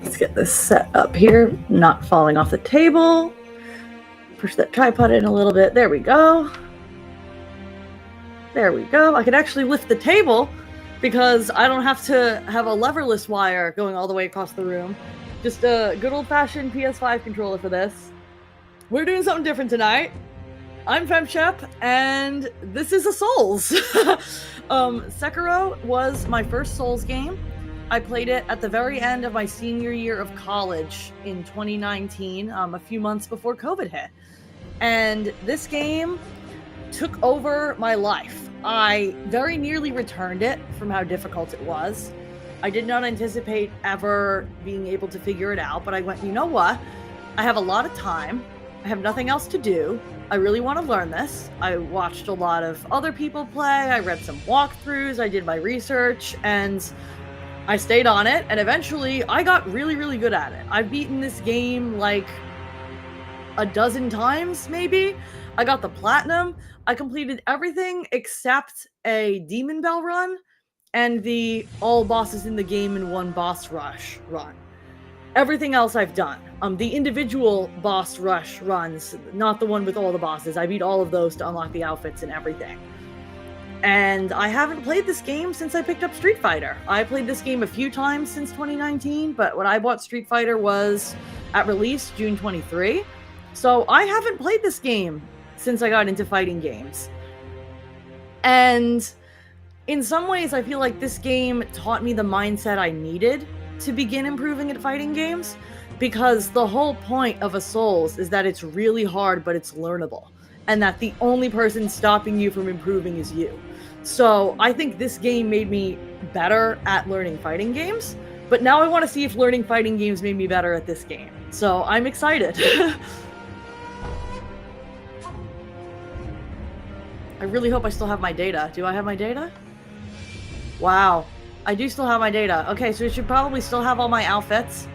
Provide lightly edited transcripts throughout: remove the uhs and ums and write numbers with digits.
Let's get this set up here, not falling off the table. Push that tripod in a little bit. There we go. There we go. I can actually lift the table because I don't have to have a leverless wire going all the way across the room. Just a good old-fashioned PS5 controller for this. We're doing something different tonight. I'm FemShep, and this is a Souls. Sekiro was my first Souls game. I played it at the very end of my senior year of college in 2019, a few months before COVID hit. And this game took over my life. I very nearly returned it from how difficult it was. I did not anticipate ever being able to figure it out, but I went, you know what? I have a lot of time. I have nothing else to do. I really want to learn this. I watched a lot of other people play. I read some walkthroughs. I did my research, and I stayed on it, and eventually I got really, really good at it. I've beaten this game like a dozen times, maybe. I got the platinum. I completed everything except a demon bell run and the all bosses in the game in one boss rush run. Everything else I've done. The individual boss rush runs, not the one with all the bosses. I beat all of those to unlock the outfits and everything. And I haven't played this game since I picked up Street Fighter. I played this game a few times since 2019, but when I bought Street Fighter was at release June 23. So I haven't played this game since I got into fighting games. And in some ways, I feel like this game taught me the mindset I needed to begin improving at fighting games, because the whole point of a Souls is that it's really hard, but it's learnable, and that the only person stopping you from improving is you. So I think this game made me better at learning fighting games, but now I want to see if learning fighting games made me better at this game. So I'm excited. I really hope I still have my data. Do I have my data? Wow. I do still have my data. Okay, so it should probably still have all my outfits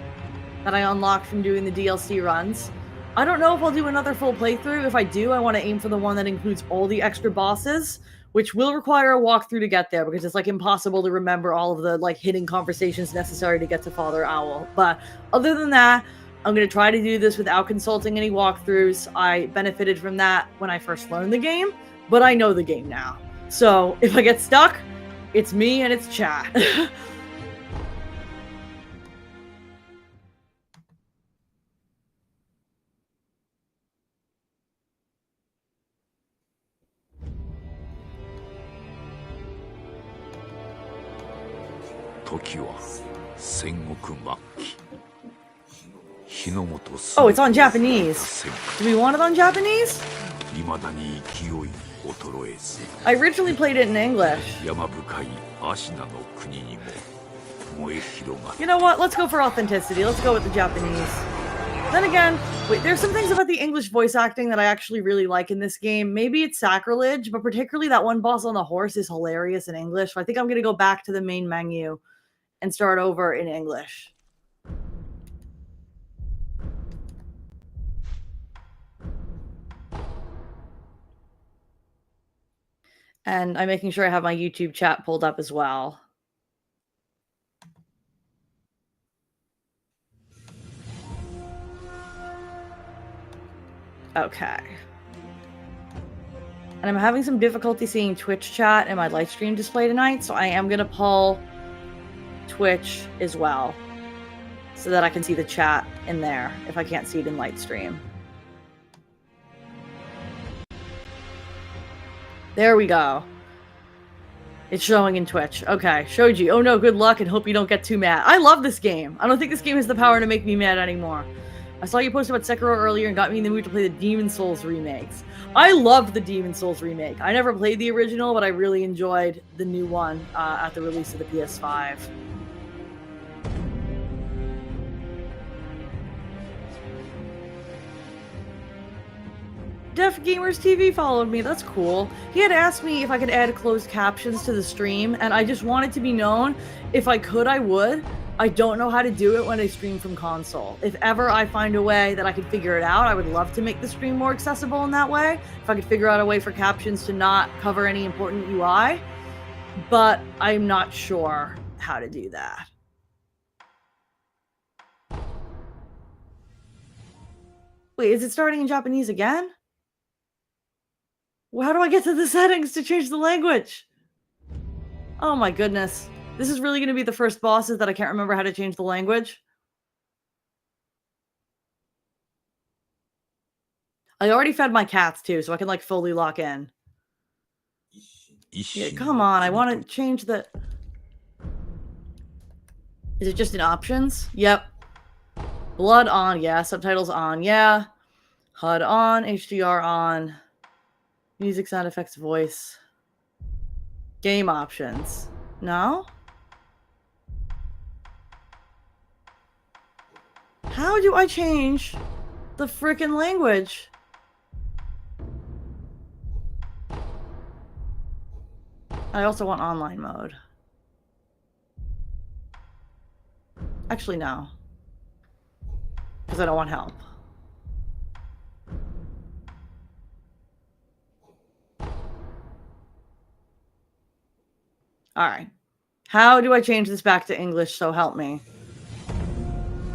that I unlocked from doing the DLC runs. I don't know if I'll do another full playthrough. If I do, I want to aim for the one that includes all the extra bosses, which will require a walkthrough to get there, because it's like impossible to remember all of the like hidden conversations necessary to get to Father Owl. But other than that, I'm going to try to do this without consulting any walkthroughs. I benefited from that when I first learned the game, but I know the game now. So if I get stuck, it's me and it's chat. Oh, it's on Japanese. Do we want it on Japanese? I originally played it in English. You know what? Let's go for authenticity. Let's go with the Japanese. Then again, wait, there's some things about the English voice acting that I actually really like in this game. Maybe it's sacrilege, but particularly that one boss on the horse is hilarious in English. So I think I'm going to go back to the main menu and start over in English. And I'm making sure I have my YouTube chat pulled up as well. Okay. And I'm having some difficulty seeing Twitch chat in my live stream display tonight, so I am going to pull Twitch as well, so that I can see the chat in there if I can't see it in light stream. There we go. It's showing in Twitch. Okay, Shoji. Oh no, good luck and hope you don't get too mad. I love this game. I don't think this game has the power to make me mad anymore. I saw you post about Sekiro earlier and got me in the mood to play the Demon Souls remakes. I loved the Demon Souls remake. I never played the original, but I really enjoyed the new one at the release of the PS5. Def Gamers TV followed me. That's cool. He had asked me if I could add closed captions to the stream, and I just wanted to be known. If I could, I would. I don't know how to do it when I stream from console. If ever I find a way that I could figure it out, I would love to make the stream more accessible in that way. If I could figure out a way for captions to not cover any important UI. but I'm not sure how to do that. Wait, is it starting in Japanese again? Well, how do I get to the settings to change the language? Oh my goodness. This is really going to be the first boss is that I can't remember how to change the language. I already fed my cats too, so I can like fully lock in. Yeah, come on, I want to change the... Is it just in options? Yep. Blood on, yeah. Subtitles on, yeah. HUD on, HDR on. Music, sound effects, voice. Game options. No? How do I change the frickin' language? I also want online mode. Actually, no. Because I don't want help. Alright. How do I change this back to English, so help me?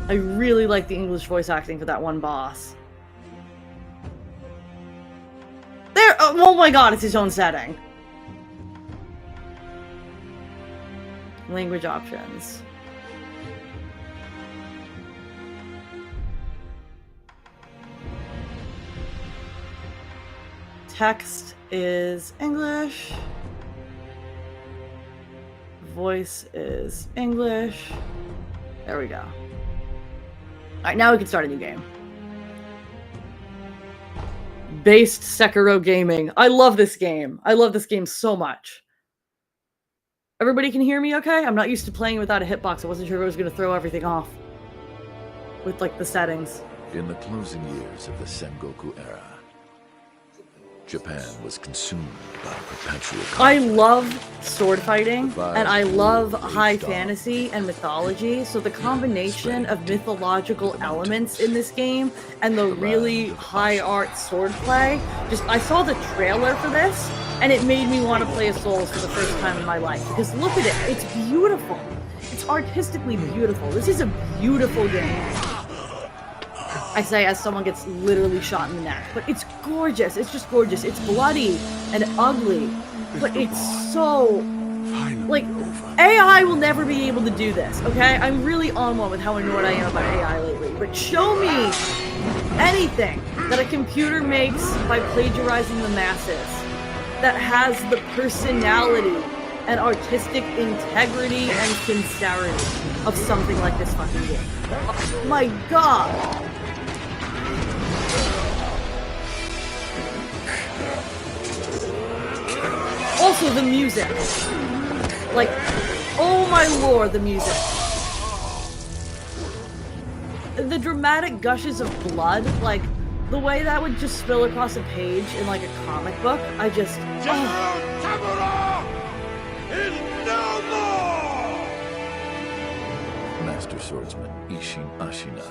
I really like the English voice acting for that one boss. There! Oh my god, it's his own setting. Language options. Text is English. Voice is English. There we go. Alright, now we can start a new game. Based Sekiro gaming. I love this game. I love this game so much. Everybody can hear me okay? I'm not used to playing without a hitbox. I wasn't sure if I was going to throw everything off. With, like, the settings. In the closing years of the Sengoku era, Japan was consumed by perpetual conflict. I love sword fighting, and I love high fantasy and mythology, so the combination of mythological elements in this game and the really high art swordplay, I saw the trailer for this, and it made me want to play a Souls for the first time in my life, because look at it, it's beautiful. It's artistically beautiful. This is a beautiful game. I say as someone gets literally shot in the neck, but it's gorgeous. It's just gorgeous. It's bloody and ugly, but it's so, like, AI will never be able to do this, okay? I'm really on one with how annoyed I am about AI lately, but show me anything that a computer makes by plagiarizing the masses that has the personality and artistic integrity and sincerity of something like this fucking game. Oh my god! Also, the music. Like, oh my lord, the music. The dramatic gushes of blood, like, the way that would just spill across a page in, like, a comic book, I just... Master swordsman Ishin Ashina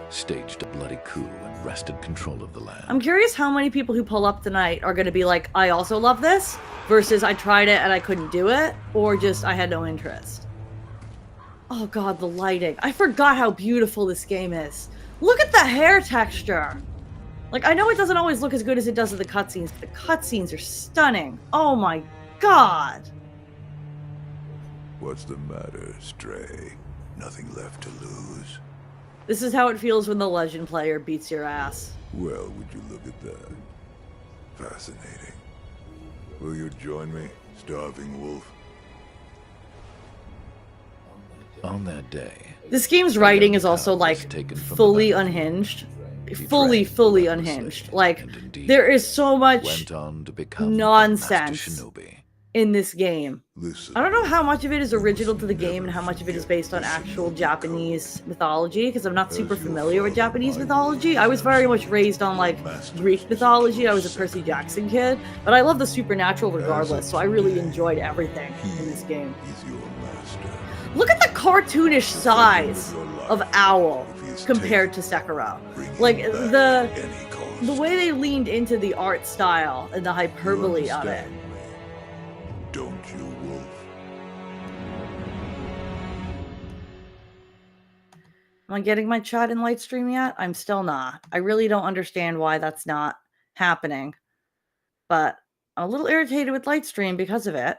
staged a bloody coup and wrested control of the land. I'm curious how many people who pull up tonight are going to be like, I also love this, versus I tried it and I couldn't do it, or just I had no interest. Oh god, the lighting. I forgot how beautiful this game is. Look at the hair texture! Like, I know it doesn't always look as good as it does in the cutscenes, but the cutscenes are stunning. Oh my god! What's the matter, Stray? Nothing left to lose? This is how it feels when the legend player beats your ass. Well, would you look at that? Fascinating. Will you join me, starving wolf? On that day, this game's writing is also, like, fully unhinged. Fully unhinged. Like, there is so much nonsense in this game. I don't know how much of it is original to the game and how much of it is based on actual Japanese mythology, because I'm not super familiar with Japanese mythology. I was very much raised on, like, Greek mythology. I was a Percy Jackson kid, but I love the supernatural regardless, so I really enjoyed everything in this game. Look at the cartoonish size of Owl compared to Sekiro. Like, the way they leaned into the art style and the hyperbole of it. Don't you, wolf? Am I getting my chat in Lightstream yet? I'm still not. I really don't understand why that's not happening. But I'm a little irritated with Lightstream because of it.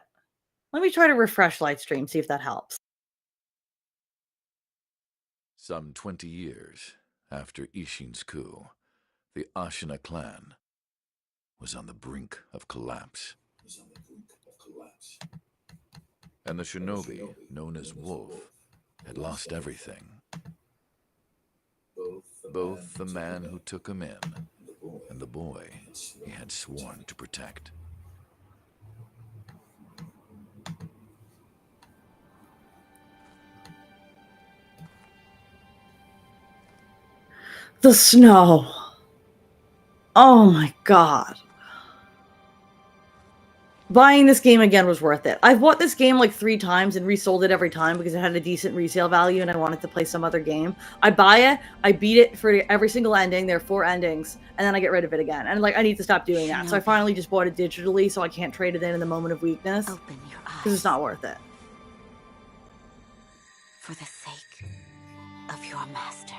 Let me try to refresh Lightstream, see if that helps. Some 20 years after Ishin's coup, the Ashina clan was on the brink of collapse. And the shinobi, known as Wolf, had lost everything. Both the man who took him in and the boy he had sworn to protect. The snow. Oh my god. Buying this game again was worth it. I've bought this game like 3 times and resold it every time because it had a decent resale value and I wanted to play some other game. I buy it, I beat it for every single ending. There are 4 endings, and then I get rid of it again. And like, I need to stop doing that. So I finally just bought it digitally so I can't trade it in the moment of weakness. Open your eyes. Because it's not worth it. For the sake of your master.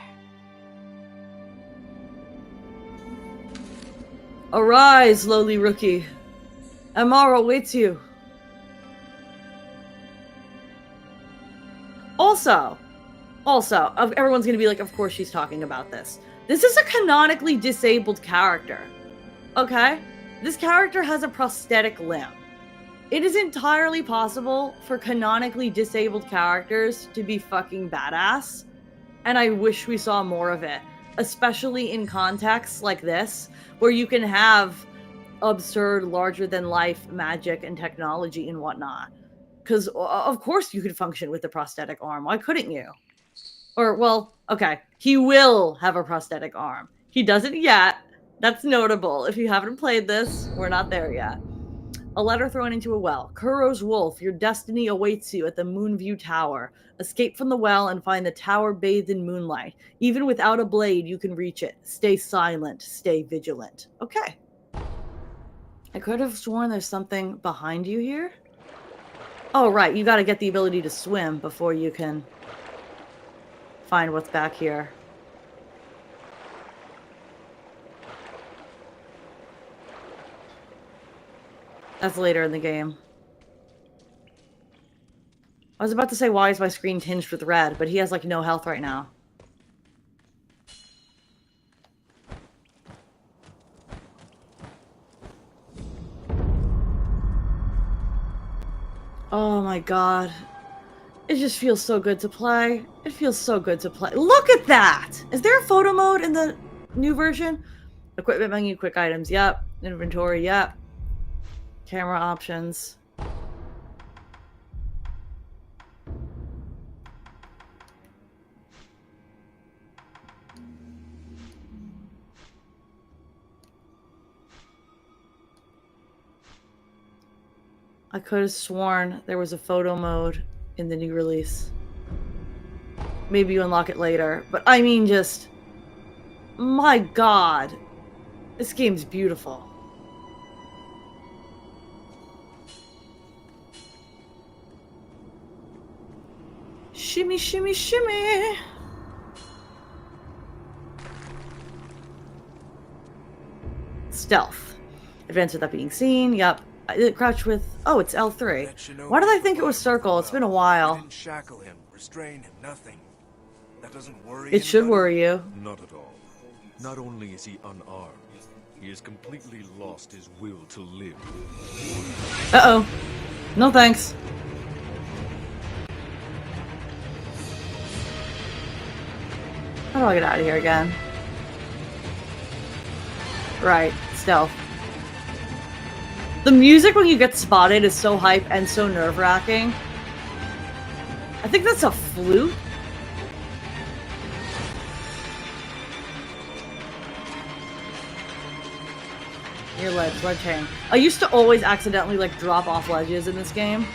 Arise, lowly rookie. Amara awaits you. Also, everyone's going to be like, of course she's talking about this. This is a canonically disabled character. Okay? This character has a prosthetic limb. It is entirely possible for canonically disabled characters to be fucking badass. And I wish we saw more of it. Especially in contexts like this, where you can have absurd, larger-than-life magic and technology and whatnot. Because, of course, you could function with a prosthetic arm. Why couldn't you? Or, well, okay, he will have a prosthetic arm. He doesn't yet. That's notable. If you haven't played this, we're not there yet. A letter thrown into a well. Kuro's wolf, your destiny awaits you at the Moonview Tower. Escape from the well and find the tower bathed in moonlight. Even without a blade, you can reach it. Stay silent. Stay vigilant. Okay. I could have sworn there's something behind you here. Oh, right. You gotta get the ability to swim before you can find what's back here. That's later in the game. I was about to say, why is my screen tinged with red? But he has, like, no health right now. Oh my god. It just feels so good to play. It feels so good to play. Look at that! Is there a photo mode in the new version? Equipment menu, quick items, yep. Inventory, yep. Camera options. I could have sworn there was a photo mode in the new release. Maybe you unlock it later. But I mean, just... my god. This game's beautiful. Shimmy, shimmy, shimmy! Stealth. Advance without being seen, yep. Crouch with... oh, it's L3. Why did I think it was circle? It's been a while. Didn't shackle him, restrain him, nothing. That doesn't worry It should anybody? worry you. Not at all. Not only is he unarmed, he has completely lost his will to live. Uh-oh. No thanks. How do I get out of here again? Right, stealth. The music when you get spotted is so hype and so nerve-wracking. I think that's a flute. Your ledge, ledge hang. I used to always accidentally like drop off ledges in this game.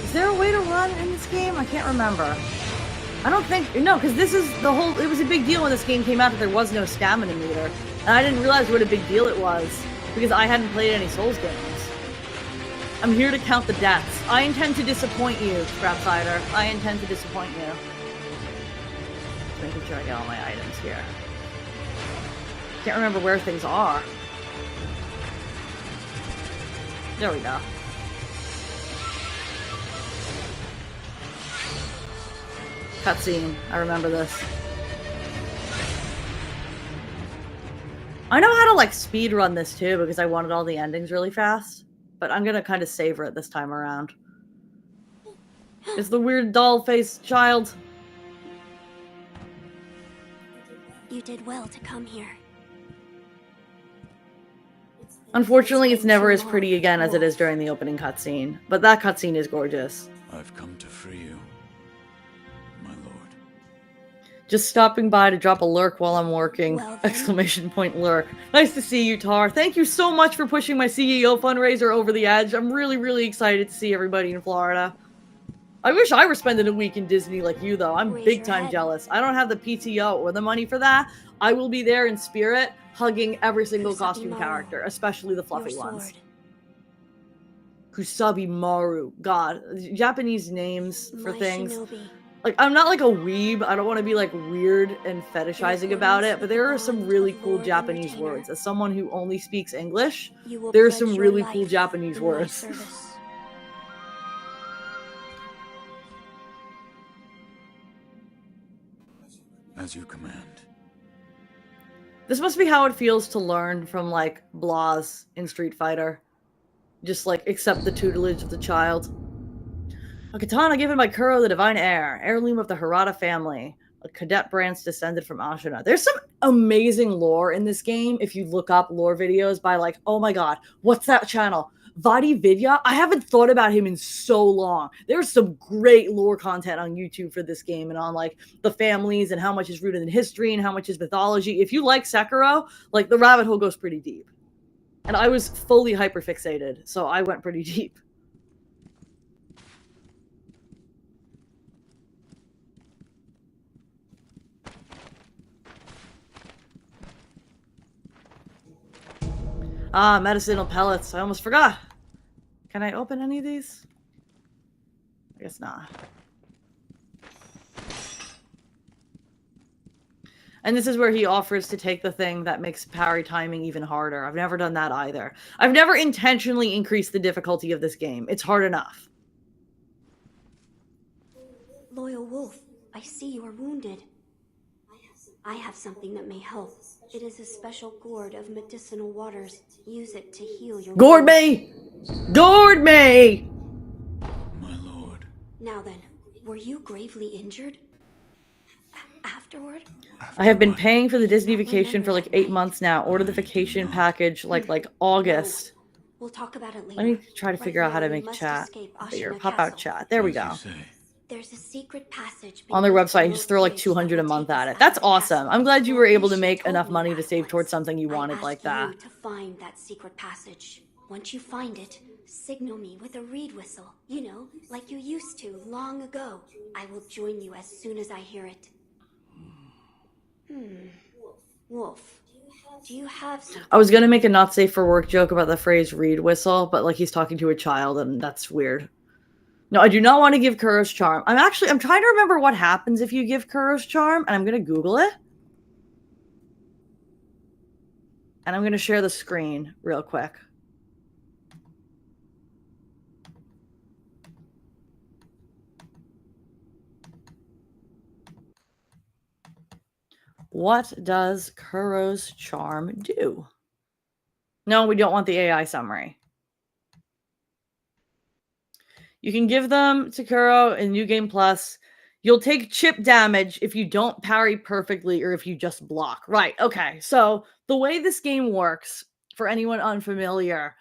Is there a way to run in this game? I can't remember. I don't think... no, because this is the whole... it was a big deal when this game came out that there was no stamina meter. And I didn't realize what a big deal it was because I hadn't played any Souls games. I'm here to count the deaths. I intend to disappoint you, Scrapsider. I intend to disappoint you. Just making sure I get all my items here. Can't remember where things are. There we go. Cutscene. I remember this. I know how to like speed run this too because I wanted all the endings really fast, but I'm gonna kind of savor it this time around. It's the weird doll-faced child. You did well to come here. Unfortunately, it's never as pretty again as it is during the opening cutscene, but that cutscene is gorgeous. I've come to free you, my lord. Just stopping by to drop a lurk while I'm working. Well, then. Exclamation point lurk. Nice to see you, Tar. Thank you so much for pushing my CEO fundraiser over the edge. I'm really, really excited to see everybody in Florida. I wish I were spending a week in Disney like you, though. I'm Raise big your time head. jealous. I don't have the PTO or the money for that. I will be there in spirit, hugging every single costume Kusabi-maru, character, especially the your fluffy ones. sword. Kusabi Maru. God, Japanese names for My things. shinobi. Like, I'm not like a weeb. I don't want to be like weird and fetishizing about it, but there are some really cool Japanese words. As someone who only speaks English, You will there are pledge some your really cool life Japanese in my words. service. As you command. This must be how it feels to learn from like Blas in Street Fighter. Just like accept the tutelage of the child. A katana given by Kuro the Divine Heir, heirloom of the Harada family. A cadet branch descended from Ashina. There's some amazing lore in this game. If you look up lore videos by like, oh my god, what's that channel? Vadi Vidya? I haven't thought about him in so long. There's some great lore content on YouTube for this game and on like the families and how much is rooted in history and how much is mythology. If you like Sekiro, like the rabbit hole goes pretty deep. And I was fully hyperfixated, so I went pretty deep. Ah, medicinal pellets. I almost forgot. Can I open any of these? I guess not. And this is where he offers to take the thing that makes parry timing even harder. I've never done that either. I've never intentionally increased the difficulty of this game. It's hard enough. Loyal Wolf, I see you are wounded. I have something that may help. It is a special gourd of medicinal waters. Use it to heal your Gourd wounds. me! Gourd me! My lord. Now then, were you gravely injured? Afterward? I have been paying for the Disney vacation for like 8 months now. Order the vacation package like August. We'll talk about it later. Let me try to Right figure out how now, to we make must chat escape bigger. Ashina Pop out Castle. chat. There we As go. you say. There's a secret passage On their beneath the website and just throw like bridge 200 a that will month take at us it. That's out of the awesome. castle. I'm glad you were able to Alicia make told enough me money to that save towards once. something you I wanted asked like that. you to find that secret passage. Once you find it, signal me with a reed whistle. You know, like you used to long ago. I will join you as soon as I hear it. Wolf, do you have something? I was gonna make a not safe for work joke about the phrase reed whistle, but like he's talking to a child and that's weird. No, I do not want to give Kuro's charm. I'm trying to remember what happens if you give Kuro's charm, and I'm gonna Google it. And I'm gonna share the screen real quick. What does Kuro's charm do? No, we don't want the AI summary. You can give them to Kuro in New Game Plus. You'll take chip damage if you don't parry perfectly or if you just block. Right, okay. So the way this game works, for anyone unfamiliar,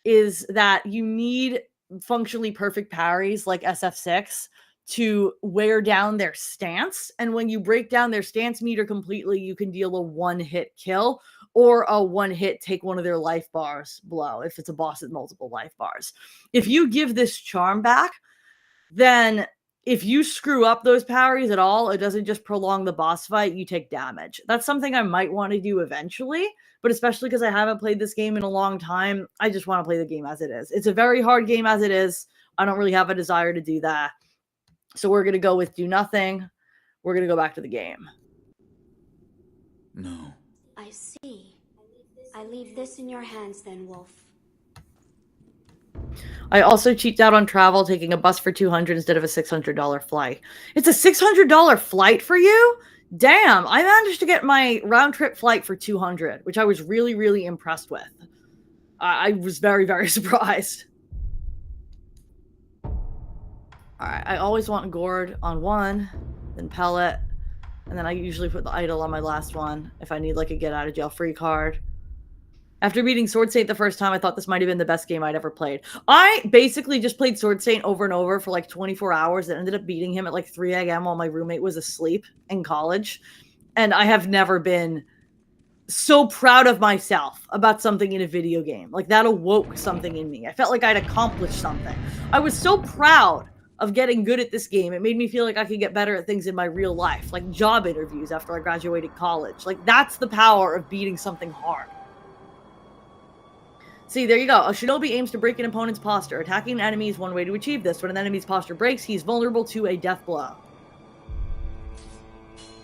is that you need functionally perfect parries like SF6 to wear down their stance. And when you break down their stance meter completely, you can deal a one-hit kill or a one-hit take one of their life bars blow if it's a boss with multiple life bars. If you give this charm back, then if you screw up those parries at all, it doesn't just prolong the boss fight, you take damage. That's something I might want to do eventually, but especially because I haven't played this game in a long time, I just want to play the game as it is. It's a very hard game as it is. I don't really have a desire to do that. So we're going to go with do nothing. We're going to go back to the game. No. I see. I leave this in your hands then, Wolf. I also cheaped out on travel, taking a bus for $200 instead of a $600 flight. It's a $600 flight for you? Damn, I managed to get my round trip flight for $200, which I was really, really impressed with. I was very, very surprised. Alright, I always want gourd on one, then pellet, and then I usually put the idol on my last one if I need like a get out of jail free card. After beating Sword Saint the first time, I thought this might have been the best game I'd ever played. I basically just played Sword Saint over and over for like 24 hours and ended up beating him at like 3 a.m. while my roommate was asleep in college. And I have never been so proud of myself about something in a video game. Like, that awoke something in me. I felt like I'd accomplished something. I was so proud of getting good at this game. It made me feel like I could get better at things in my real life, like job interviews after I graduated college. Like, that's the power of beating something hard. See, there you go. A shinobi aims to break an opponent's posture. Attacking an enemy is one way to achieve this. When an enemy's posture breaks, he's vulnerable to a death blow.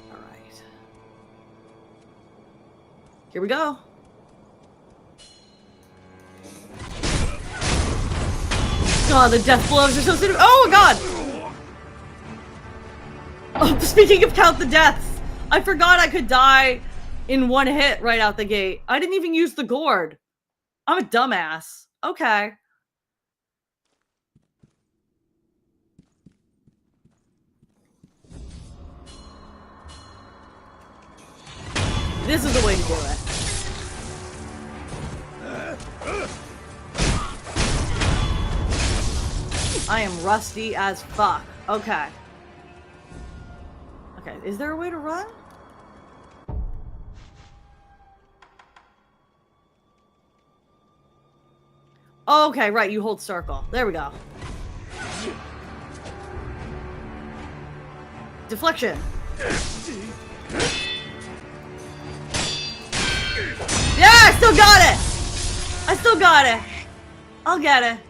Alright. Here we go. God, the death blows are so soon. Oh, God! Oh, speaking of count the deaths, I forgot I could die in one hit right out the gate. I didn't even use the gourd. I'm a dumbass. Okay. This is the way to do it. I am rusty as fuck. Okay. Okay, is there a way to run? Oh, okay, right, you hold circle. There we go. Deflection. Yeah, I still got it! I still got it. I'll get it.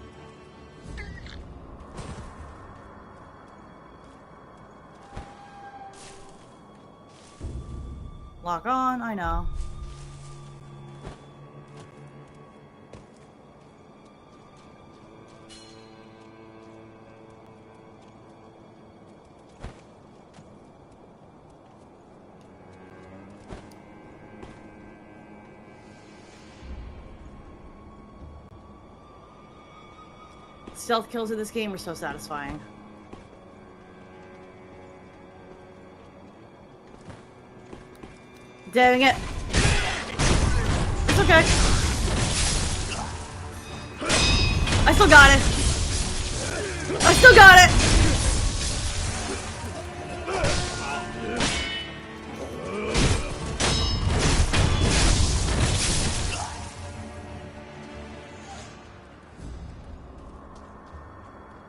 Lock on, I know. Stealth kills in this game are so satisfying. Dang it. It's okay. I still got it. I still got it.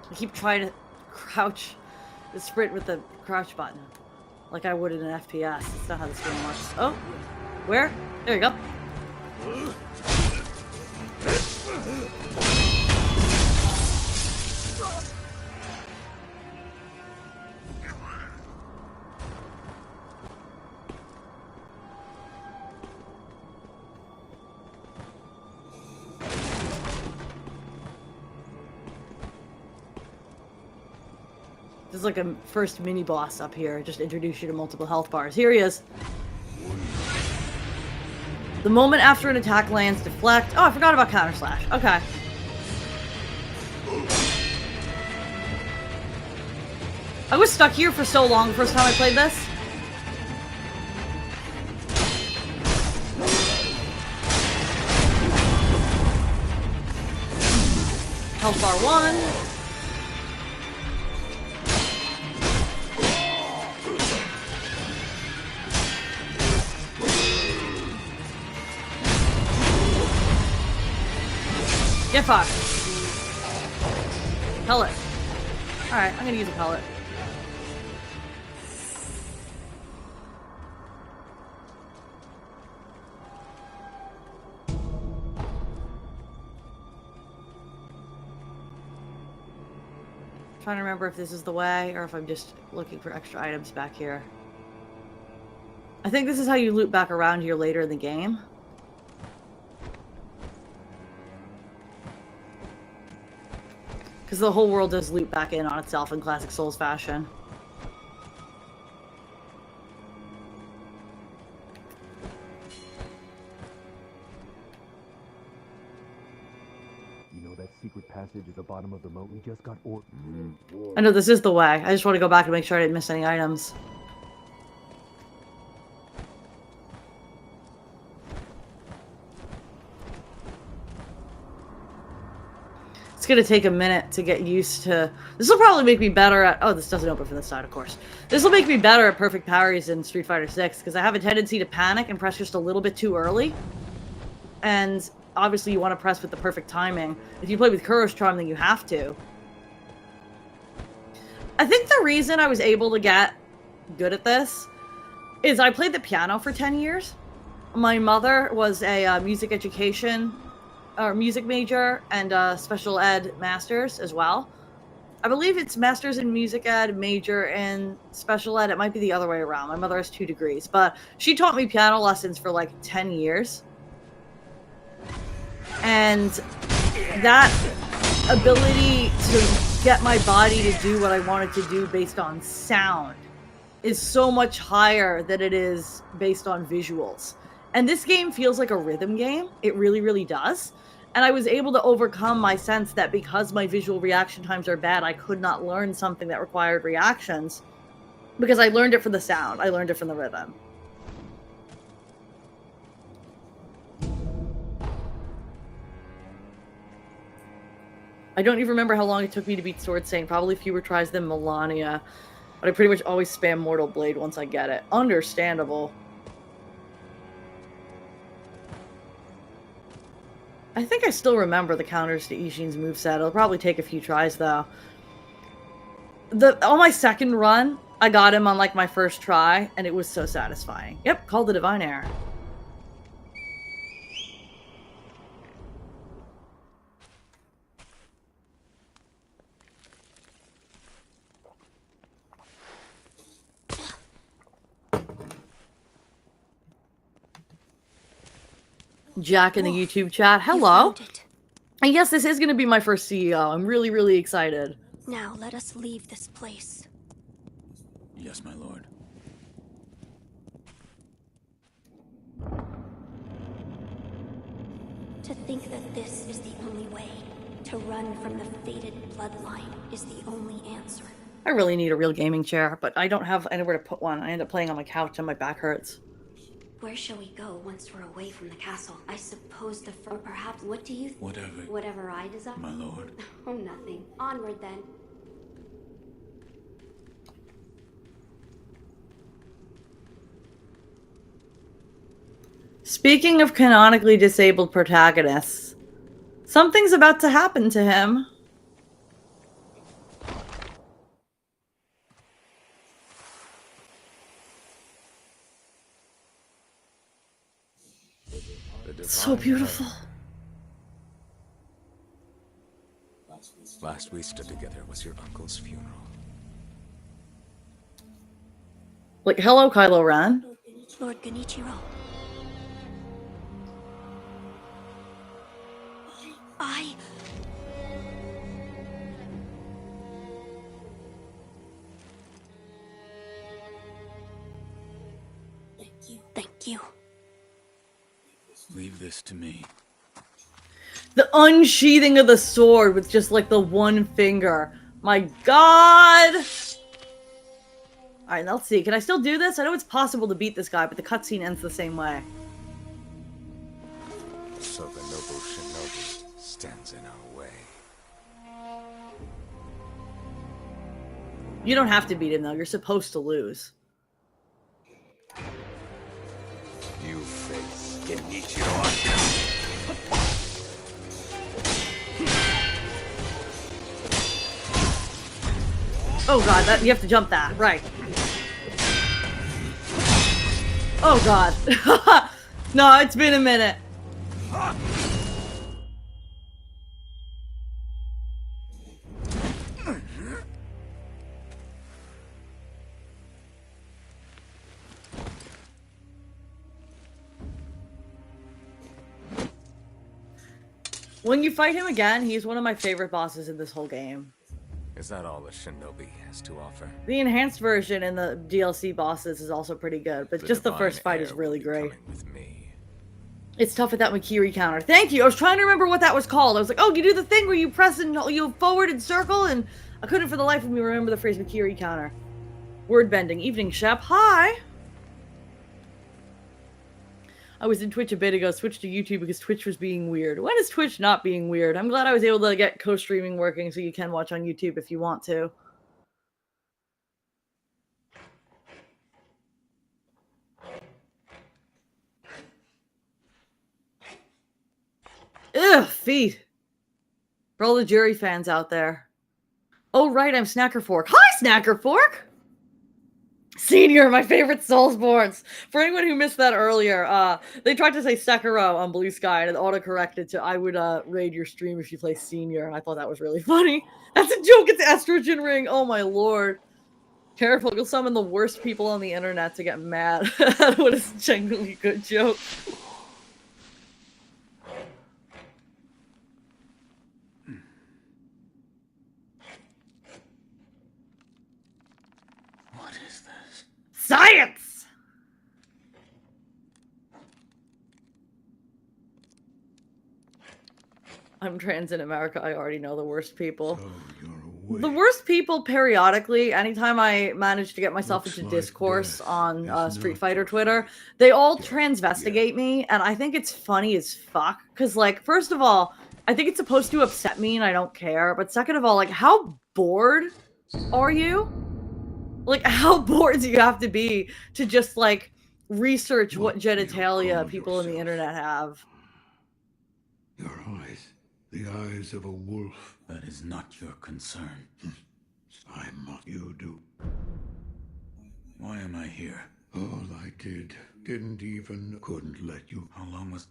I keep trying to crouch, the sprint with the crouch button, like I would in an FPS. That's not how this game works. Oh, where? There you go. This is like a first mini boss up here. Just introduce you to multiple health bars. Here he is. The moment after an attack lands, deflect. Oh, I forgot about counter slash. Okay. I was stuck here for so long the first time I played this. Health bar 1. Get fucked. Pellet. Alright, I'm gonna use a pellet. Trying to remember if this is the way or if I'm just looking for extra items back here. I think this is how you loop back around here later in the game. Because the whole world does loop back in on itself in classic Souls fashion. You know that secret passage at the bottom of the moat we just got I know this is the way. I just want to go back and make sure I didn't miss any items. It's gonna take a minute to get used to... This will probably make me better at... Oh, this doesn't open from this side, of course. This will make me better at perfect parries in Street Fighter 6, because I have a tendency to panic and press just a little bit too early. And obviously you want to press with the perfect timing. If you play with Kuro's Charm, then you have to. I think the reason I was able to get good at this is I played the piano for 10 years. My mother was a music education... or music major and special ed masters as well. I believe it's masters in music ed, major in special ed. It might be the other way around. My mother has 2 degrees, but she taught me piano lessons for like 10 years. And that ability to get my body to do what I wanted to do based on sound is so much higher than it is based on visuals. And this game feels like a rhythm game. It really, really does. And I was able to overcome my sense that because my visual reaction times are bad, I could not learn something that required reactions. Because I learned it from the sound. I learned it from the rhythm. I don't even remember how long it took me to beat Sword Saint. Probably fewer tries than Melania. But I pretty much always spam Mortal Blade once I get it. Understandable. I think I still remember the counters to Ishin's moveset. It'll probably take a few tries, though. On my second run, I got him on, like, my first try, and it was so satisfying. Yep, called the Divine Air. Jack in the YouTube chat. Hello. And yes, this is going to be my first CEO. I'm really, really excited. Now let us leave this place. Yes, my lord. To think that this is the only way, to run from the fated bloodline, is the only answer. I really need a real gaming chair, but I don't have anywhere to put one. I end up playing on my couch and my back hurts. Where shall we go once we're away from the castle? I suppose or perhaps, what do you think? Whatever. Whatever I desire? My lord. Oh, nothing. Onward, then. Speaking of canonically disabled protagonists, something's about to happen to him. So beautiful. Last we stood together was your uncle's funeral. Like, hello, Kylo Ren. Lord Genichiro. I... Thank you. Leave this to me. The unsheathing of the sword with just like the one finger. My god! Alright, let's see. Can I still do this? I know it's possible to beat this guy, but the cutscene ends the same way. So the noble shinobi stands in our way. You don't have to beat him, though. You're supposed to lose. You face Genichiro. Oh god, you have to jump that. Right. Oh god. No, it's been a minute. When you fight him again, he's one of my favorite bosses in this whole game. Is that all the shinobi has to offer? The enhanced version and the DLC bosses is also pretty good, but just the first fight is really great. With me. It's tough with that Makiri counter. Thank you! I was trying to remember what that was called. I was like, oh, you do the thing where you press and you forward and circle, and I couldn't for the life of me remember the phrase Makiri counter. Word bending. Evening, Shep. Hi! I was in Twitch a bit ago, switched to YouTube because Twitch was being weird. When is Twitch not being weird? I'm glad I was able to get co-streaming working so you can watch on YouTube if you want to. Ugh, feet. For all the jury fans out there. Oh, right, I'm Snacker Fork. Hi, Snacker Fork! Senior, my favorite Soulsborns. For anyone who missed that earlier, they tried to say Sekiro on Blue Sky and it auto-corrected to I would raid your stream if you play Senior, and I thought that was really funny. That's a joke, it's Estrogen Ring. Oh my lord. Careful, you'll summon the worst people on the internet to get mad at what is a genuinely good joke. Science! I'm trans in America. I already know the worst people. The worst people periodically, anytime I manage to get myself into discourse on Street Fighter Twitter, they all transvestigate me, and I think it's funny as fuck. Because, like, first of all, I think it's supposed to upset me and I don't care. But second of all, like, how bored are you? Like, how bored do you have to be to just, like, research what genitalia people on the internet have? Your eyes. The eyes of a wolf. That is not your concern. I'm not. You do. Why am I here? All I did. Couldn't let you. How long was...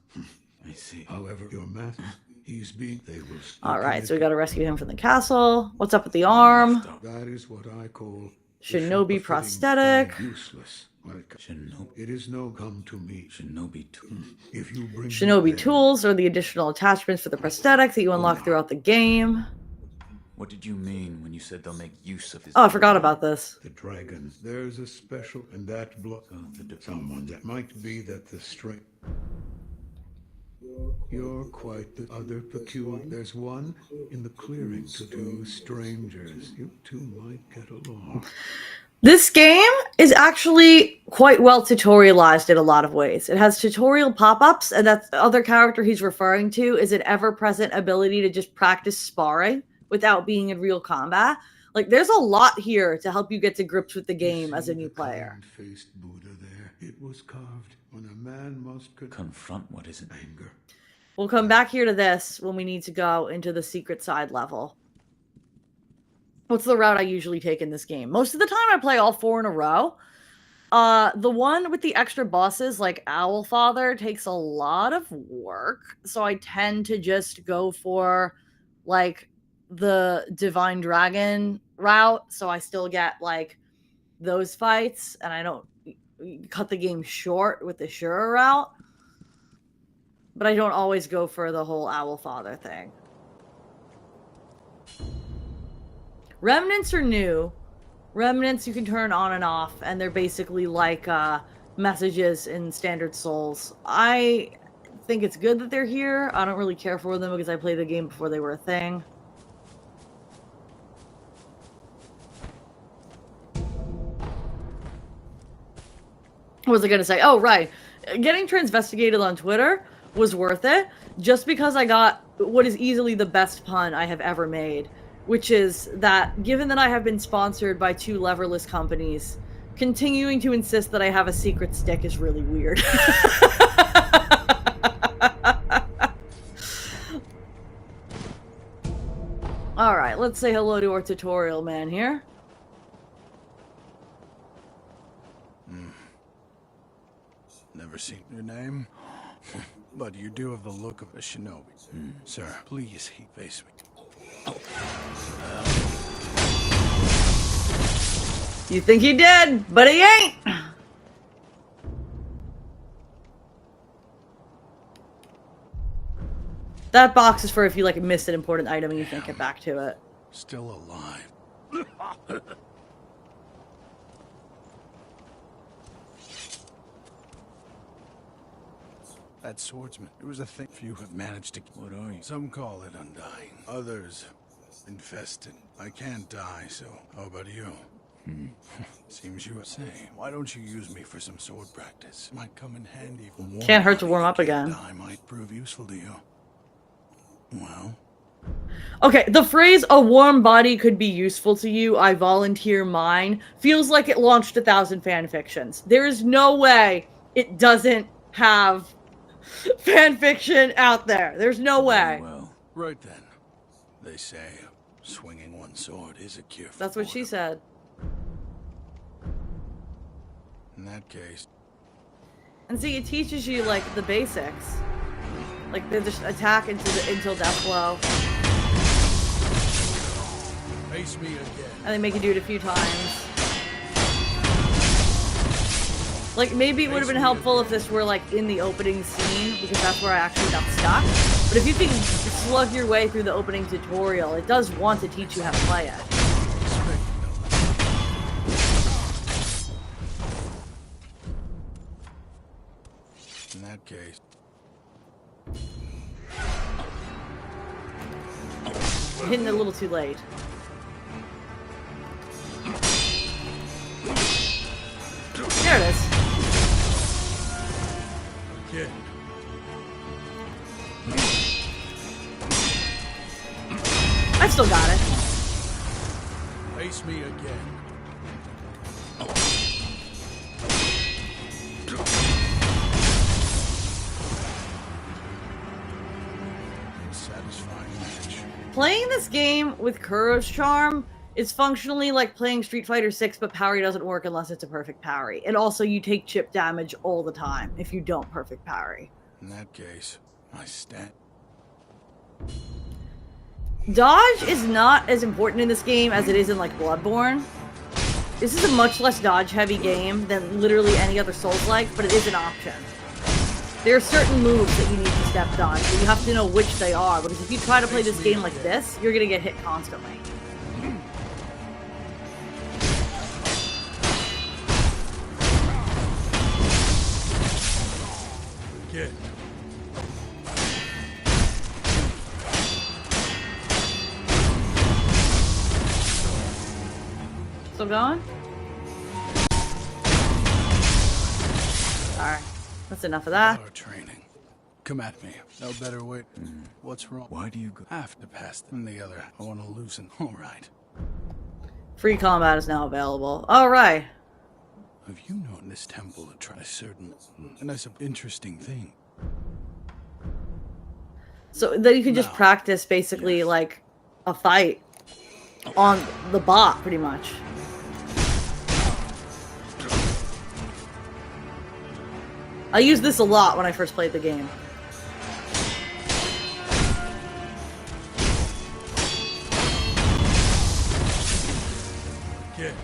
I see. However, your master, he's being... They will... Alright, so we gotta rescue him from the castle. What's up with the arm? That is what I call... Shinobi prosthetic. Useless. Shinobi. It is no come to me. Shinobi tools. If you bring Shinobi tools are the additional attachments for the prosthetics that you unlock throughout the game. What did you mean when you said they'll make use of his... Oh, I forgot about this. The dragons. There's a special and that blood. Someone that might be that the strength. You're quite the other peculiar. There's one in the clearing to do strangers. You two might get along. This game is actually quite well tutorialized in a lot of ways. It has tutorial pop-ups, and that's the other character he's referring to is an ever-present ability to just practice sparring without being in real combat. Like, there's a lot here to help you get to grips with the game as a new player. Faced Buddha there. It was carved when a man must confront what isn't anger. We'll come back here to this when we need to go into the secret side level. What's the route I usually take in this game? Most of the time I play all 4 in a row. The one with the extra bosses, like Owlfather, takes a lot of work. So I tend to just go for, like, the Divine Dragon route. So I still get, like, those fights. And I don't cut the game short with the Shura route. But I don't always go for the whole Owlfather thing. Remnants are new. Remnants you can turn on and off, and they're basically like messages in Standard Souls. I think it's good that they're here. I don't really care for them because I played the game before they were a thing. What was I going to say? Oh, right. Getting transvestigated on Twitter was worth it just because I got what is easily the best pun I have ever made, which is that given that I have been sponsored by 2 leverless companies, continuing to insist that I have a secret stick is really weird. Alright, let's say hello to our tutorial man here. Never seen your name, but you do have the look of a shinobi. Sir, please face me. You think he did, but he ain't! That box is for if you like missed an important item and you can't get back to it. Still alive. That swordsman, it was a thing few have managed to... What are you? Some call it undying. Others, infested. I can't die, so how about you? Seems you are saying. Why don't you use me for some sword practice? Might come in handy. Can't hurt to warm up again. I might prove useful to you. Well... Okay, the phrase, a warm body could be useful to you, I volunteer mine, feels like it launched 1,000 fan fictions. There is no way it doesn't have fan fiction out there. There's no way. Well, right then. They say swinging one sword is a cure for That's what she boredom. said. In that case... And see, it teaches you, like, the basics. Like, they just attack until death blow. Face me again. And they make you do it a few times. Like, maybe it would have been helpful if this were, like, in the opening scene, because that's where I actually got stuck. But if you can slug your way through the opening tutorial, it does want to teach you how to play it. In that case... Hitting it a little too late. There it is. Kid. I still got it. Face me again. Satisfying match. Playing this game with Kuro's charm is functionally like playing Street Fighter 6, but parry doesn't work unless it's a perfect parry. And also, you take chip damage all the time if you don't perfect parry. In that case, I stand. Dodge is not as important in this game as it is in, like, Bloodborne. This is a much less dodge-heavy game than literally any other Souls-like, but it is an option. There are certain moves that you need to step dodge, but you have to know which they are, because if you try to play this game like this, you're gonna get hit constantly. Kid. Still going? Alright. That's enough of that. Our training. Come at me. No better way. What's wrong? why do you go? Have to pass them the other. I want to loosen. All right. Free combat is now available. Alright. Have you known this temple to try a certain and that's an interesting thing? So then you can just No. practice basically like a fight on the bot, pretty much. I used this a lot when I first played the game. Kid.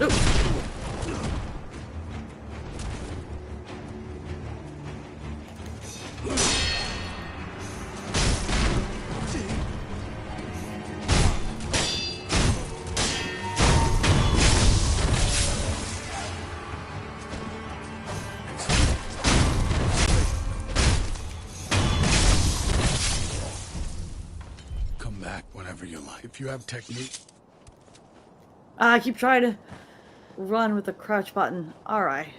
Ooh. Come back whenever you like. If you have technique. I keep trying to run with the crouch button. Alright.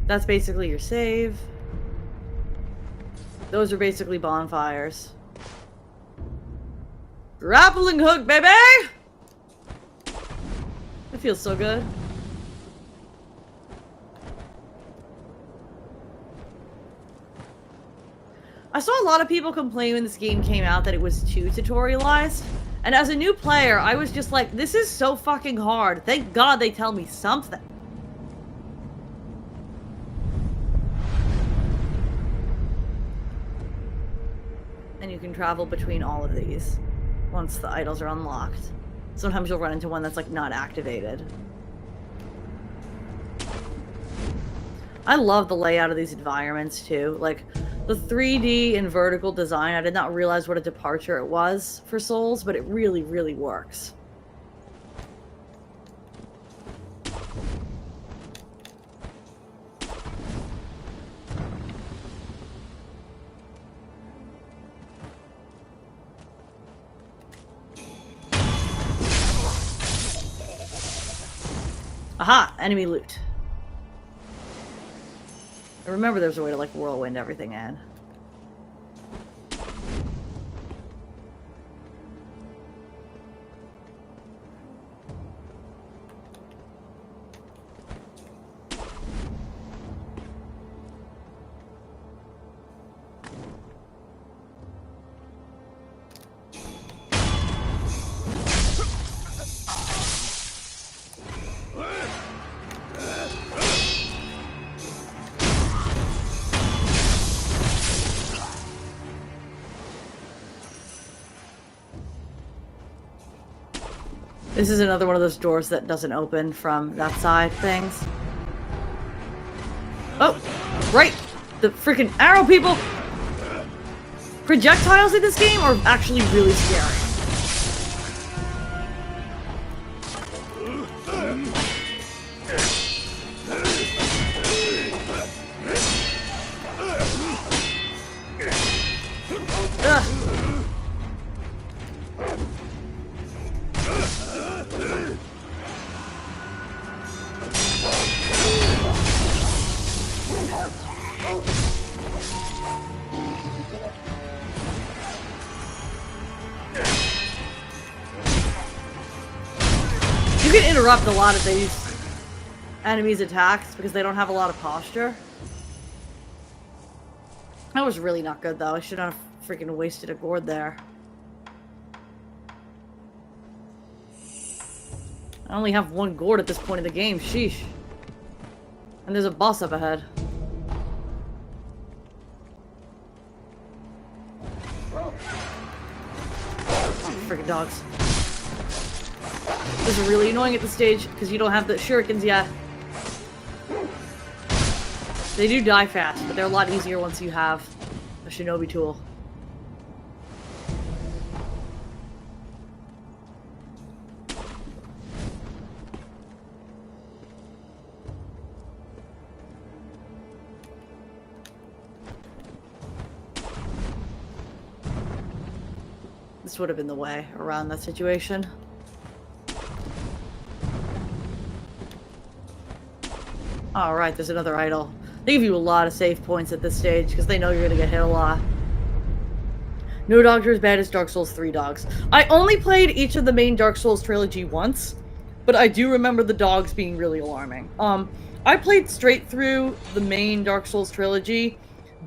That's basically your save. Those are basically bonfires. Grappling hook, baby! It feels so good. I saw a lot of people complain when this game came out that it was too tutorialized. And as a new player, I was just like, this is so fucking hard. Thank God they tell me something. And you can travel between all of these once the idols are unlocked. Sometimes you'll run into one that's like not activated. I love the layout of these environments too. Like the 3D and vertical design, I did not realize what a departure it was for Souls, but it really, really works. Aha! Enemy loot. I remember there's a way to, like, whirlwind everything in. This is another one of those doors that doesn't open from that side things. Oh, right! The freaking arrow people! Projectiles in this game are actually really scary. You can interrupt a lot of these enemies' attacks because they don't have a lot of posture. That was really not good though. I should not have freaking wasted a gourd there. I only have one gourd at this point in the game. Sheesh. And there's a boss up ahead. Freaking dogs. This is really annoying at this stage because you don't have the shurikens yet. They do die fast, but they're a lot easier once you have a shinobi tool. This would have been the way around that situation. Alright, there's another idol. They give you a lot of save points at this stage because they know you're gonna get hit a lot. No dogs are as bad as Dark Souls 3 dogs. I only played each of the main Dark Souls trilogy once, but I do remember the dogs being really alarming. I played straight through the main Dark Souls trilogy,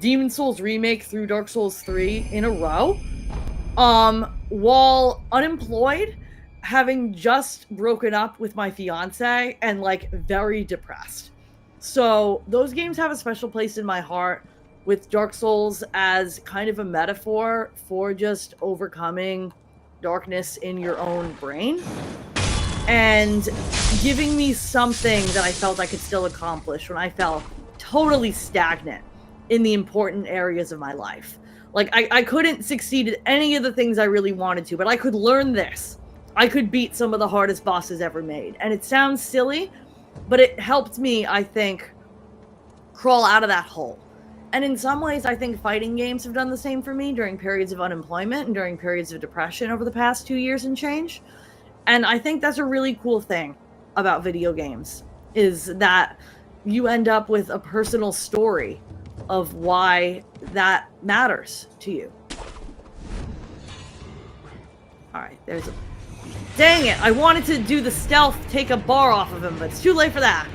Demon Souls Remake through Dark Souls 3 in a row. While unemployed, having just broken up with my fiance, and, like, very depressed. So, those games have a special place in my heart, with Dark Souls as kind of a metaphor for just overcoming darkness in your own brain. And giving me something that I felt I could still accomplish when I felt totally stagnant in the important areas of my life. Like, I couldn't succeed at any of the things I really wanted to, but I could learn this. I could beat some of the hardest bosses ever made. And it sounds silly, but it helped me, I think, crawl out of that hole. And in some ways, I think fighting games have done the same for me during periods of unemployment and during periods of depression over the past 2 years and change. And I think that's a really cool thing about video games, is that you end up with a personal story of why that matters to you. Alright, there's a... Dang it! I wanted to do the stealth, take a bar off of him, but it's too late for that.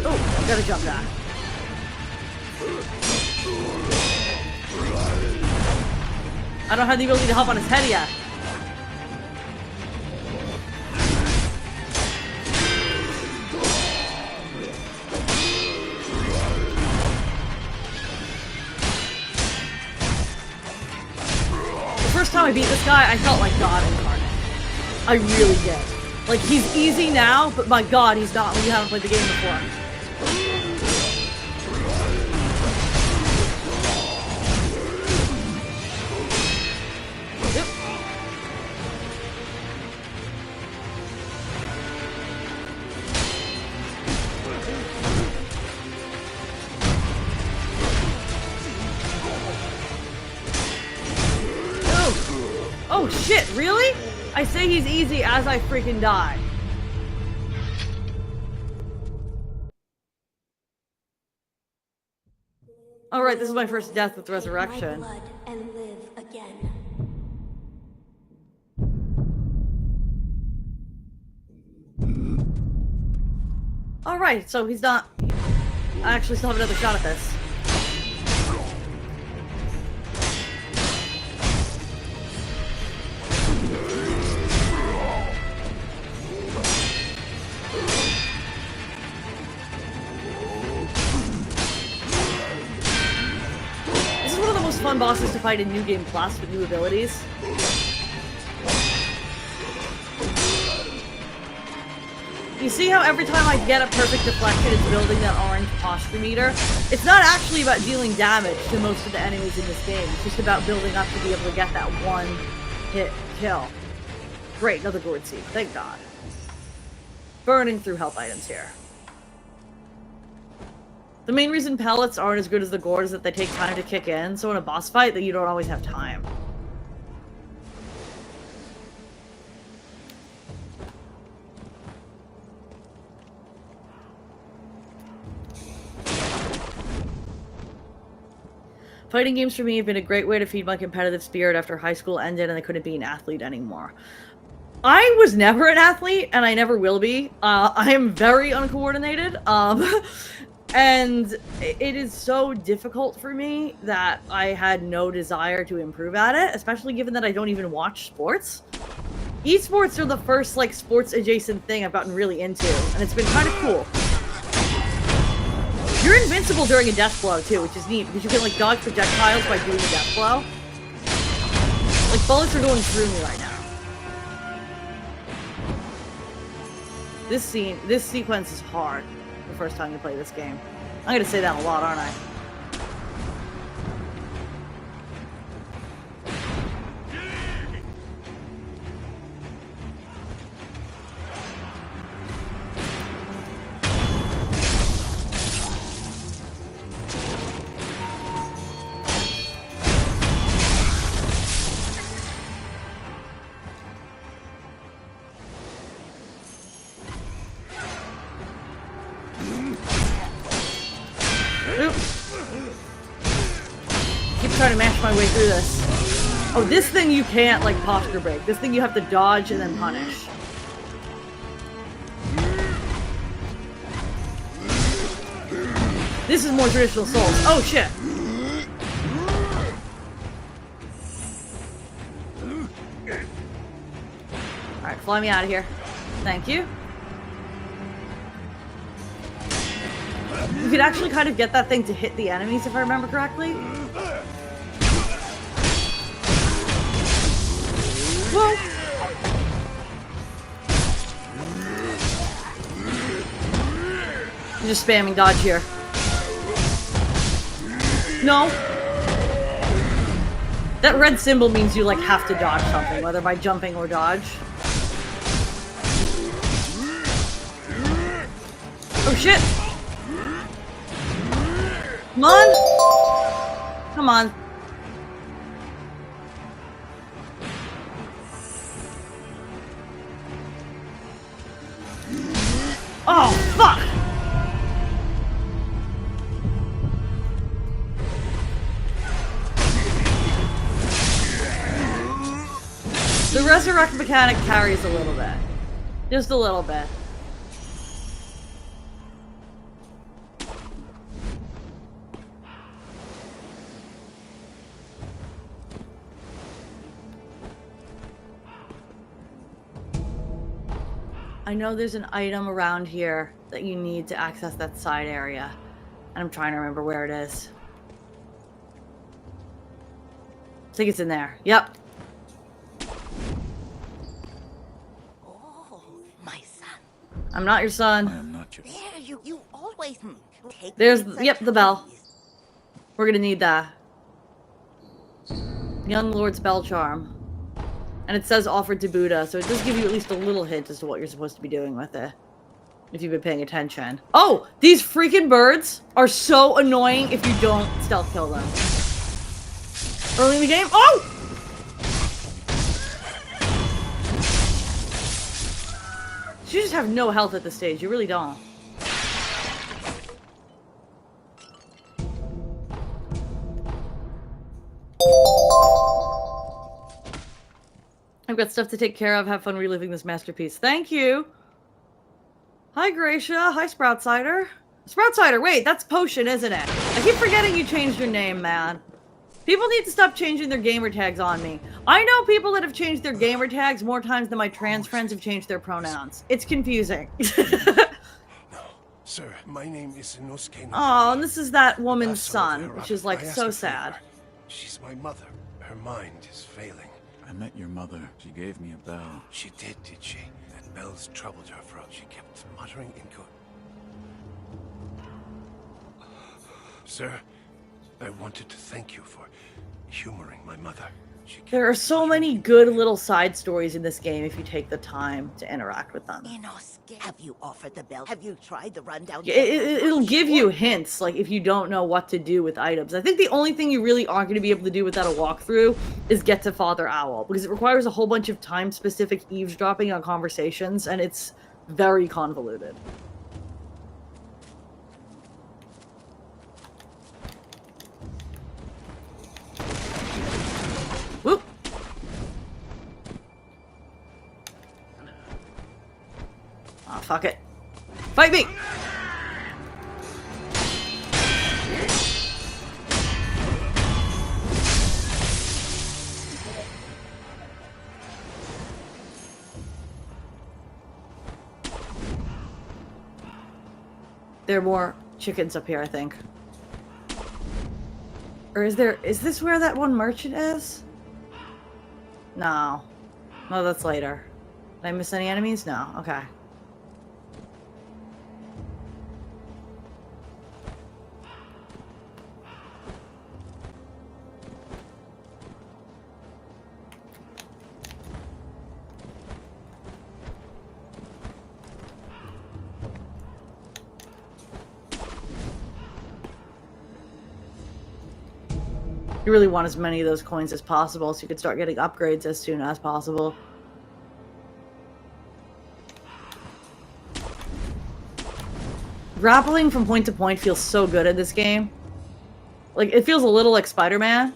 Oh, I gotta jump that. I don't have the ability to hop on his head yet. The first time I beat this guy, I felt like God incarnate. I really did. Like, he's easy now, but my god, he's not when you haven't played the game before. Yep. Oh shit, really? I say he's easy as I freaking die. Alright, this is my first death with resurrection. Take my blood and live again. Alright, so he's not... I actually still have another shot at this. This is one of the most fun bosses to fight in New Game Plus with new abilities. You see how every time I get a perfect deflection, it's building that orange posture meter? It's not actually about dealing damage to most of the enemies in this game. It's just about building up to be able to get that one hit kill. Great, another gourd seed. Thank God. Burning through health items here. The main reason pellets aren't as good as the gourd is that they take time to kick in, so in a boss fight, that you don't always have time. Fighting games for me have been a great way to feed my competitive spirit after high school ended and I couldn't be an athlete anymore. I was never an athlete, and I never will be. I am very uncoordinated, and it is so difficult for me that I had no desire to improve at it, especially given that I don't even watch sports. Esports are the first, like, sports-adjacent thing I've gotten really into, and it's been kind of cool. You're invincible during a death blow, too, which is neat, because you can, like, dodge projectiles by doing a death blow. Like, bullets are going through me right now. This sequence is hard the first time you play this game. I'm gonna say that a lot, aren't I? Trying to mash my way through this. Oh, this thing you can't, like, posture break. This thing you have to dodge and then punish. This is more traditional Souls. Oh, shit. Alright, fly me out of here. Thank you. You could actually kind of get that thing to hit the enemies, if I remember correctly. Whoa! I'm just spamming dodge here. No! That red symbol means you, like, have to dodge something, whether by jumping or dodge. Oh shit! Come on! Come on. Oh, fuck! The resurrect mechanic carries a little bit. Just a little bit. I know there's an item around here that you need to access that side area. And I'm trying to remember where it is. I think it's in there. Yep. Oh, my I'm not your I son. am not your... There, you always take There's, things yep, like the bell. these. We're gonna need that. Young Lord's Bell Charm. And it says offered to Buddha, so it does give you at least a little hint as to what you're supposed to be doing with it. If you've been paying attention. Oh! These freaking birds are so annoying if you don't stealth kill them. Early in the game. Oh! You just have no health at this stage. You really don't. I've got stuff to take care of. Have fun reliving this masterpiece. Thank you. Hi, Gracia. Hi, Sprout Cider. Sprout Cider, wait, that's Potion, isn't it? I keep forgetting you changed your name, man. People need to stop changing their gamer tags on me. I know people that have changed their gamer tags more times than my trans friends have changed their pronouns. It's confusing. No, sir, my name is Inosuke. Oh, and this is that woman's Last son of son, her which is, like, I asked so her sad. favor. She's my mother. Her mind is failing. I met your mother. She gave me a bell. She did she? That bells troubled her for she kept muttering in code. Sir, I wanted to thank you for humoring my mother. There are so many good little side stories in this game if you take the time to interact with them. Inosuke, have you offered the bell? Have you tried the rundown? It'll give you hints, like, if you don't know what to do with items. I think the only thing you really aren't going to be able to do without a walkthrough is get to Father Owl, because it requires a whole bunch of time-specific eavesdropping on conversations, and it's very convoluted. Whoop! Ah, fuck it. Fight me! There are more chickens up here, I think. Or is this where that one merchant is? No. No, that's later. Did I miss any enemies? No. Okay. You really want as many of those coins as possible so you can start getting upgrades as soon as possible. Grappling from point to point feels so good in this game. Like, it feels a little like Spider-Man.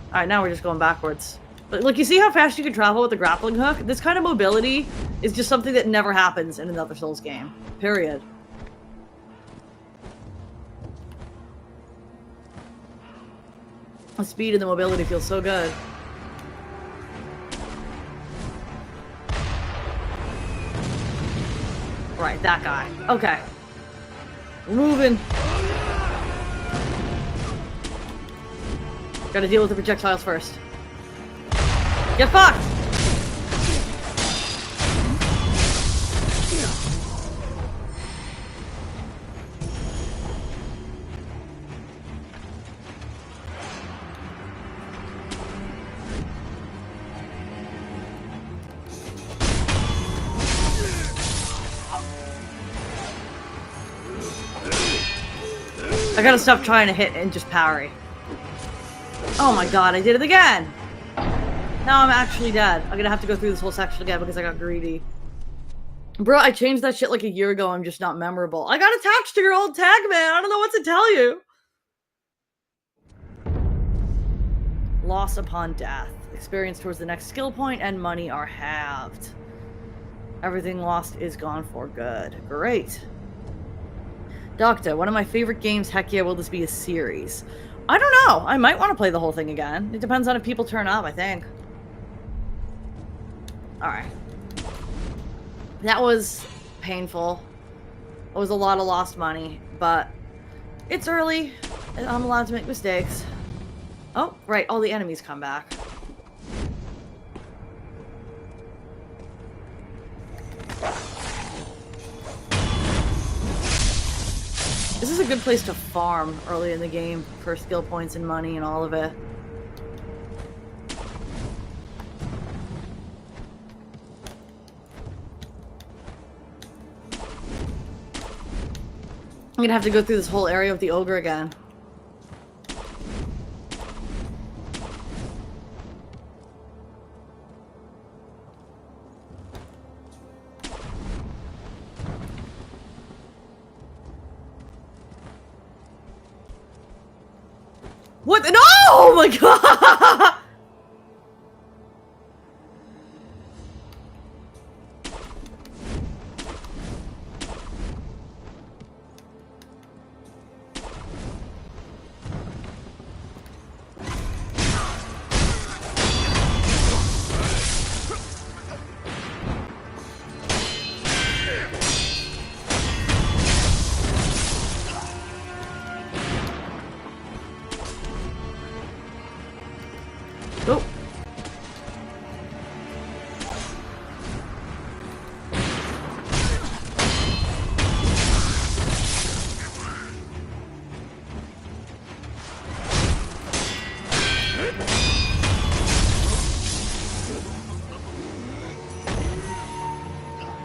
Alright, now we're just going backwards. But look, you see how fast you can travel with the grappling hook? This kind of mobility is just something that never happens in another Souls game. Period. The speed and the mobility feel so good. Right, that guy. Okay. We're moving. Gotta deal with the projectiles first. Get fucked! I gotta stop trying to hit and just parry. Oh my god, I did it again! Now I'm actually dead. I'm gonna have to go through this whole section again because I got greedy. Bro, I changed that shit like a year ago. I'm just not memorable. I got attached to your old tag, man. I don't know what to tell you. Loss upon death. Experience towards the next skill point and money are halved. Everything lost is gone for good. Great. Doctor, one of my favorite games. Heck yeah, will this be a series? I don't know. I might want to play the whole thing again. It depends on if people turn up, I think. Alright. That was painful. It was a lot of lost money, but it's early, and I'm allowed to make mistakes. Oh, right, all the enemies come back. This is a good place to farm early in the game for skill points and money and all of it. I'm gonna have to go through this whole area with the ogre again. What? No! Oh my god! Oh.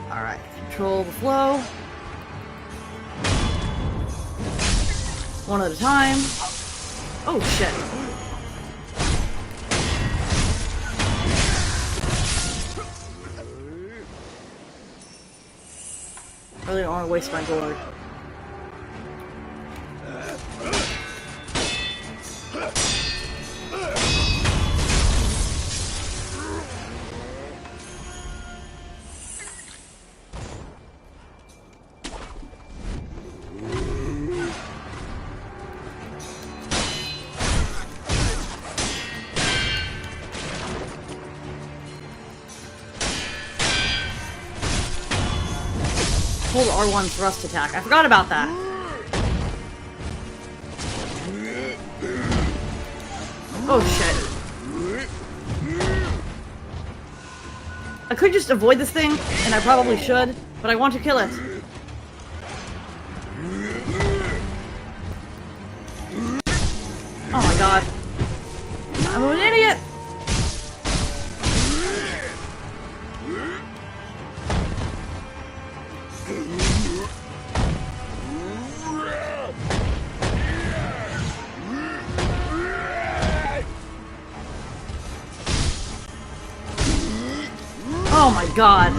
All right, control the flow. One at a time. Oh shit. I really don't want to waste my gourd. Hold R1 thrust attack. I forgot about that. Oh shit. I could just avoid this thing, and I probably should, but I want to kill it. Oh my god. I'm an idiot! Oh my god.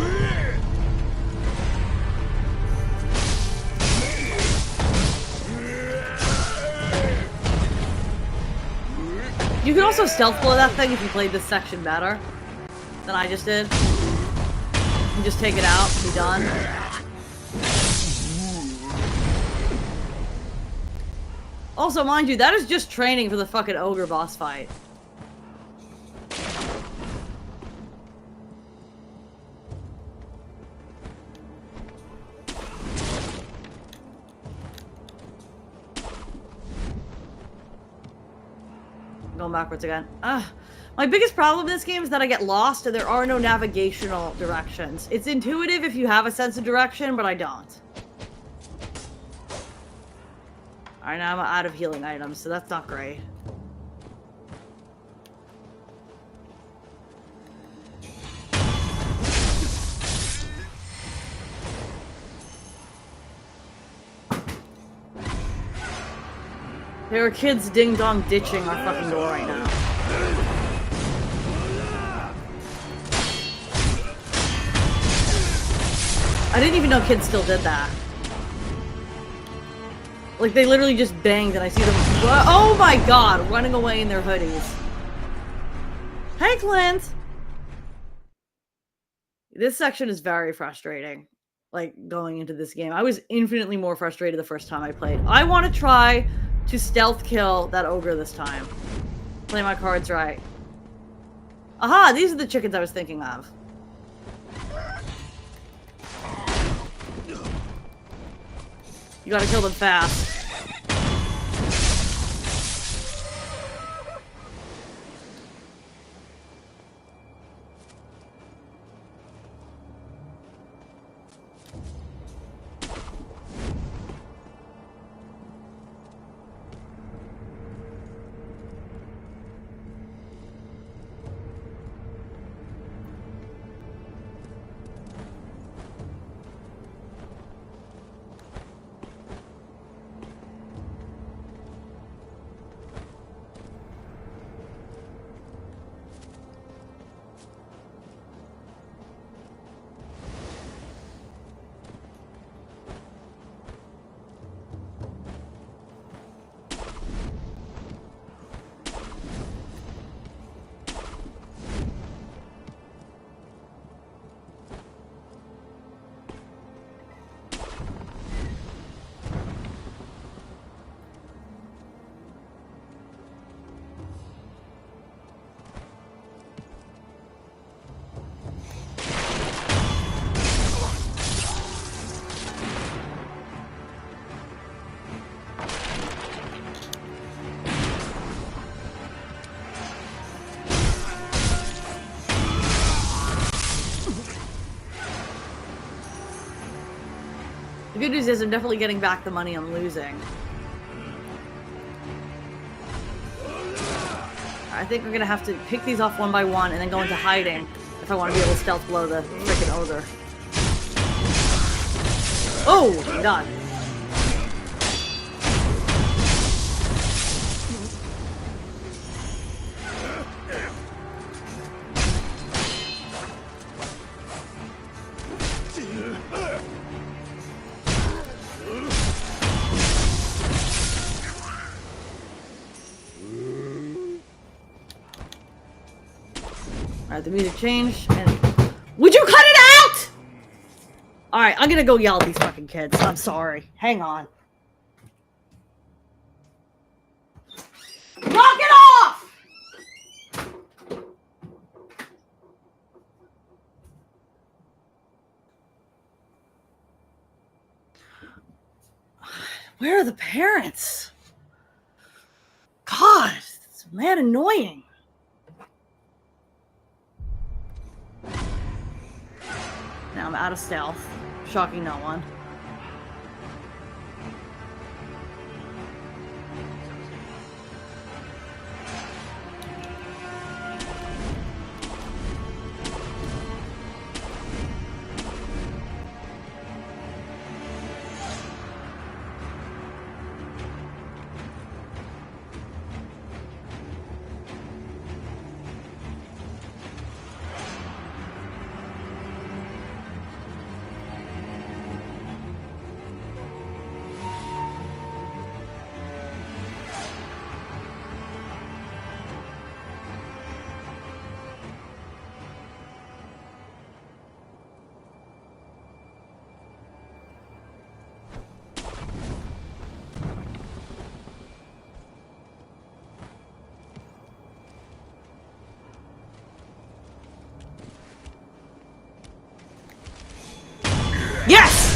You can also stealth blow that thing if you played this section better than I just did. You can just take it out and be done. Also, mind you, that is just training for the fucking ogre boss fight. Going backwards again. My biggest problem in this game is that I get lost and there are no navigational directions. It's intuitive if you have a sense of direction, but I don't. Alright, now I'm out of healing items, so that's not great. There are kids ding-dong ditching our fucking door right now. I didn't even know kids still did that. Like, they literally just banged and I see them- oh my god! Running away in their hoodies. Hey, Clint! This section is very frustrating. Like, going into this game. I was infinitely more frustrated the first time I played. I want to try to stealth kill that ogre this time. Play my cards right. Aha! These are the chickens I was thinking of. You gotta kill them fast. The good news is I'm definitely getting back the money I'm losing. I think we're gonna have to pick these off one by one and then go into hiding if I want to be able to stealth blow the freaking ogre. Oh my god. Alright, the music changed, and... Would you cut it out?! Alright, I'm gonna go yell at these fucking kids. I'm sorry. Hang on. Knock it off! Where are the parents? God, it's mad annoying. Now I'm out of stealth. Shocking no one. Yes!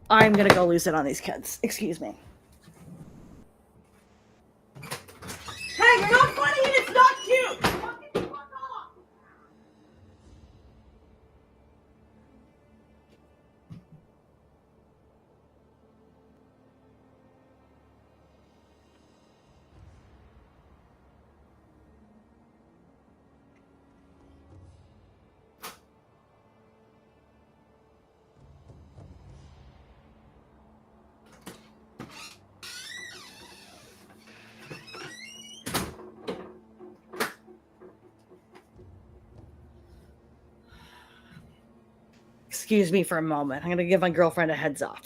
I'm gonna go lose it on these kids. Excuse me. Hey, you're not funny and it's not cute! Fucking fuck off! Excuse me for a moment. I'm gonna give my girlfriend a heads up.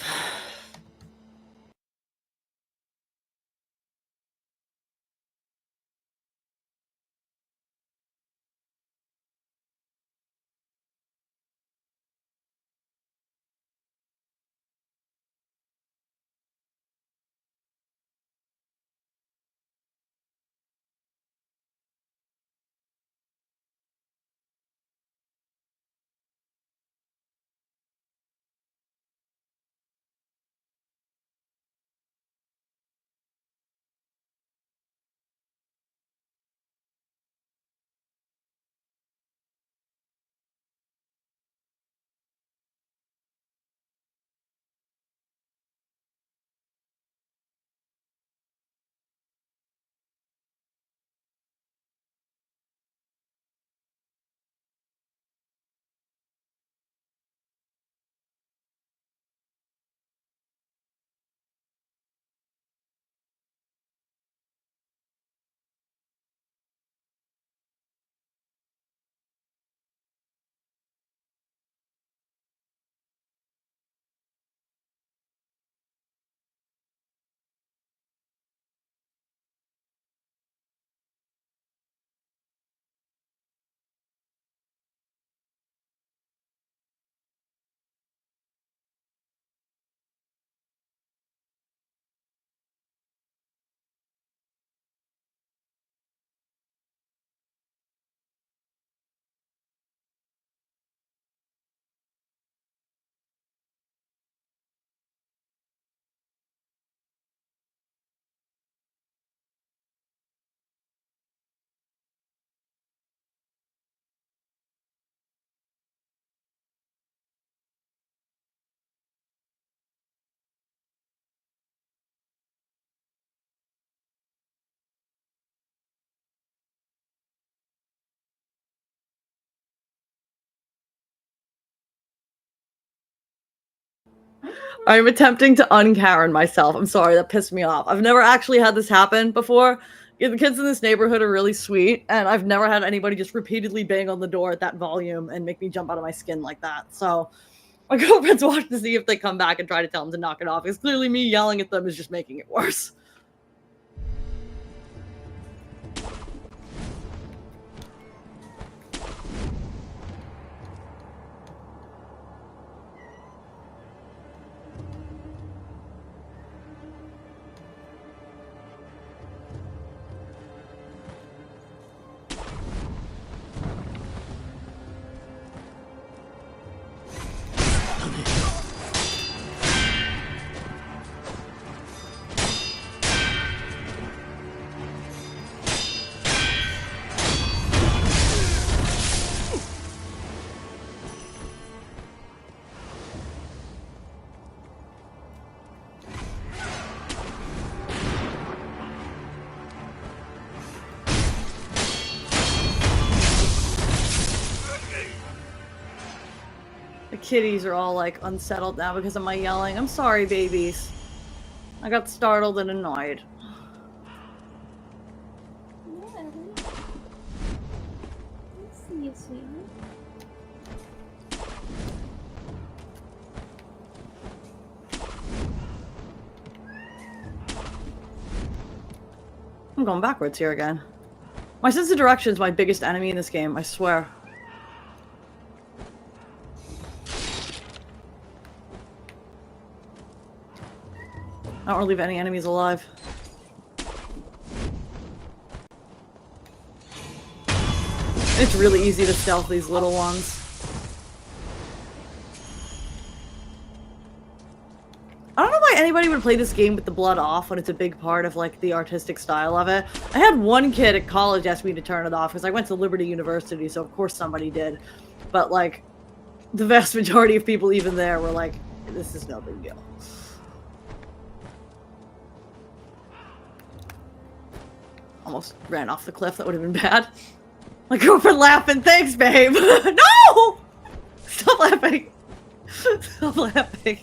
I'm attempting to un-Karen myself. I'm sorry, that pissed me off. I've never actually had this happen before. Yeah, the kids in this neighborhood are really sweet, and I've never had anybody just repeatedly bang on the door at that volume and make me jump out of my skin like that. So my girlfriend's watching to see if they come back and try to tell them to knock it off, because clearly me yelling at them is just making it worse. The kitties are all like unsettled now because of my yelling. I'm sorry, babies. I got startled and annoyed. See you, sweetheart. I'm going backwards here again. My sense of direction is my biggest enemy in this game, I swear. I don't want to leave any enemies alive. It's really easy to stealth these little ones. I don't know why anybody would play this game with the blood off when it's a big part of, like, the artistic style of it. I had one kid at college ask me to turn it off because I went to Liberty University, so of course somebody did. But, like, the vast majority of people even there were like, this is no big deal. Almost ran off the cliff. That would have been bad. My girlfriend laughing. Thanks, babe. No! Stop laughing. Stop laughing.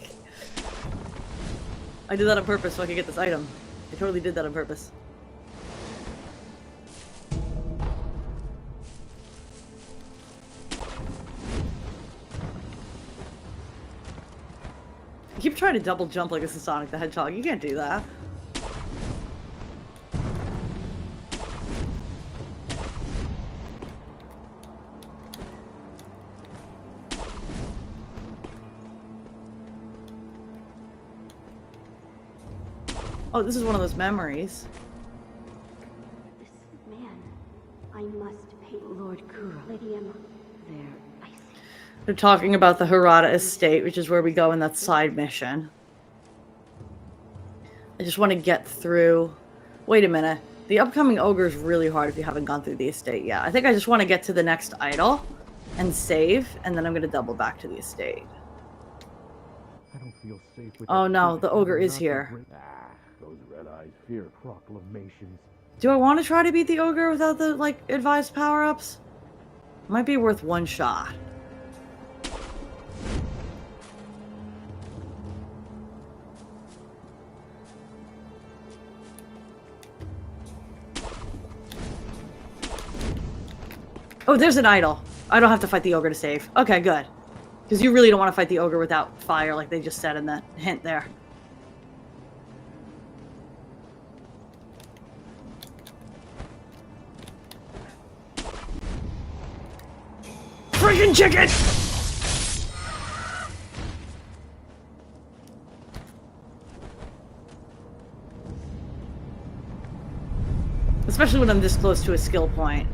I did that on purpose so I could get this item. I totally did that on purpose. I keep trying to double jump like it's a Sonic the Hedgehog. You can't do that. Oh, this is one of those memories. This man, I must pay Lord Kuro. Lady Emma, there, I see. They're talking about the Harada estate, which is where we go in that side mission. I just want to get through... Wait a minute. The upcoming ogre is really hard if you haven't gone through the estate yet. I think I just want to get to the next idol and save, and then I'm going to double back to the estate. I don't feel safe with Oh no, the ogre is here. Those red-eyes fear proclamations. Do I want to try to beat the ogre without the, like, advised power-ups? Might be worth one shot. Oh, there's an idol. I don't have to fight the ogre to save. Okay, good. Because you really don't want to fight the ogre without fire, like they just said in that hint there. Friggin' chicken! Especially when I'm this close to a skill point.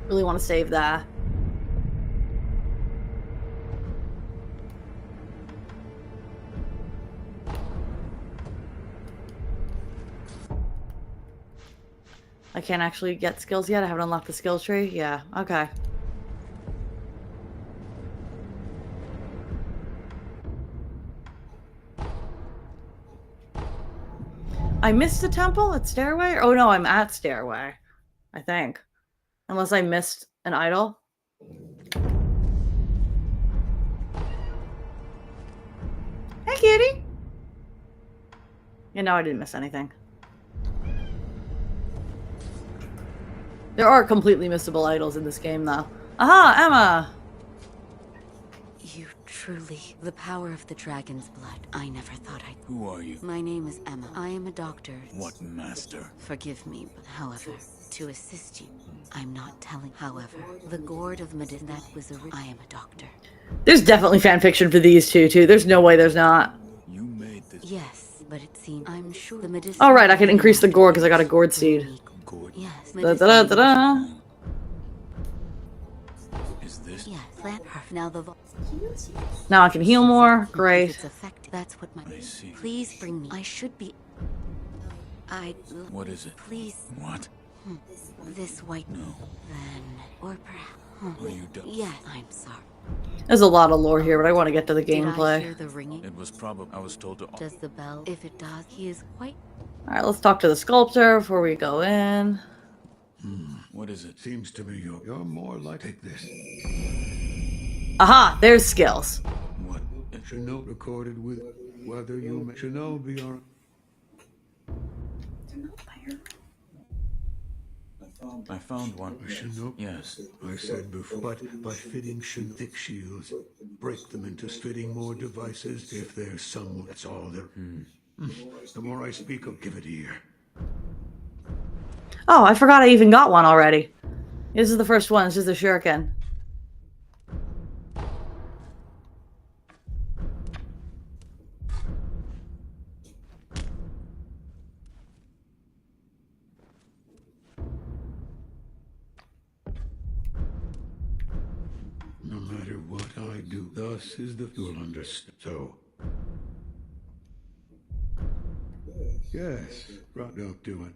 Really want to save that. I can't actually get skills yet. I haven't unlocked the skill tree. Yeah, okay. I missed the temple at Stairway? Oh no, I'm at Stairway. I think. Unless I missed an idol. Hey, kitty. No, I didn't miss anything. There are completely missable idols in this game, though. Aha, Emma! You truly... The power of the dragon's blood. I never thought I'd... Who are you? My name is Emma. I am a doctor. What master? Forgive me, but however, to assist you, I'm not telling. However, the gourd of Medicine, that was a... I am a doctor. There's definitely fanfiction for these two, too. There's no way there's not. You made this. Yes, but it seems... I'm sure the medicine... Oh, right, I can increase the gourd because I got a gourd seed. Gourd. Yes. Da-da-da-da-da. Is this? Yes, plant her. Now the... Now I can heal more. Great. It's effective. That's what my... I see. Please bring me... I should be... What is it? Please... What? This white... No. Then... Or perhaps... Are you done? Yes, I'm sorry. There's a lot of lore here, but I want to get to the Did I gameplay. hear the ringing? It was probably. I was told to. Does the bell... If it does, he is quite... Alright, let's talk to the sculptor before we go in. What is it? Seems to me you're more like... Take this. Aha, there's skills. What? Shinobi recorded with whether you... Shinobi are... I found one. Shinobi? Yes. I said before, but by fitting thick shields, break them into fitting more devices if there's some... That's all there... The more I speak of, give it ear. Oh, I forgot I even got one already. This is the first one. This is the shuriken. No matter what I do, thus is the... You'll understand. So... Yes, right, don't do it.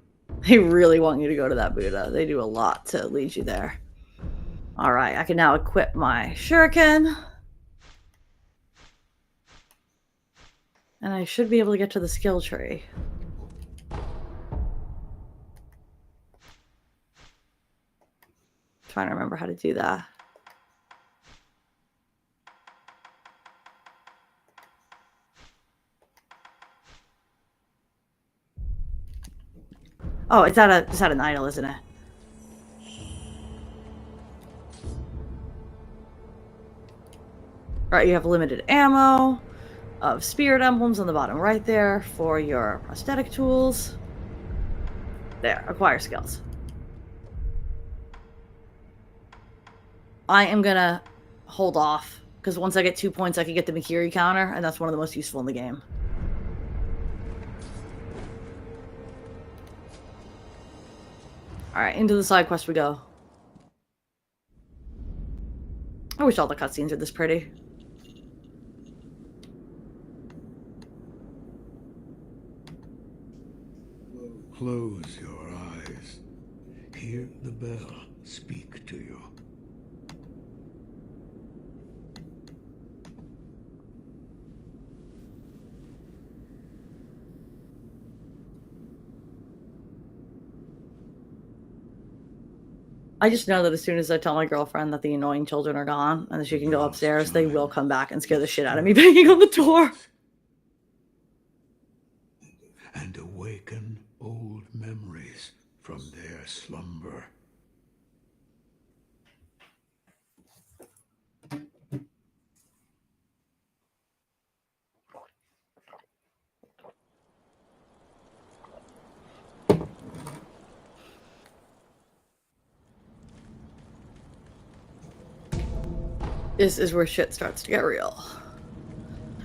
They really want you to go to that Buddha. They do a lot to lead you there. Alright, I can now equip my shuriken. And I should be able to get to the skill tree. Trying to remember how to do that. Oh, it's at an idol, isn't it? Right, you have limited ammo of spirit emblems on the bottom right there for your prosthetic tools. There, acquire skills. I am gonna hold off, because once I get 2 points, I can get the Mikiri counter, and that's one of the most useful in the game. Alright, into the side quest we go. I wish all the cutscenes were this pretty. Close your eyes. Hear the bell speak to you. I just know that as soon as I tell my girlfriend that the annoying children are gone and that she can go upstairs, they will come back and scare the shit out of me banging on the door. And awaken old memories from their slumber. This is where shit starts to get real.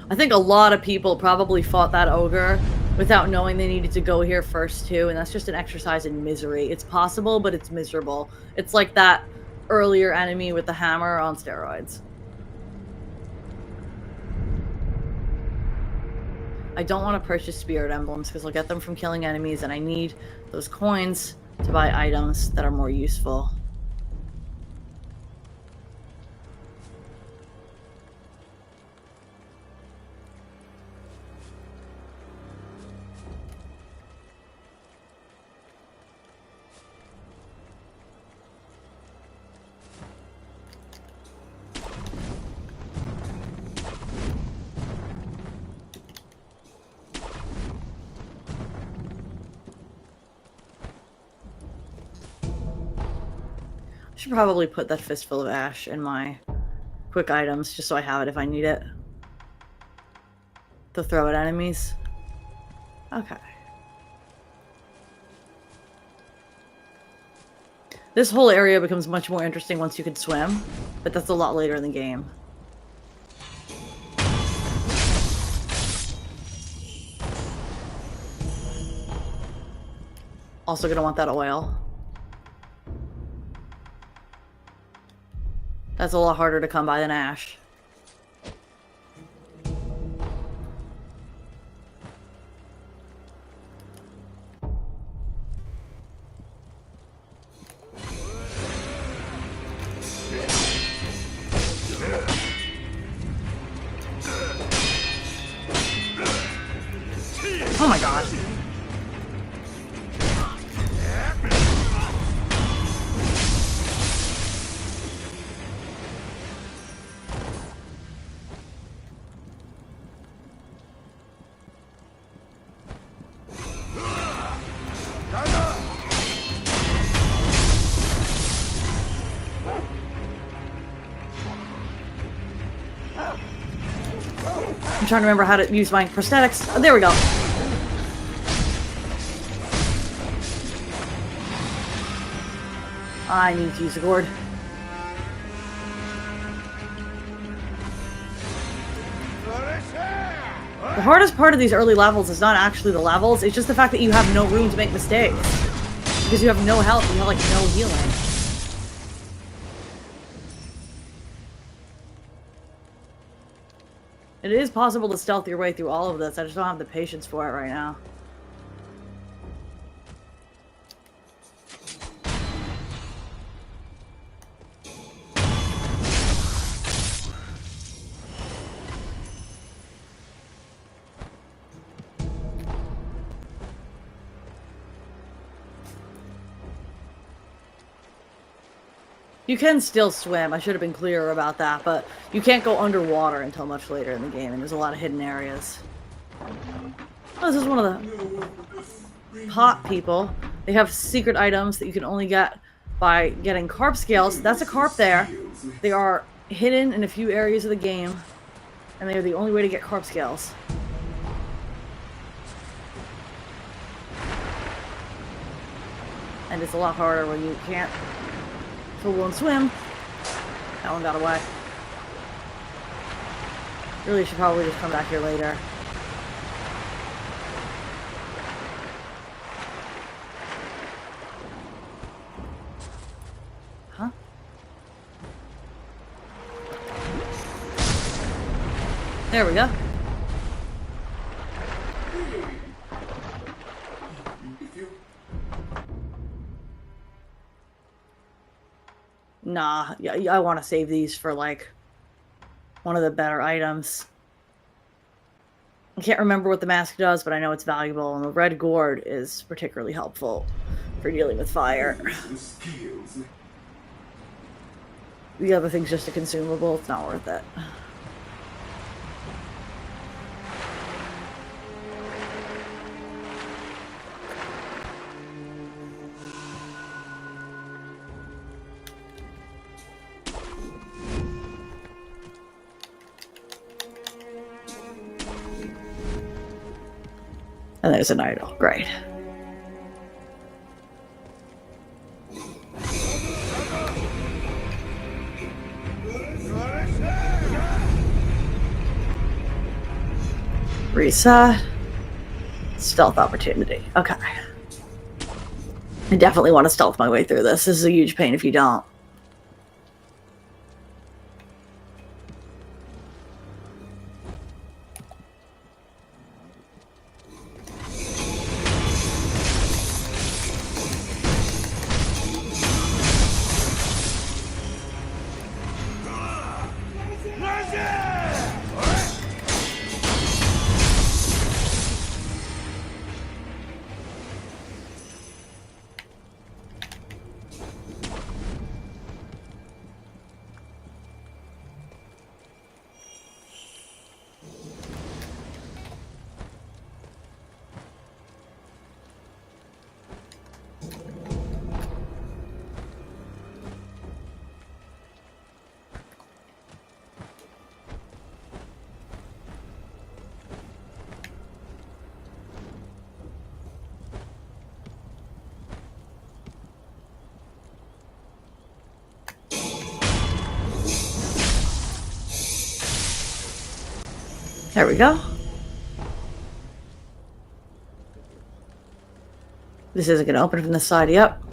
I think a lot of people probably fought that ogre without knowing they needed to go here first too, and that's just an exercise in misery. It's possible, but it's miserable. It's like that earlier enemy with the hammer on steroids. I don't want to purchase spirit emblems because I'll get them from killing enemies, and I need those coins to buy items that are more useful. Should probably put that fistful of ash in my quick items, just so I have it if I need it. To throw at enemies. Okay. This whole area becomes much more interesting once you can swim, but that's a lot later in the game. Also gonna want that oil. That's a lot harder to come by than ash. Oh my god. I'm trying to remember how to use my prosthetics. Oh, there we go. I need to use the gourd. The hardest part of these early levels is not actually the levels, it's just the fact that you have no room to make mistakes. Because you have no health, you have like no healing. It is possible to stealth your way through all of this, I just don't have the patience for it right now. You can still swim, I should have been clearer about that, but you can't go underwater until much later in the game, and there's a lot of hidden areas. Oh, this is one of the pot people. They have secret items that you can only get by getting carp scales. That's a carp there. They are hidden in a few areas of the game, and they are the only way to get carp scales. And it's a lot harder when you can't full and swim. That one got away. Really should probably just come back here later. Huh? There we go. Nah, yeah, I want to save these for, like, one of the better items. I can't remember what the mask does, but I know it's valuable, and the red gourd is particularly helpful for dealing with fire. The other thing's just a consumable, it's not worth it. And there's an idol. Great. Reset. Stealth opportunity. Okay. I definitely want to stealth my way through this. This is a huge pain if you don't. There we go. This isn't going to open from the side. Yep.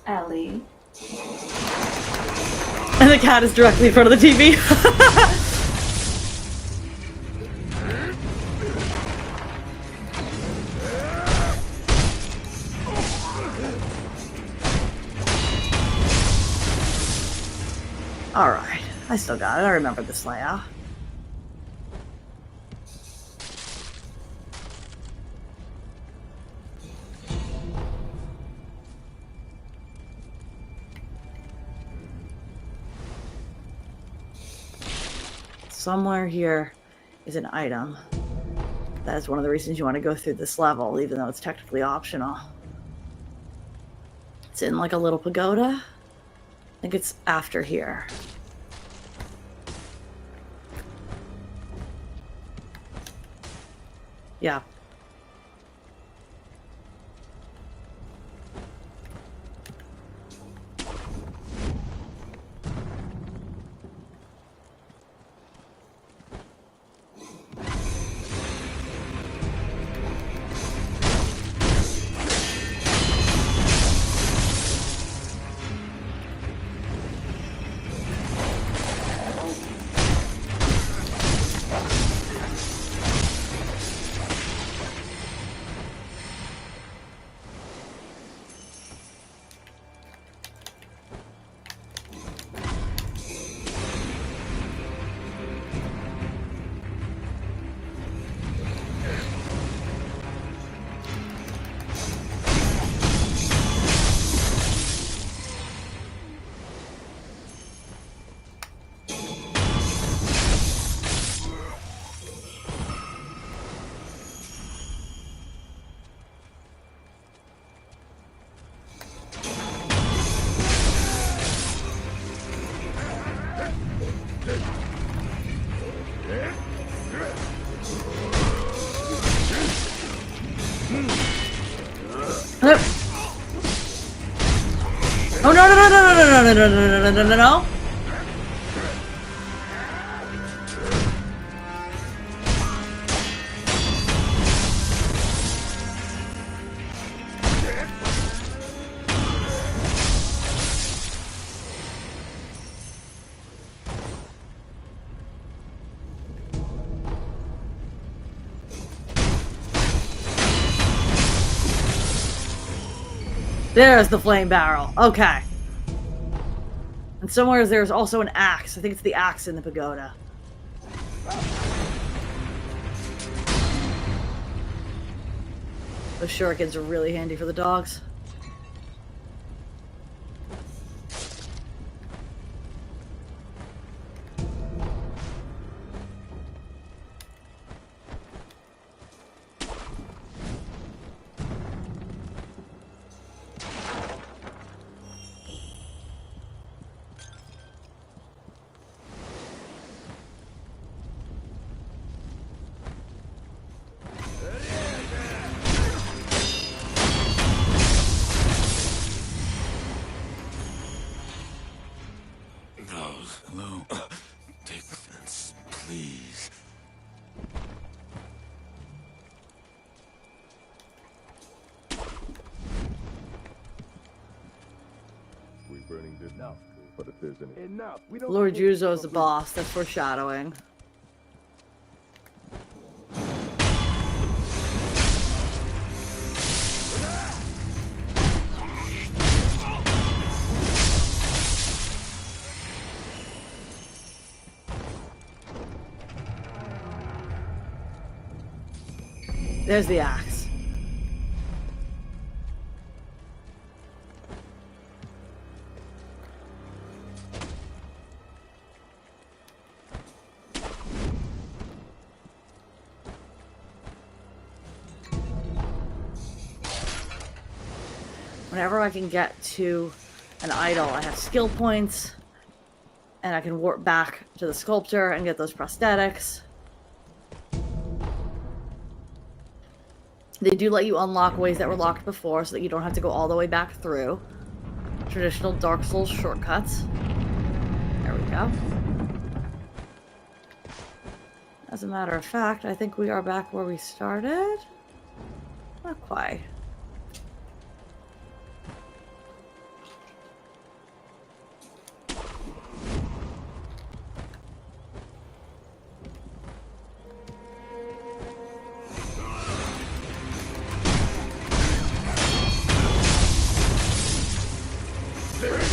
Ellie. And the cat is directly in front of the TV. Alright, I still got it. I remember this layout. Somewhere here is an item. That is one of the reasons you want to go through this level, even though it's technically optional. It's in like a little pagoda. I think it's after here. Yeah. Oh no no no no no no no no no no no no! There's the flame barrel. Okay. And somewhere there's also an axe. I think it's the axe in the pagoda. Those shurikens are really handy for the dogs. Hello. Take this, please. We're burning this now. But if there's an enough, we don't Lord Yuzo's the boss. That's foreshadowing. There's the axe. Whenever I can get to an idol, I have skill points, and I can warp back to the sculptor and get those prosthetics. They do let you unlock ways that were locked before so that you don't have to go all the way back through. Traditional Dark Souls shortcuts. There we go. As a matter of fact, I think we are back where we started. Not quite.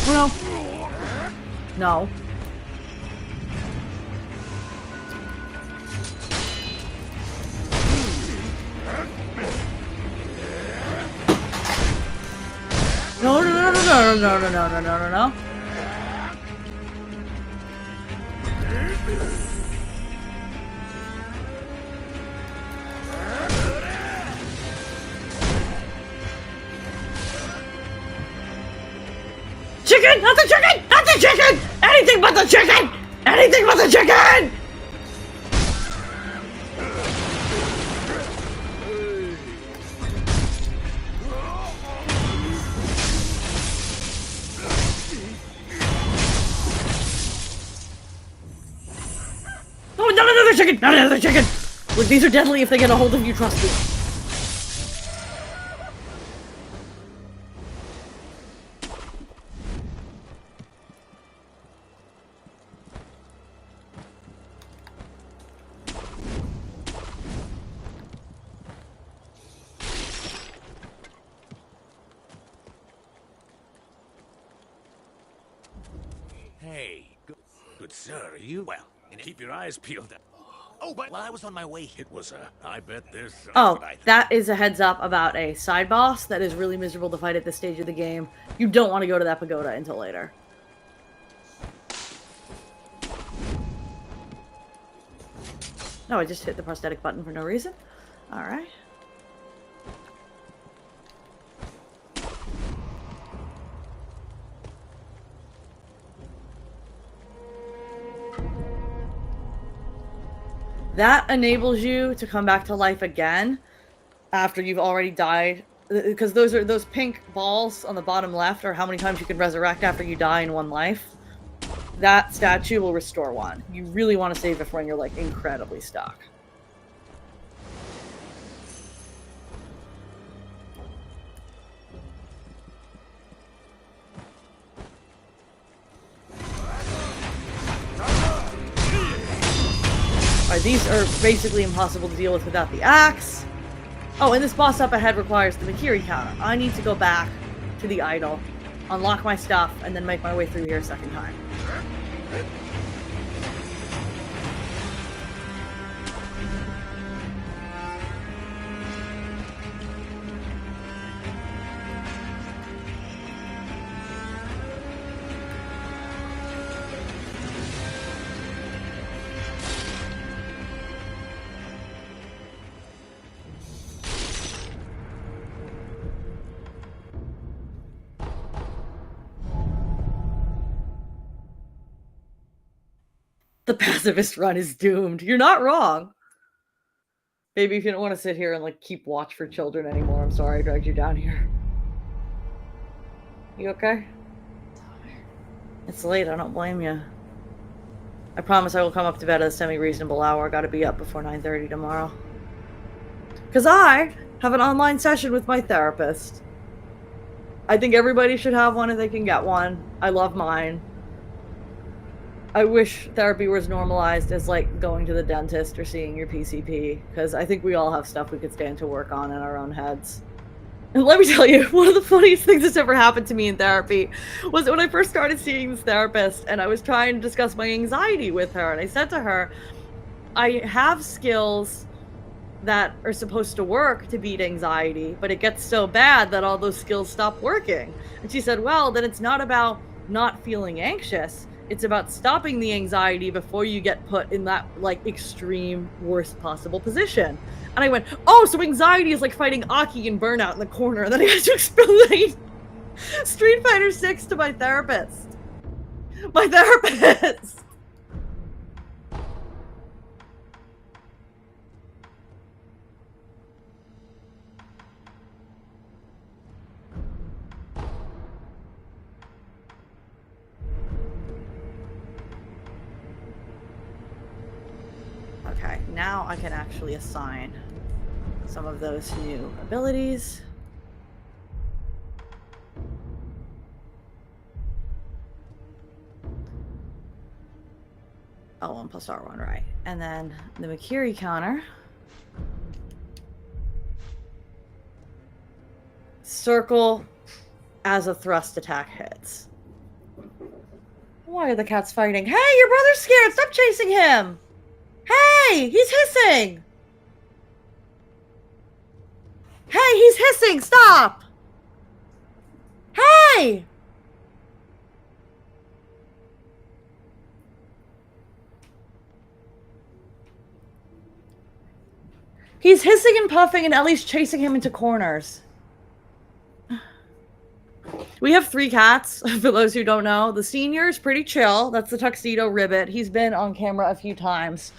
No. No. No, no, no, no, no, no, no, no, no, no, no, no. Chicken! Not the chicken! Not the chicken! Anything but the chicken! Anything but the chicken! Oh, not another chicken! Not another chicken! Look, these are deadly if they get a hold of you, trust me. Hey, good sir, are you well? And keep your eyes peeled. Oh, but while I was on my way, it was I bet there's. Oh, that is a heads up about a side boss that is really miserable to fight at this stage of the game. You don't want to go to that pagoda until later. No, I just hit the prosthetic button for no reason. Alright. That enables you to come back to life again after you've already died. Because those pink balls on the bottom left are how many times you can resurrect after you die in one life. That statue will restore one. You really want to save it for when you're like incredibly stuck. Alright, these are basically impossible to deal with without the axe. Oh, and this boss up ahead requires the Makiri counter. I need to go back to the idol, unlock my stuff, and then make my way through here a second time. The pacifist run is doomed. You're not wrong. Maybe if you don't want to sit here and like keep watch for children anymore, I'm sorry I dragged you down here. You okay? It's late, I don't blame you. I promise I will come up to bed at a semi-reasonable hour. I gotta be up before 9:30 tomorrow. Because I have an online session with my therapist. I think everybody should have one if they can get one. I love mine. I wish therapy was normalized as like going to the dentist or seeing your PCP, because I think we all have stuff we could stand to work on in our own heads. And let me tell you, one of the funniest things that's ever happened to me in therapy was when I first started seeing this therapist and I was trying to discuss my anxiety with her, and I said to her, I have skills that are supposed to work to beat anxiety, but it gets so bad that all those skills stop working. And she said, well, then it's not about not feeling anxious. It's about stopping the anxiety before you get put in that, like, extreme, worst possible position. And I went, oh, so anxiety is like fighting Aki and Burnout in the corner. And then I had to explain Street Fighter 6 to my therapist. My therapist! now I can actually assign some of those new abilities. Oh, 1 plus R1, right. And then the Makiri counter. Circle as a thrust attack hits. Why are the cats fighting? Hey, your brother's scared! Stop chasing him! Hey, he's hissing! Hey, he's hissing! Stop! Hey! He's hissing and puffing and Ellie's chasing him into corners. We have 3 cats, for those who don't know. The senior is pretty chill. That's the Tuxedo Ribbit. He's been on camera a few times.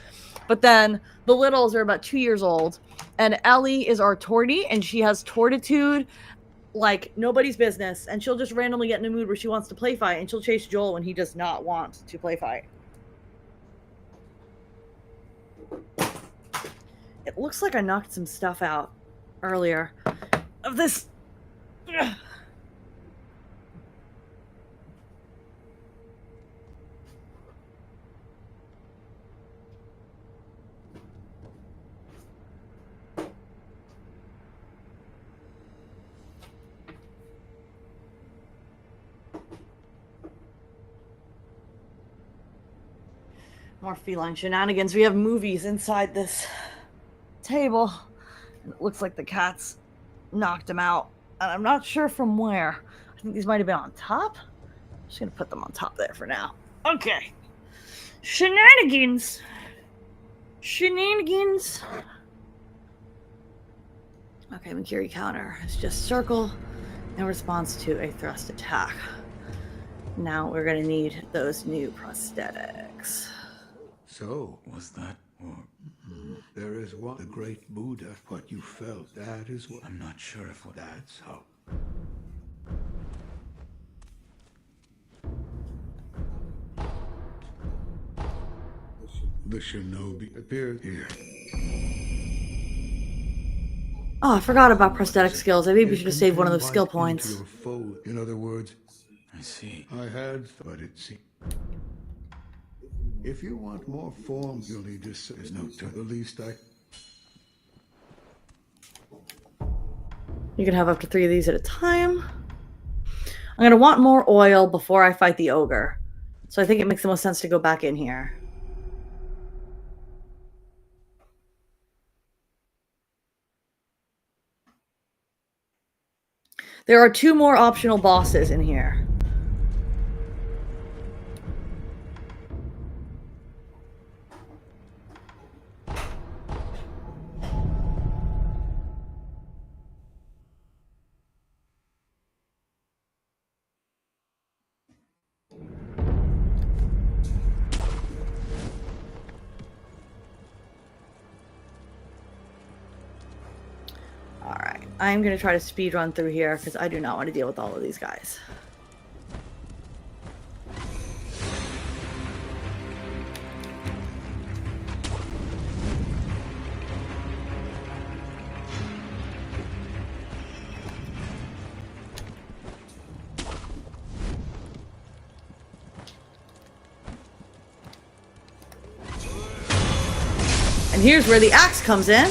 But then the littles are about 2 years old. And Ellie is our tortie, and she has tortitude like nobody's business. And she'll just randomly get in a mood where she wants to play fight, and she'll chase Joel when he does not want to play fight. It looks like I knocked some stuff out earlier of this. Ugh. More feline shenanigans. We have movies inside this table. It looks like the cats knocked them out. And I'm not sure from where. I think these might have been on top. I'm just going to put them on top there for now. Okay. Shenanigans. Shenanigans. Okay, Makiri counter is just circle in response to a thrust attack. Now we're going to need those new prosthetics. So, Was that, or there is one, the great Buddha, what you felt, that is what, I'm not sure if what... that's how. The shinobi appeared here. Oh, I forgot about prosthetic skills. I maybe should have saved one of those skill Into points. your foe. In other words, I see. I had, but it seemed. If you want more forms, you'll need to say, there's no to the least I. You can have up to 3 of these at a time. I'm going to want more oil before I fight the ogre. So I think it makes the most sense to go back in here. There are 2 more optional bosses in here. Alright, I'm going to try to speed run through here because I do not want to deal with all of these guys. And here's where the axe comes in.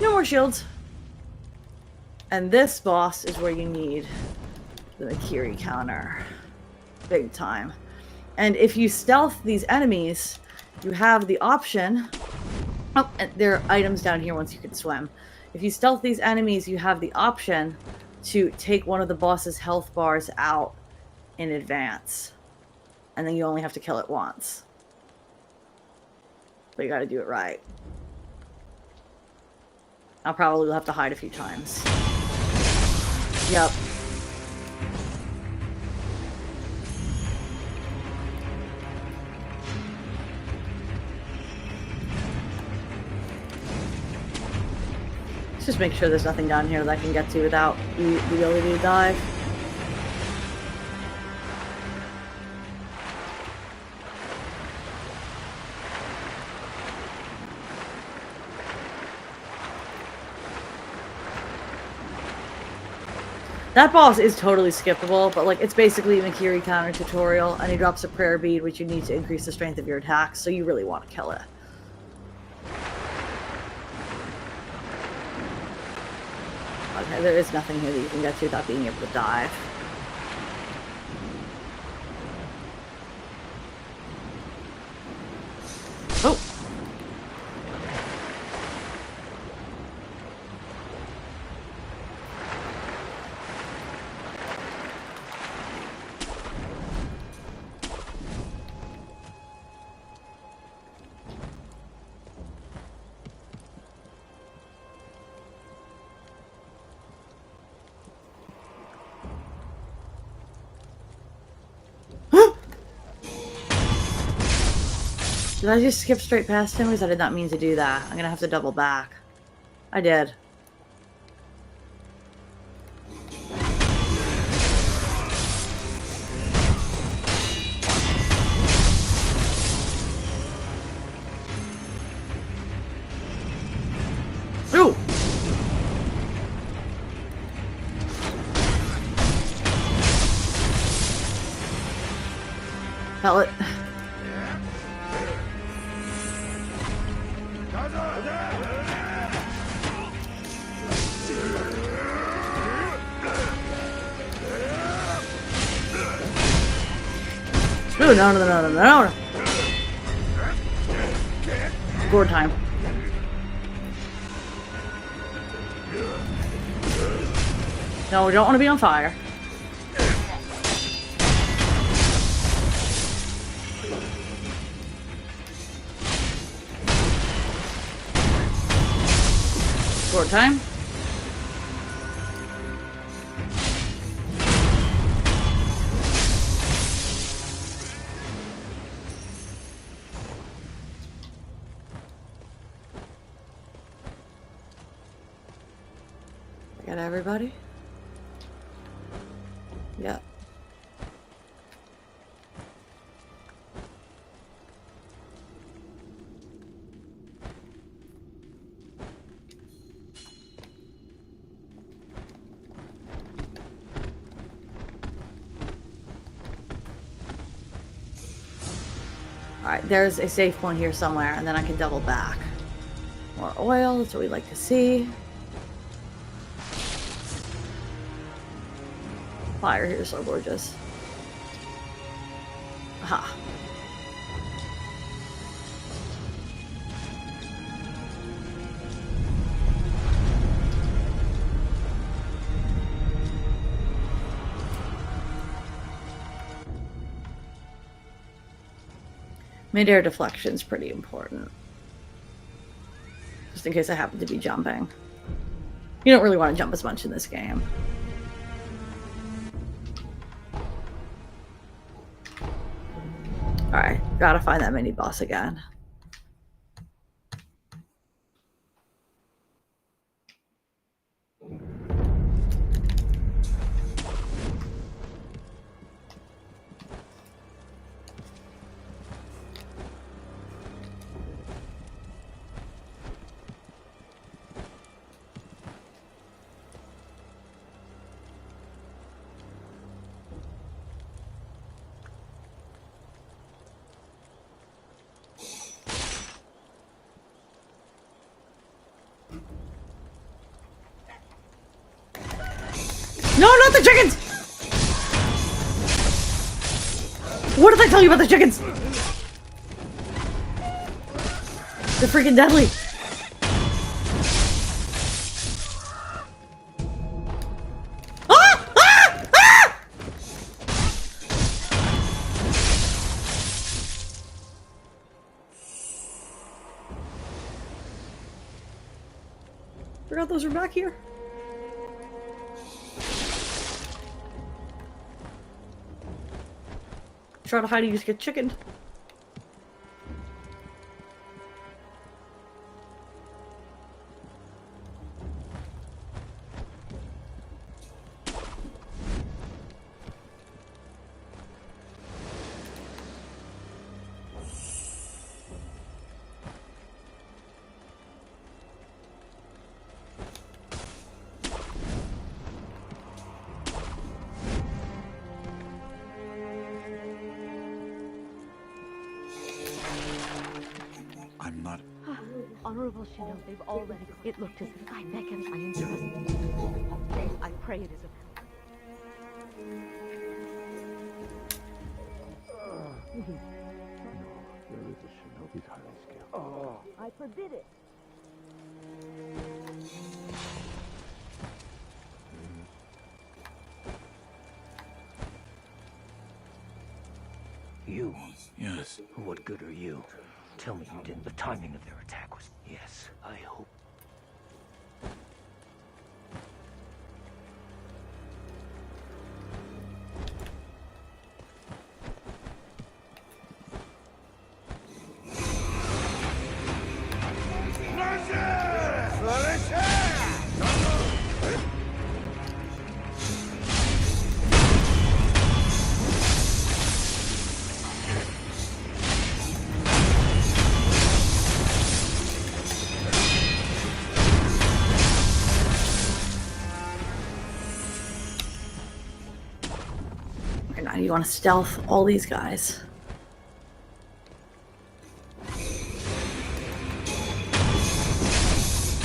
No more shields. And this boss is where you need the Makiri counter. Big time. And if you stealth these enemies, you have the option... Oh, and there are items down here once you can swim. If you stealth these enemies, you have the option to take one of the boss's health bars out in advance. And then you only have to kill it once. But you gotta do it right. I'll probably have to hide a few times. Yep. Let's just make sure there's nothing down here that I can get to without the ability to dive. That boss is totally skippable, but like it's basically a Makiri counter tutorial, and he drops a prayer bead, which you need to increase the strength of your attacks, so you really want to kill it. Okay, there is nothing here that you can get to without being able to dive. Oh! Did I just skip straight past him? Because I did not mean to do that. I'm gonna have to double back. I did. Ooh! Pellet. Ooh, no. Gore time. No, we don't want to be on fire. Gore time. I got everybody? Yeah. Alright, there's a safe point here somewhere, and then I can double back. More oil, that's what we like to see. Fire here is so gorgeous. Aha. Mid-air deflection is pretty important. Just in case I happen to be jumping. You don't really want to jump as much in this game. Alright, gotta find that mini boss again. No, not the chickens! What did I tell you about the chickens? They're freaking deadly. Ah! Ah! Ah! Forgot those were back here. Try to hide, you just get chickened. Honorable Shino, they've already... It looked as if I beckon, I entrust. I pray it is a... There is a shinobi's highly skilled. I forbid it. You? Yes. What good are you? Tell me you didn't. The timing of their attack was... Yes, I hope. Now you want to stealth all these guys.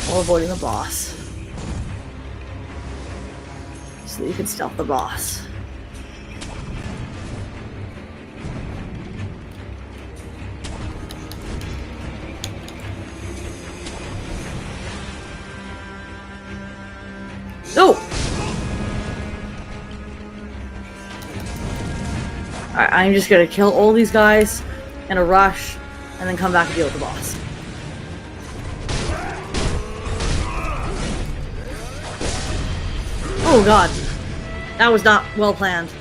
While avoiding the boss. So that you can stealth the boss. Oh! Alright, I'm just gonna kill all these guys in a rush, and then come back and deal with the boss. Oh god. That was not well planned.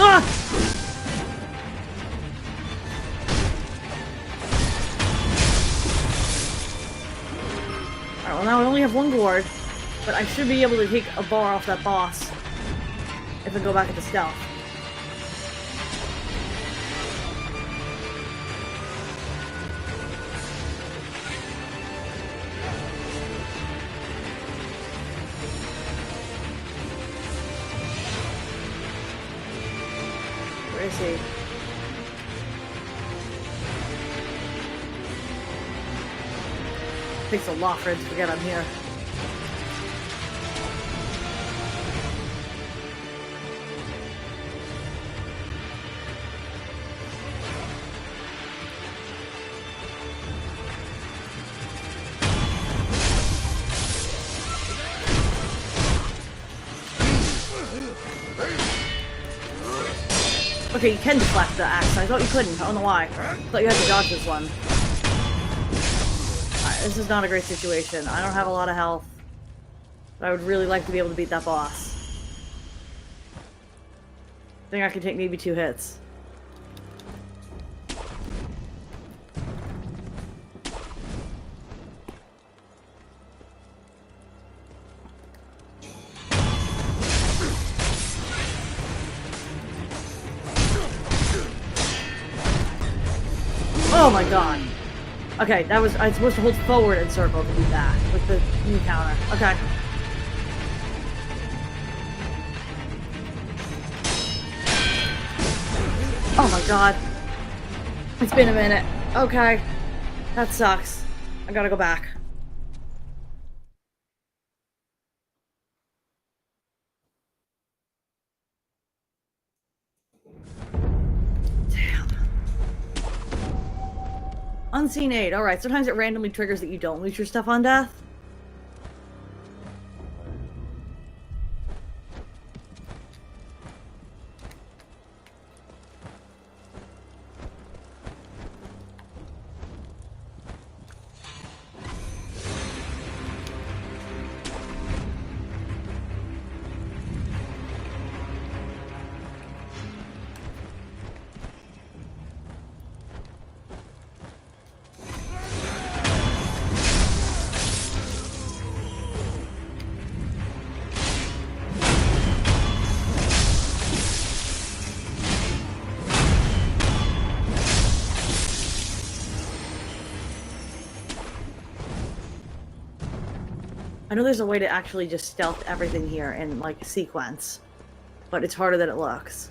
Ah! Alright, well now I only have one gourd, but I should be able to take a bar off that boss if I go back into stealth. Where is he? Takes a lot for him to forget I'm here. Okay, you can deflect the axe. I thought you couldn't. I don't know why. I thought you had to dodge this one. Alright, this is not a great situation. I don't have a lot of health. But I would really like to be able to beat that boss. I think I can take maybe 2 hits. Oh my god. Okay, that was... I'm supposed to hold forward and circle to do that with the new counter. Okay. Oh my god. It's been a minute. Okay. That sucks. I gotta go back. Unseen aid. Alright, sometimes it randomly triggers that you don't lose your stuff on death. I know there's a way to actually just stealth everything here in, like, sequence. But it's harder than it looks.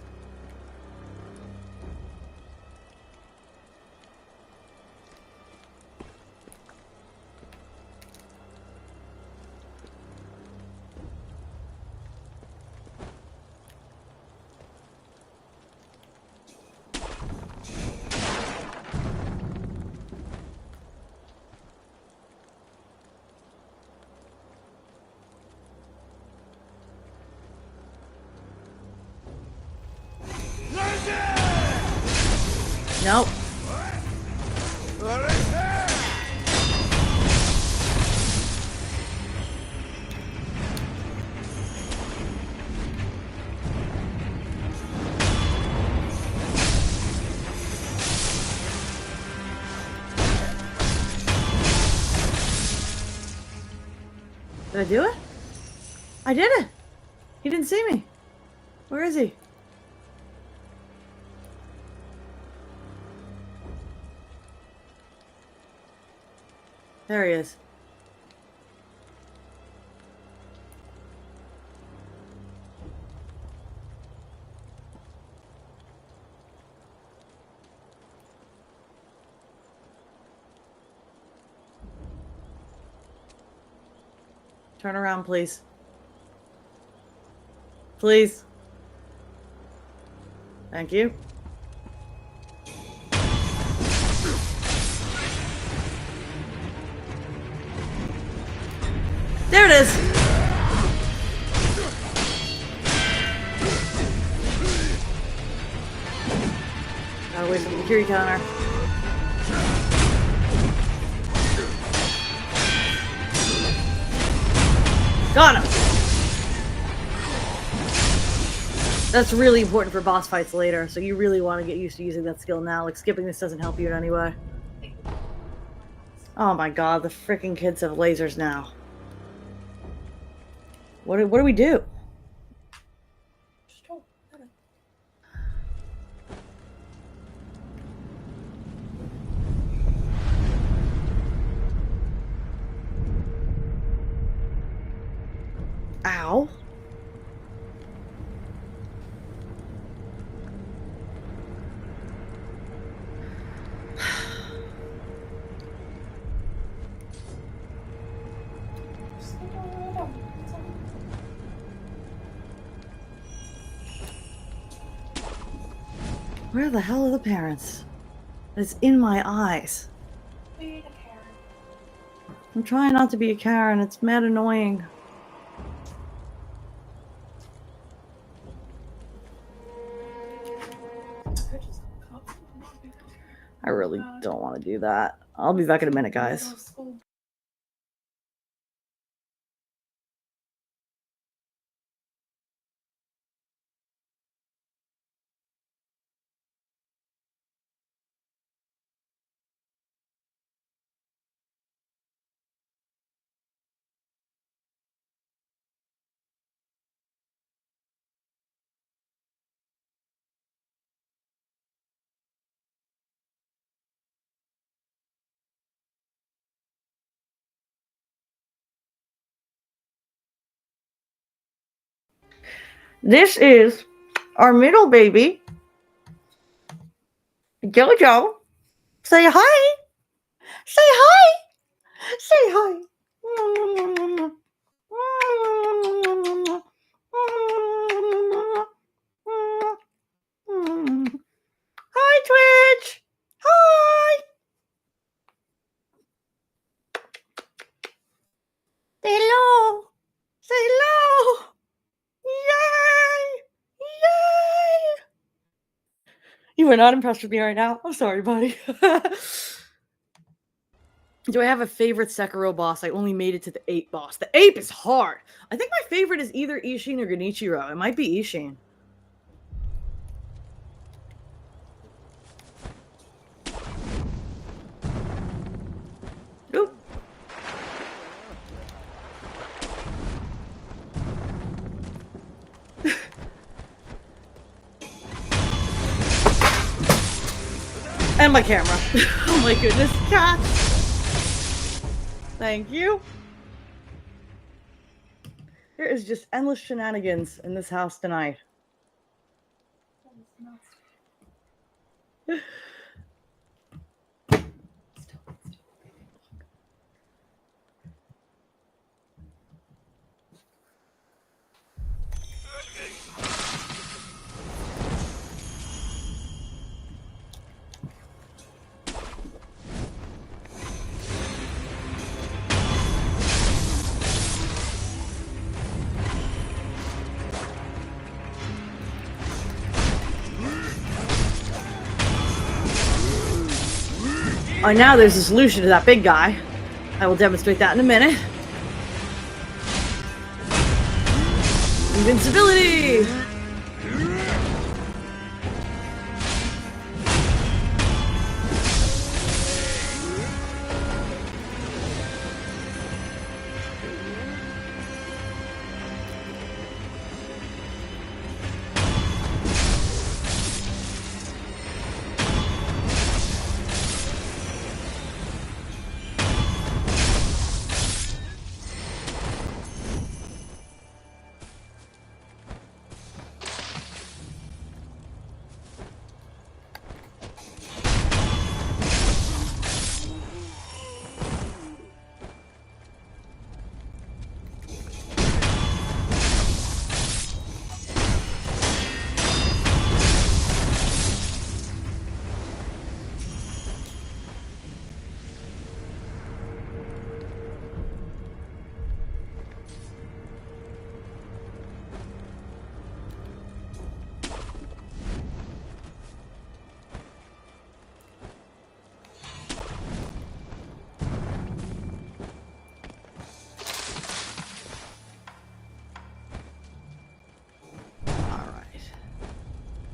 Nope. Did I do it? I did it! He didn't see me. Where is he? There he is. Turn around, please. Please. Thank you. There it is! Gotta wait for the security counter. Got him! That's really important for boss fights later, so you really want to get used to using that skill now. Like, skipping this doesn't help you in any way. Oh my god, the freaking kids have lasers now. What do we do? Ow. Where the hell are the parents? It's in my eyes. I'm trying not to be a Karen. It's mad annoying. I really don't want to do that. I'll be back in a minute, guys. This is our middle baby, Jojo. Say hi. Say hi. Say hi. Hi, Twitch. Hi. Say hello. Say hello. Yay! Yay! You are not impressed with me right now. I'm sorry, buddy. Do I have a favorite Sekiro boss? I only made it to the ape boss. The ape is hard. I think my favorite is either Ishin or Genichiro. It might be Ishin. Oop. And my camera. Oh my goodness, cats. Thank you. There is just endless shenanigans in this house tonight. Oh, now there's a solution to that big guy. I will demonstrate that in a minute. Invincibility!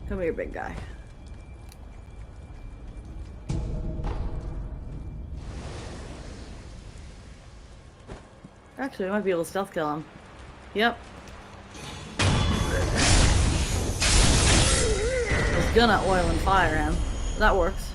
Come here, big guy. Actually, I might be able to stealth kill him. Yep. I was gonna oil and fire him. That works.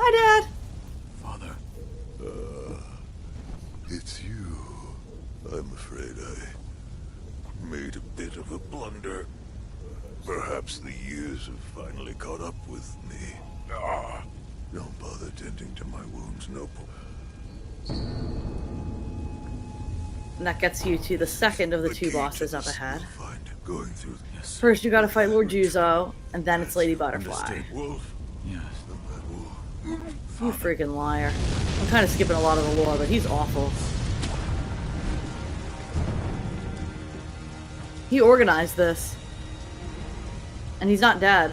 Hi, Dad! Father. It's you. I'm afraid I made a bit of a blunder. Perhaps the years have finally caught up with me. Don't bother tending to my wounds, Noble. And that gets you to the second of the two bosses up ahead. Going through First, you gotta fight Lord Juzo, and then it's Lady Butterfly. Wolf. Yes. You freaking liar. I'm kind of skipping a lot of the lore, but he's awful. He organized this. And he's not dead.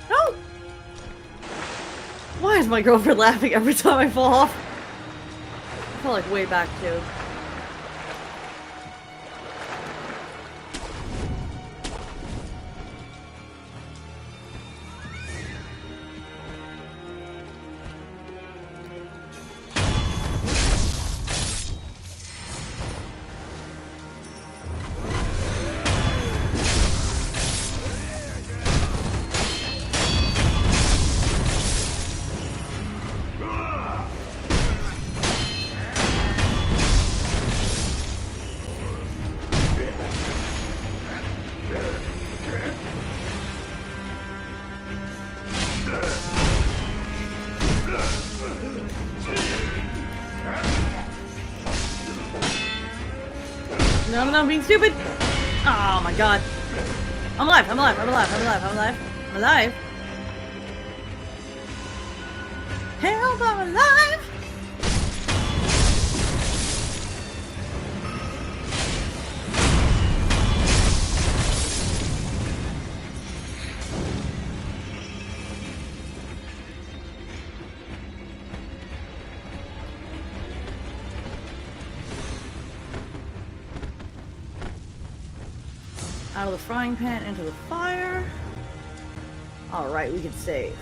No! Why is my girlfriend laughing every time I fall off? I feel like way back too. No, I'm being stupid. Oh my god. I'm alive, I'm alive, I'm alive, I'm alive, I'm alive. I'm alive. Help, I'm alive! Out of the frying pan into the fire. Alright, we can save.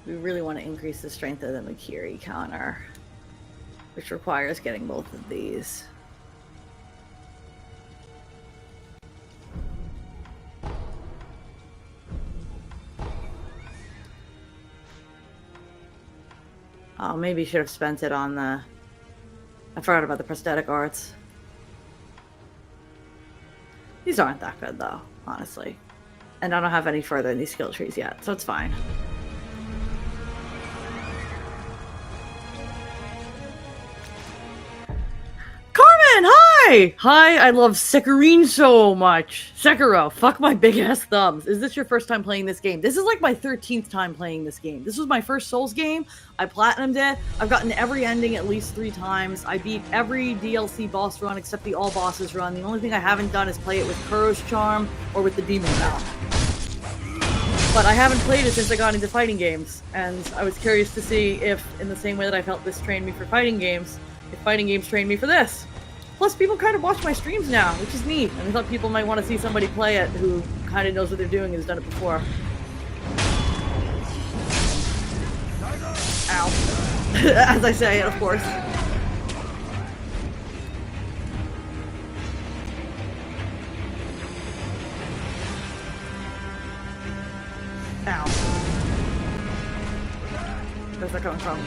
We really want to increase the strength of the Makiri counter, which requires getting both of these. Oh, maybe should have spent it on the... I forgot about the prosthetic arts. These aren't that good, though, honestly. And I don't have any further in these skill trees yet, so it's fine. Carmen, hi! Hi, I love Sekiro so much. Sekiro, fuck my big ass thumbs. Is this your first time playing this game? This is like my 13th time playing this game. This was my first Souls game. I platinumed it. I've gotten every ending at least 3 times. I beat every DLC boss run except the all bosses run. The only thing I haven't done is play it with Kuro's Charm or with the Demon Bell. But I haven't played it since I got into fighting games, and I was curious to see if, in the same way that I felt this trained me for fighting games, if fighting games trained me for this. Plus, people kind of watch my streams now, which is neat, and I thought people might want to see somebody play it who kind of knows what they're doing and has done it before. Ow. As I say it, of course. Ow. Where's that coming from?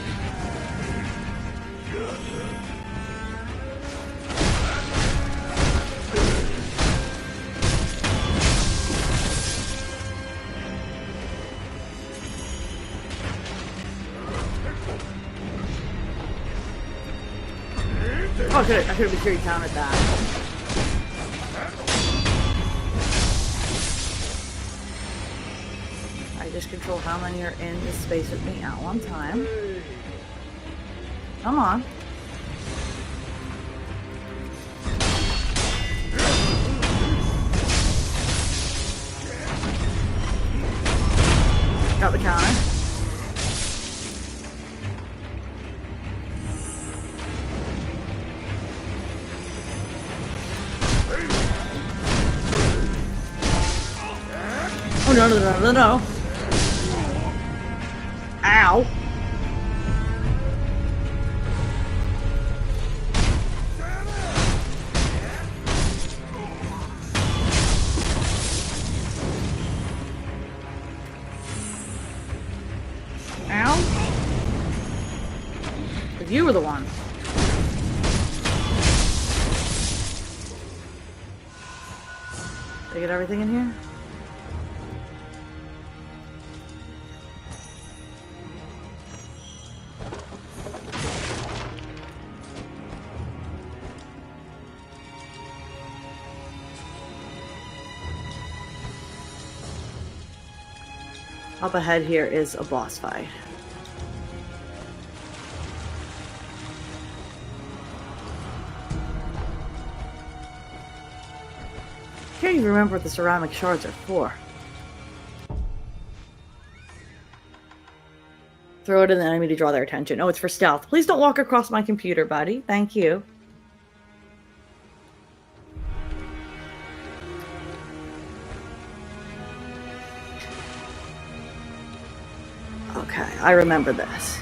Oh, I could have been sure he counted that. I just control how many are in this space with me at one time. Come on. Got the counter. Oh, no. Ow. Ow. But you were the one. Did I get everything in here? Up ahead here is a boss fight. Can't even remember what the ceramic shards are for. Throw it at the enemy to draw their attention. Oh, it's for stealth. Please don't walk across my computer, buddy. Thank you. Okay, I remember this.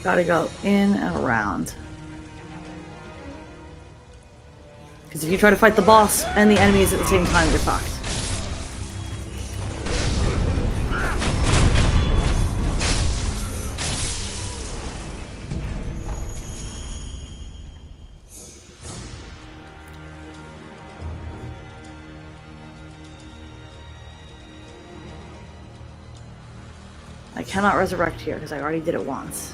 Gotta go in and around. Because if you try to fight the boss and the enemies at the same time, you're fucked. I cannot resurrect here because I already did it once.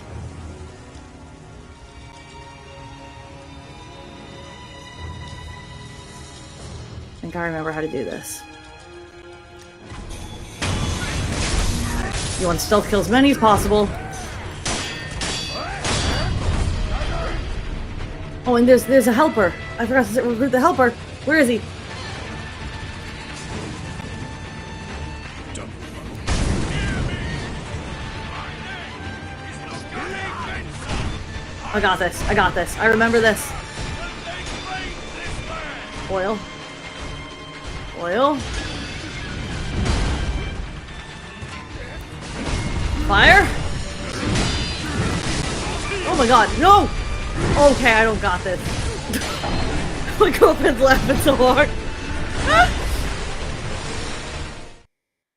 think I remember how to do this. You want to stealth kill as many as possible. Oh, and there's a helper. I forgot to recruit the helper. Where is he? I got this. I got this. I remember this. Oil. Oil. Fire. Oh my god, no! Okay, I don't got this. My girlfriend's laughing so hard.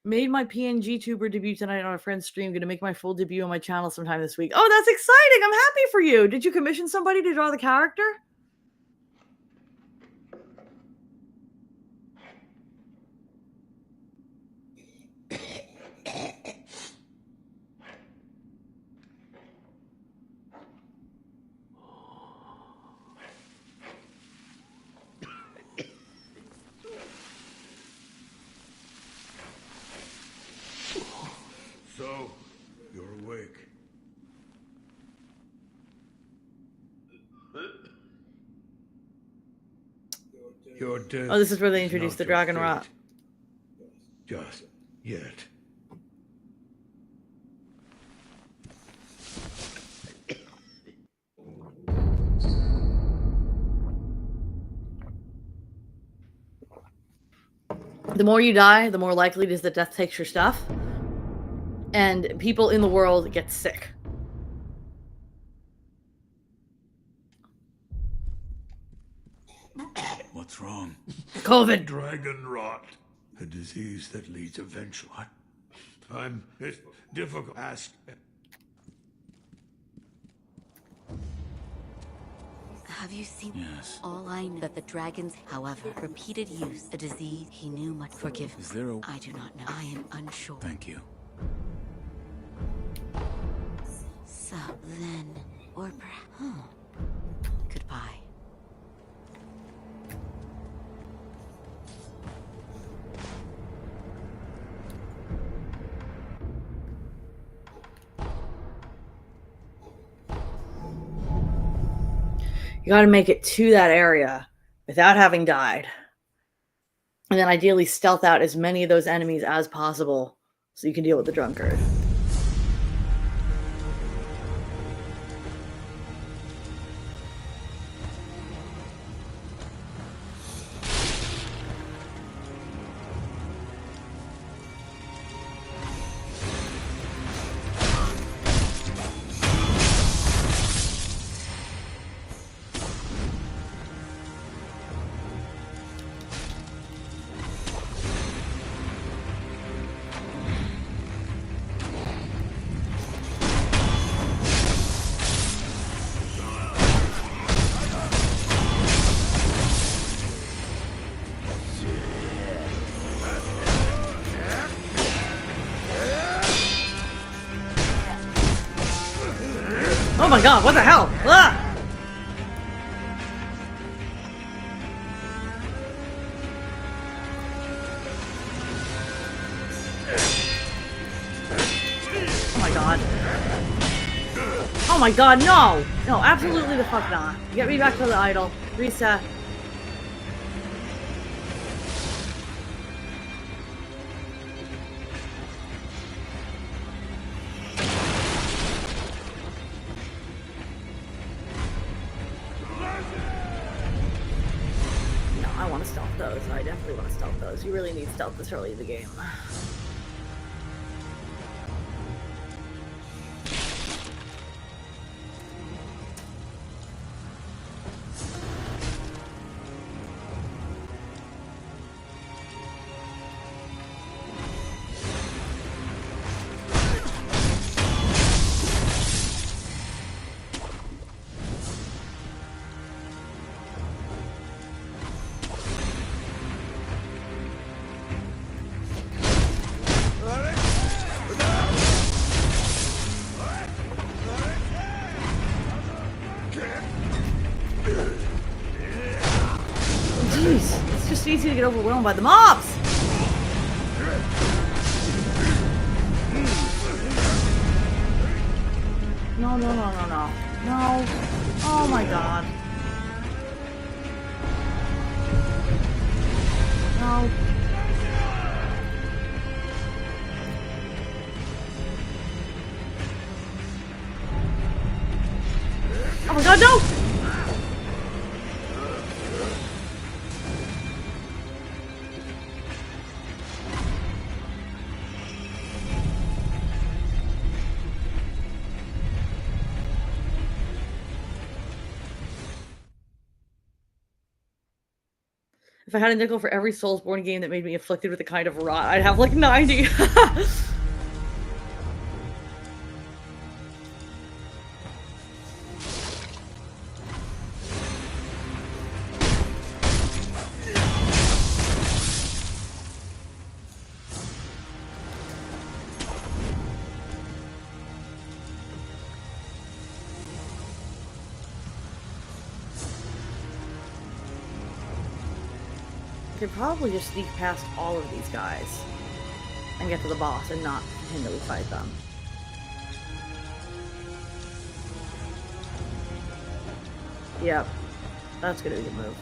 Made my PNG tuber debut tonight on a friend's stream. Gonna make my full debut on my channel sometime this week. Oh, that's exciting! I'm happy for you. Did you commission somebody to draw the character? So, you're awake. Your death Oh, this is where they is introduced not the dragon your rot. fate. Just yet. The more you die, the more likely it is that death takes your stuff. And people in the world get sick. What's wrong? COVID. Dragon rot. A disease that leads eventually. What? It's difficult to ask. Have you seen? Yes. All I know that the dragons, however, repeated use, a disease he knew much. Forgive. Is there a... I do not know. I am unsure. Thank you. So then, or perhaps, goodbye. You gotta make it to that area without having died. And then ideally stealth out as many of those enemies as possible so you can deal with the drunkard. Oh my god, what the hell? Ah! Oh my god. Oh my god, no! No, absolutely the fuck not. Get me back to the idol. Reset. No, I want to stealth those. I definitely want to stealth those. You really need stealth this early in the game. Jeez, it's just just easy to get overwhelmed by the mobs! No, no, no, no, no. No. Oh my god. No. Oh my god, no! If I had a nickel for every Soulsborne game that made me afflicted with a kind of rot, I'd have like 90. I could probably just sneak past all of these guys and get to the boss and not pretend that we fight them. Yep, that's gonna be the move.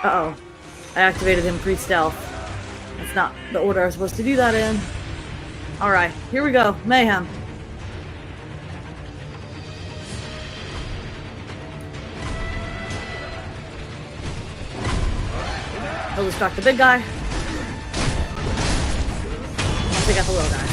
Uh-oh. I activated him pre-stealth. That's not the order I was supposed to do that in. Alright, here we go. Mayhem. He'll distract the big guy. Once I got the little guy.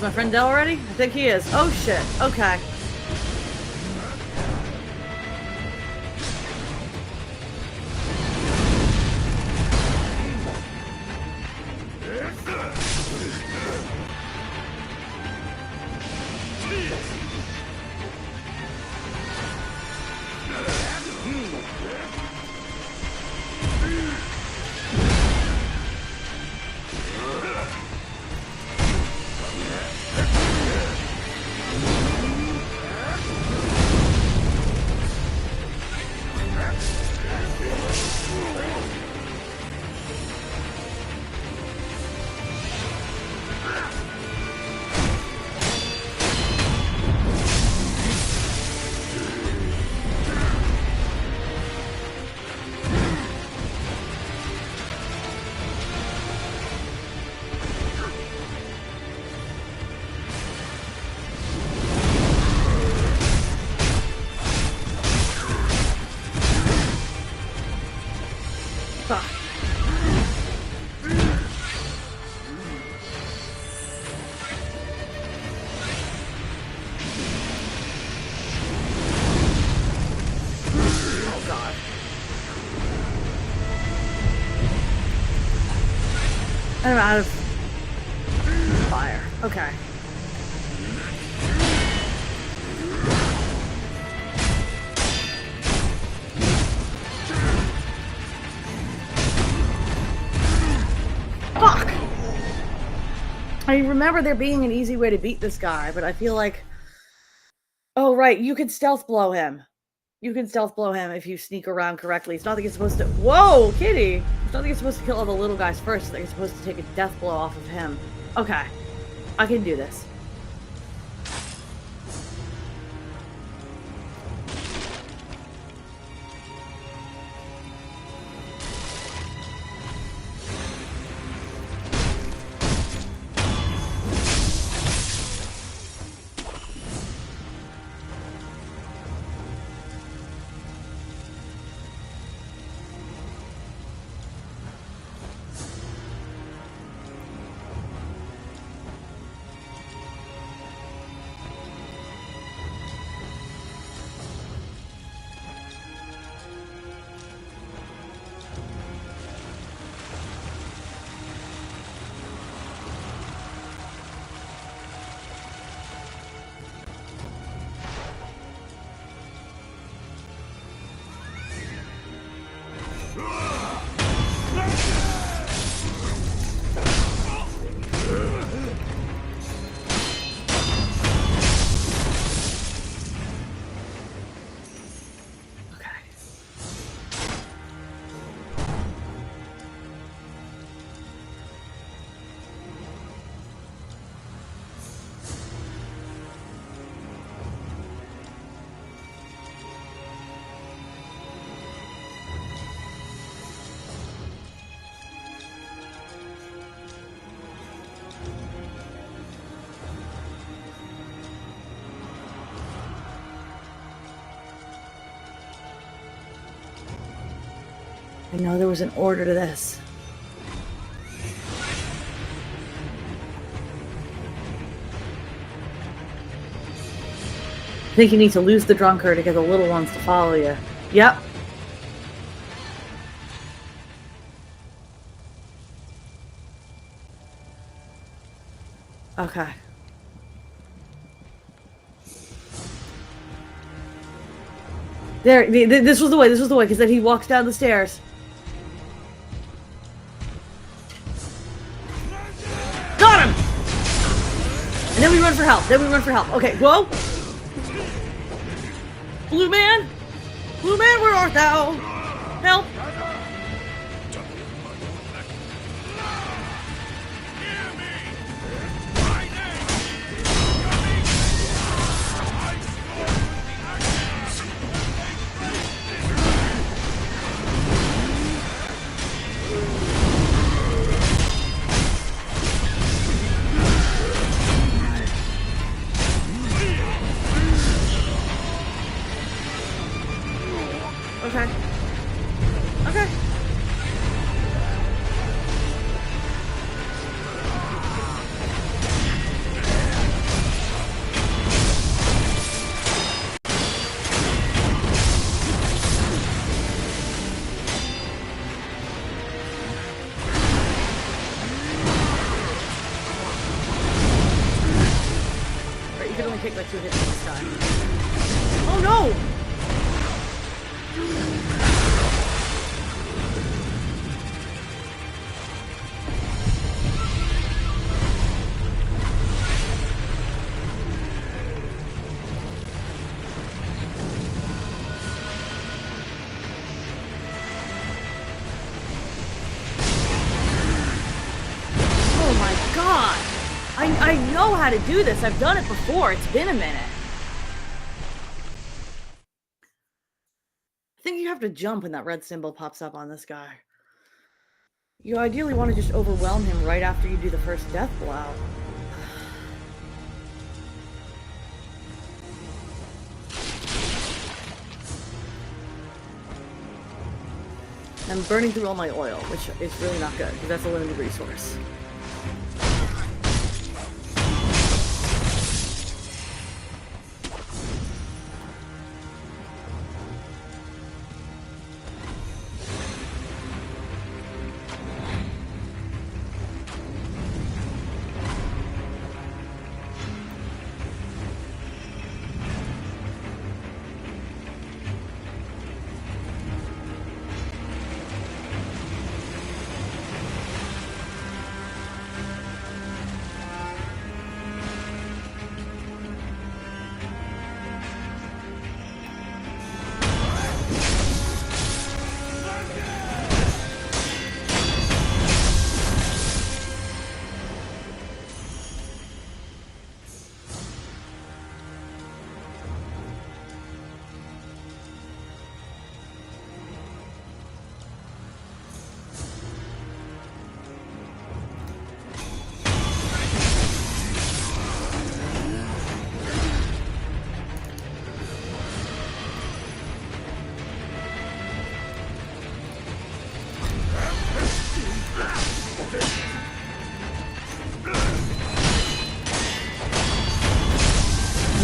My friend Dell already? I think he is. Oh shit. Okay. I'm out of fire. Okay. Fuck! I remember there being an easy way to beat this guy, but I feel like... Oh, right, you can stealth blow him. You can stealth blow him if you sneak around correctly. It's not like you're supposed to... Whoa, kitty! It's not like you're supposed to kill all the little guys first. It's like you're supposed to take a death blow off of him. Okay. I can do this. I know there was an order to this. I think you need to lose the drunkard to get the little ones to follow you. Yep. Okay. There, this was the way, because then he walks down the stairs. Got him! And then we run for help, Okay, whoa! Blue man, where art thou? Help! Okay. Okay. Right, you can only take like 2 hits this time. Oh no! Oh my god! I know how to do this. I've done it before. It's been a minute. I think you have to jump when that red symbol pops up on this guy. You ideally want to just overwhelm him right after you do the first death blow. I'm burning through all my oil, which is really not good, because that's a limited resource.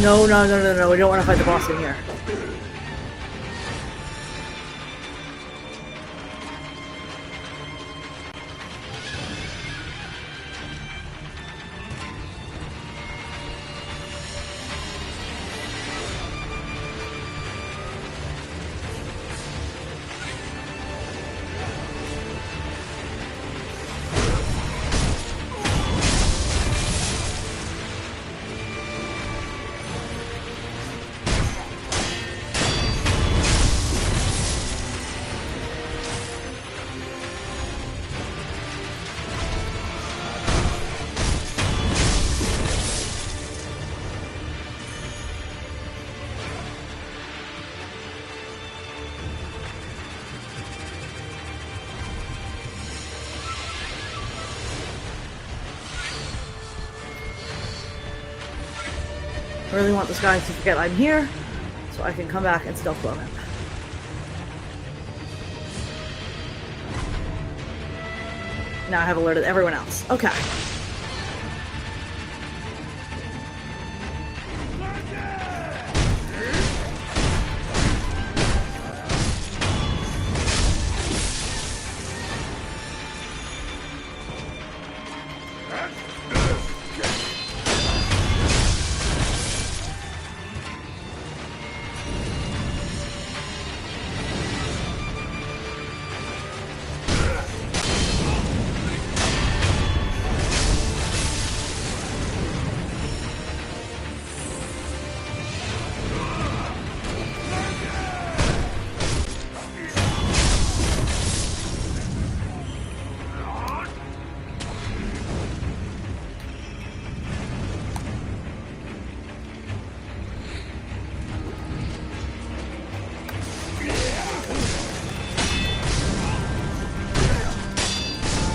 No, no, no, no, no. We don't want to fight the boss in here. I really want this guy to forget I'm here, so I can come back and stealth blow him. Now I have alerted everyone else. Okay.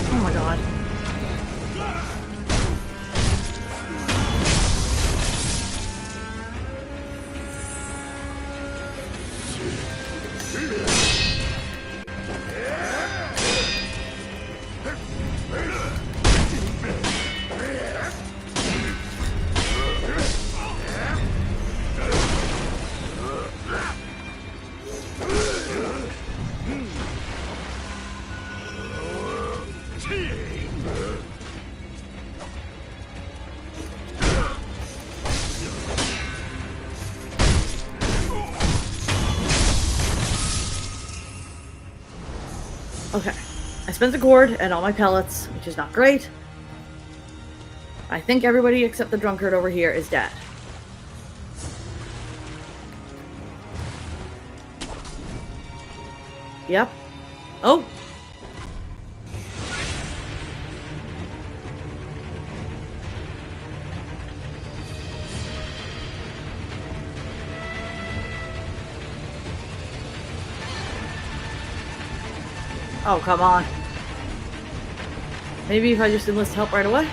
Oh my god. Okay. I spent the gourd and all my pellets, which is not great. I think everybody except the drunkard over here is dead. Yep. Oh! Oh, come on. Maybe if I just enlist help right away?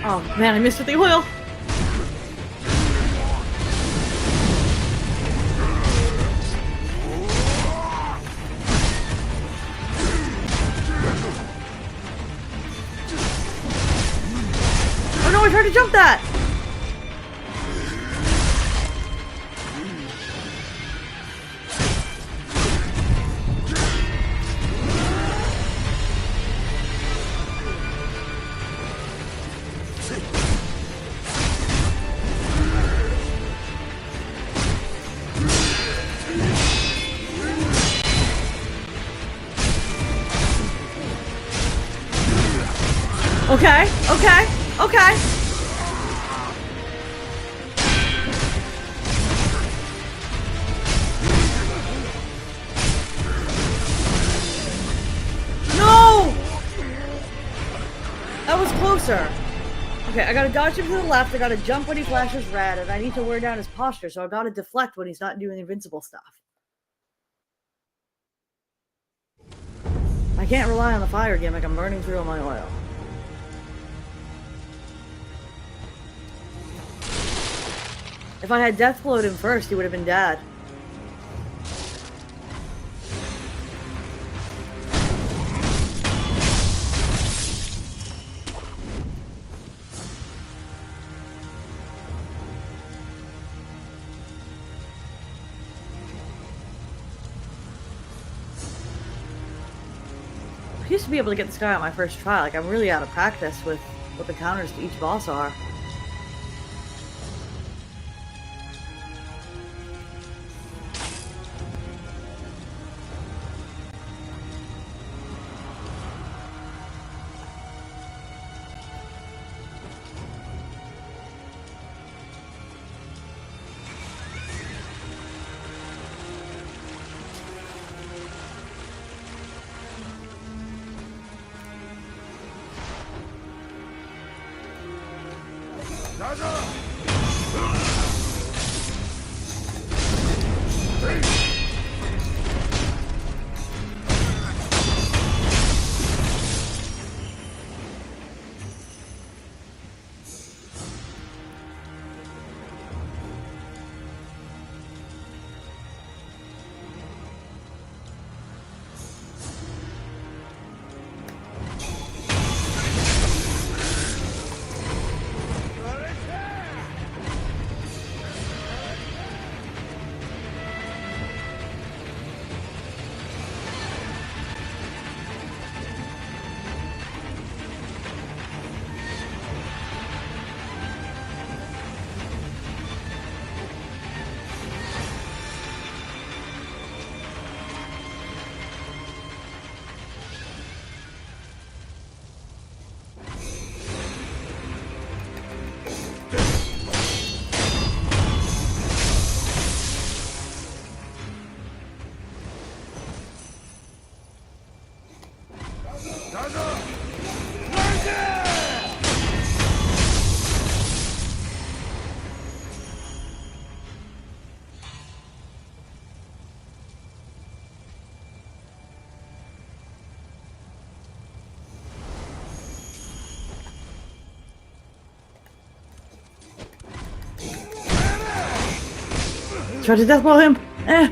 Oh man, I missed with the oil! Oh no, I tried to jump that! Okay, okay, okay. No! That was closer. Okay, I gotta dodge him to the left, I gotta jump when he flashes red, and I need to wear down his posture, so I gotta deflect when he's not doing invincible stuff. I can't rely on the fire gimmick, I'm burning through all my oil. If I had death blowed him first, he would have been dead. I used to be able to get this guy on my first try. Like, I'm really out of practice with what the counters to each boss are. Try to death blow him. Eh.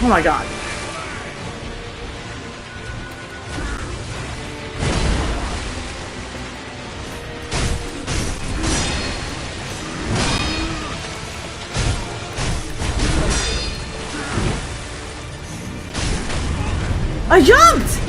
Oh my god. I jumped!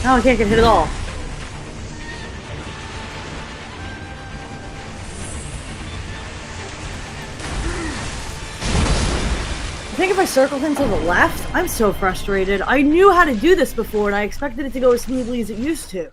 Now I can't get hit at all. I think if I circle him to the left, I'm so frustrated. I knew how to do this before and I expected it to go as smoothly as it used to.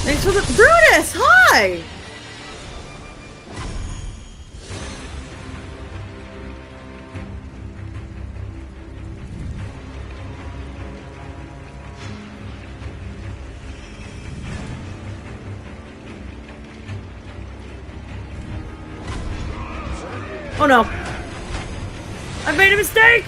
Thanks for the Brutus! Hi! Oh no. I made a mistake!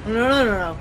No.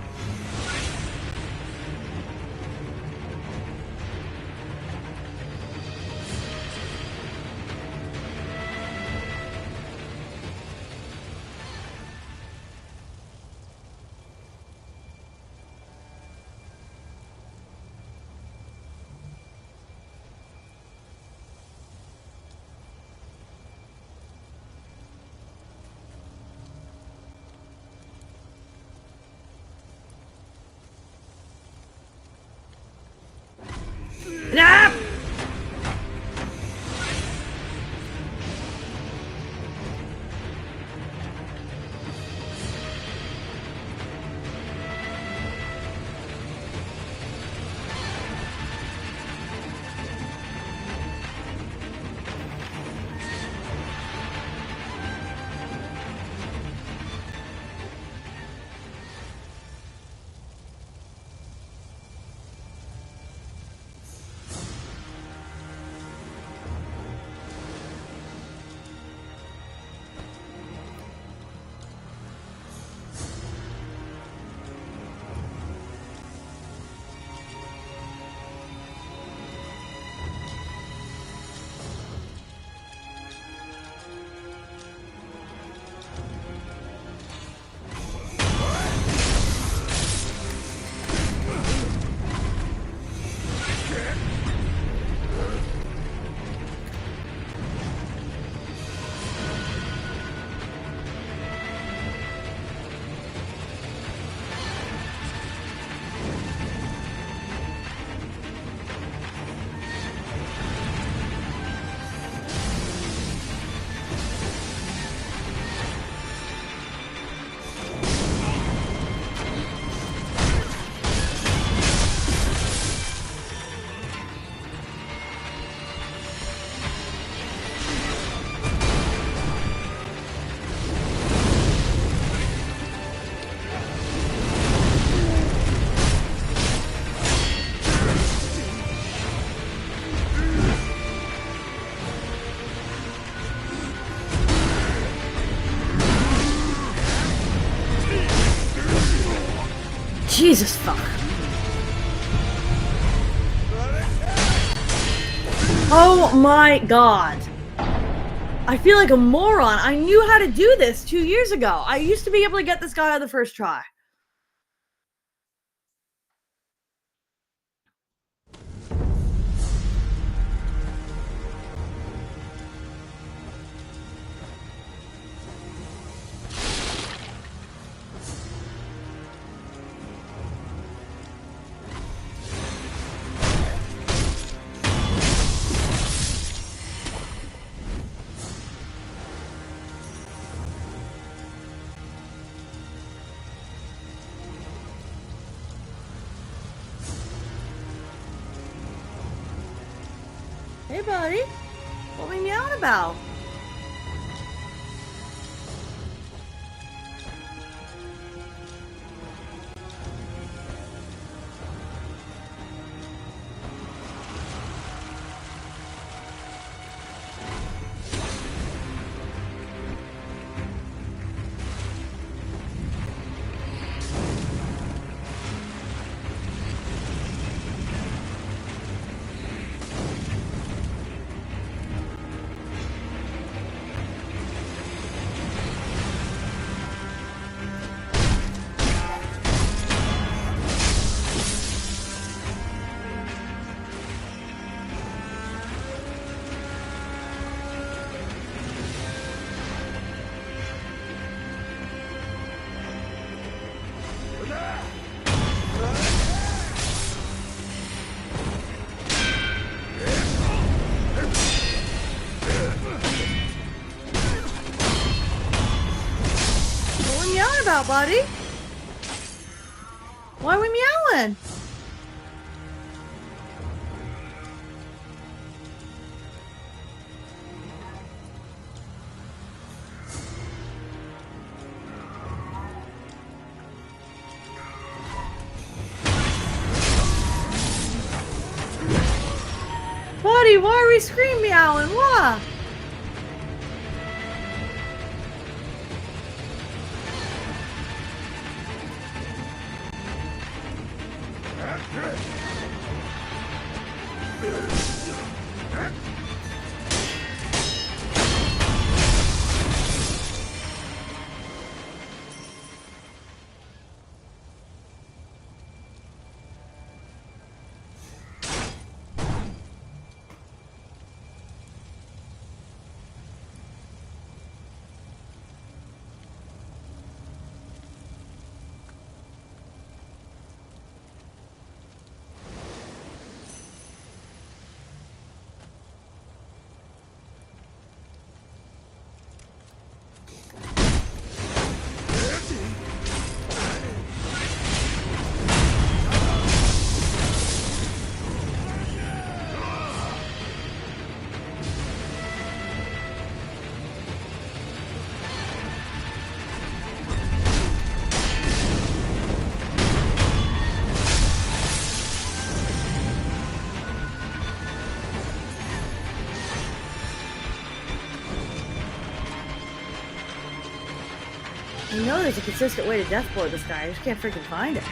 Jesus fuck. Oh my god. I feel like a moron. I knew how to do this 2 years ago. I used to be able to get this guy on the first try. Hey, buddy. What were you meowing about? What are we meowing about, buddy? Why are we meowing? Buddy, why are we scream meowing? What? I know there's a consistent way to deathboard this guy. I just can't freaking find it.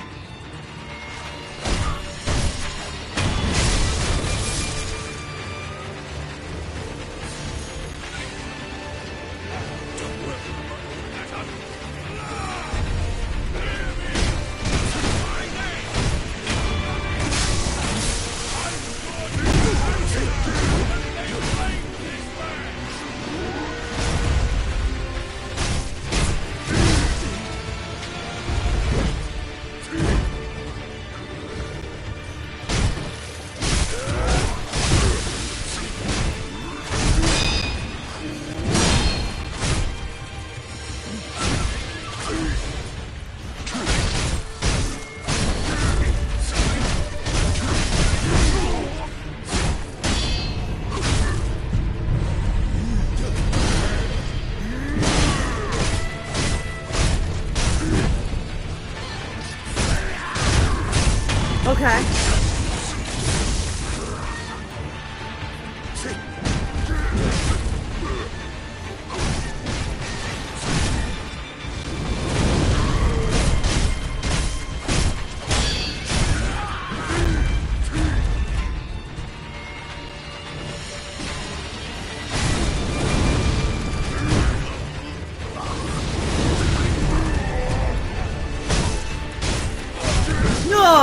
Okay.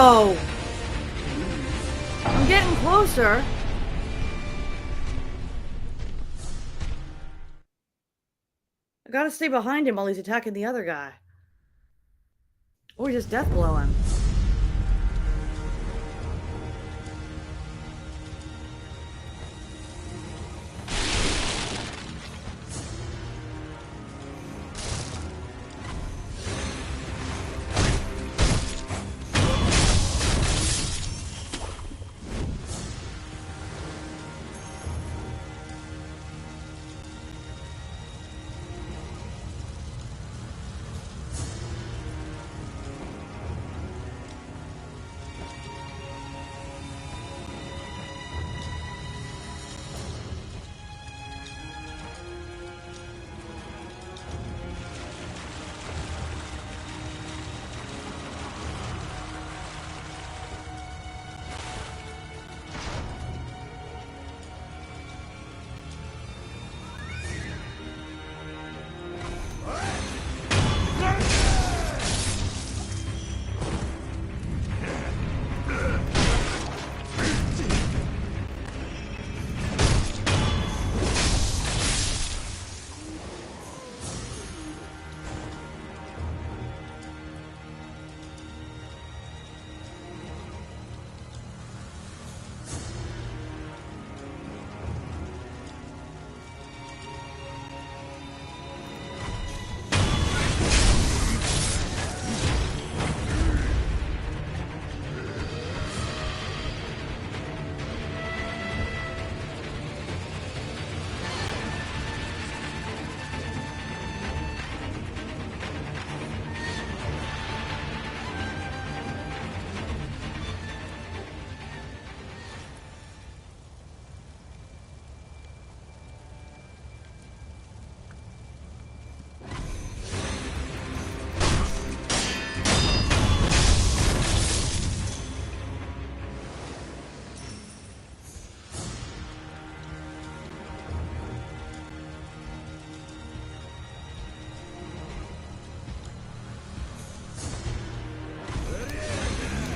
No! I'm getting closer. I gotta stay behind him while he's attacking the other guy. Or just death blow him.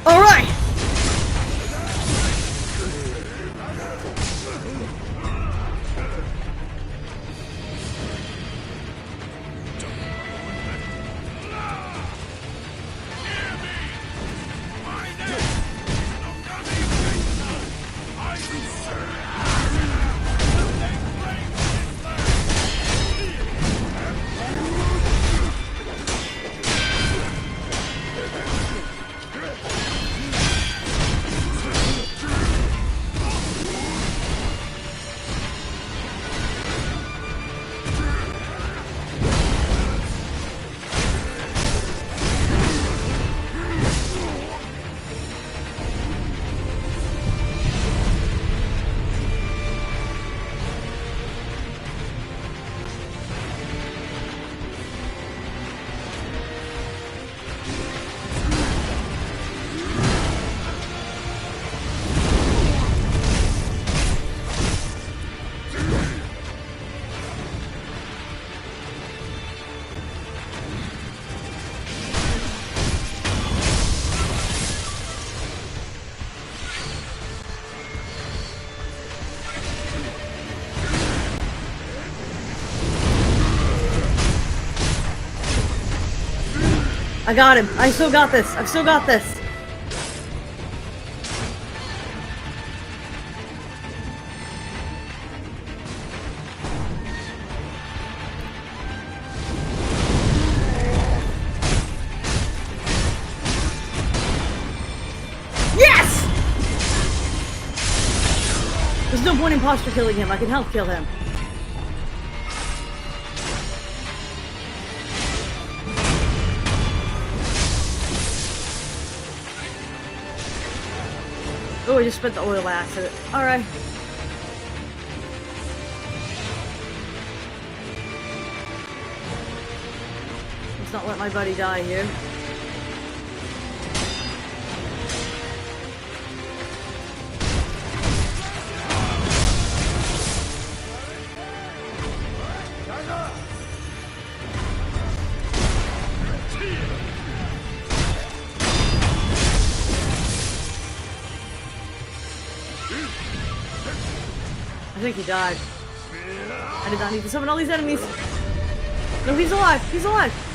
Alright! I got him. I still got this. I've still got this. Yes! There's no point in imposter killing him. I can help kill him. Oh, I just spent the oil by accident. Alright. Let's not let my buddy die here. I think he died. I did not need to summon all these enemies. No, he's alive! He's alive!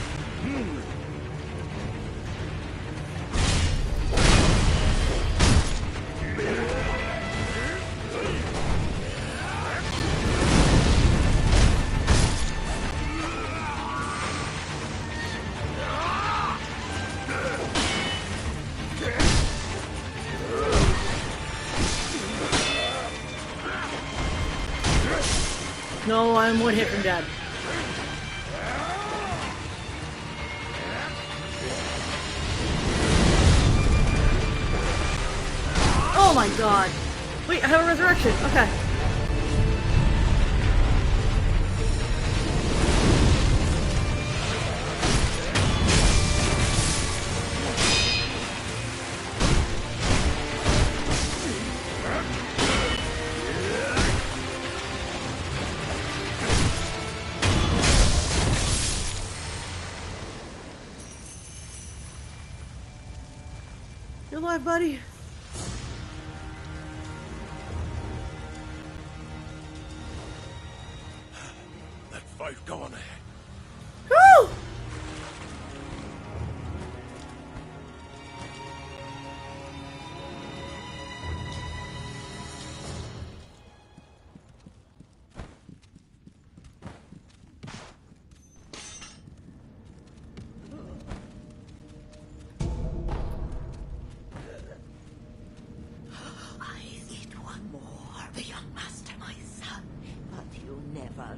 No, I'm one hit from dead. Oh my god. Wait, I have a resurrection. Okay. You're alive, buddy. Let fight go on ahead. Woo! I need one more. The young master, my son. But you never.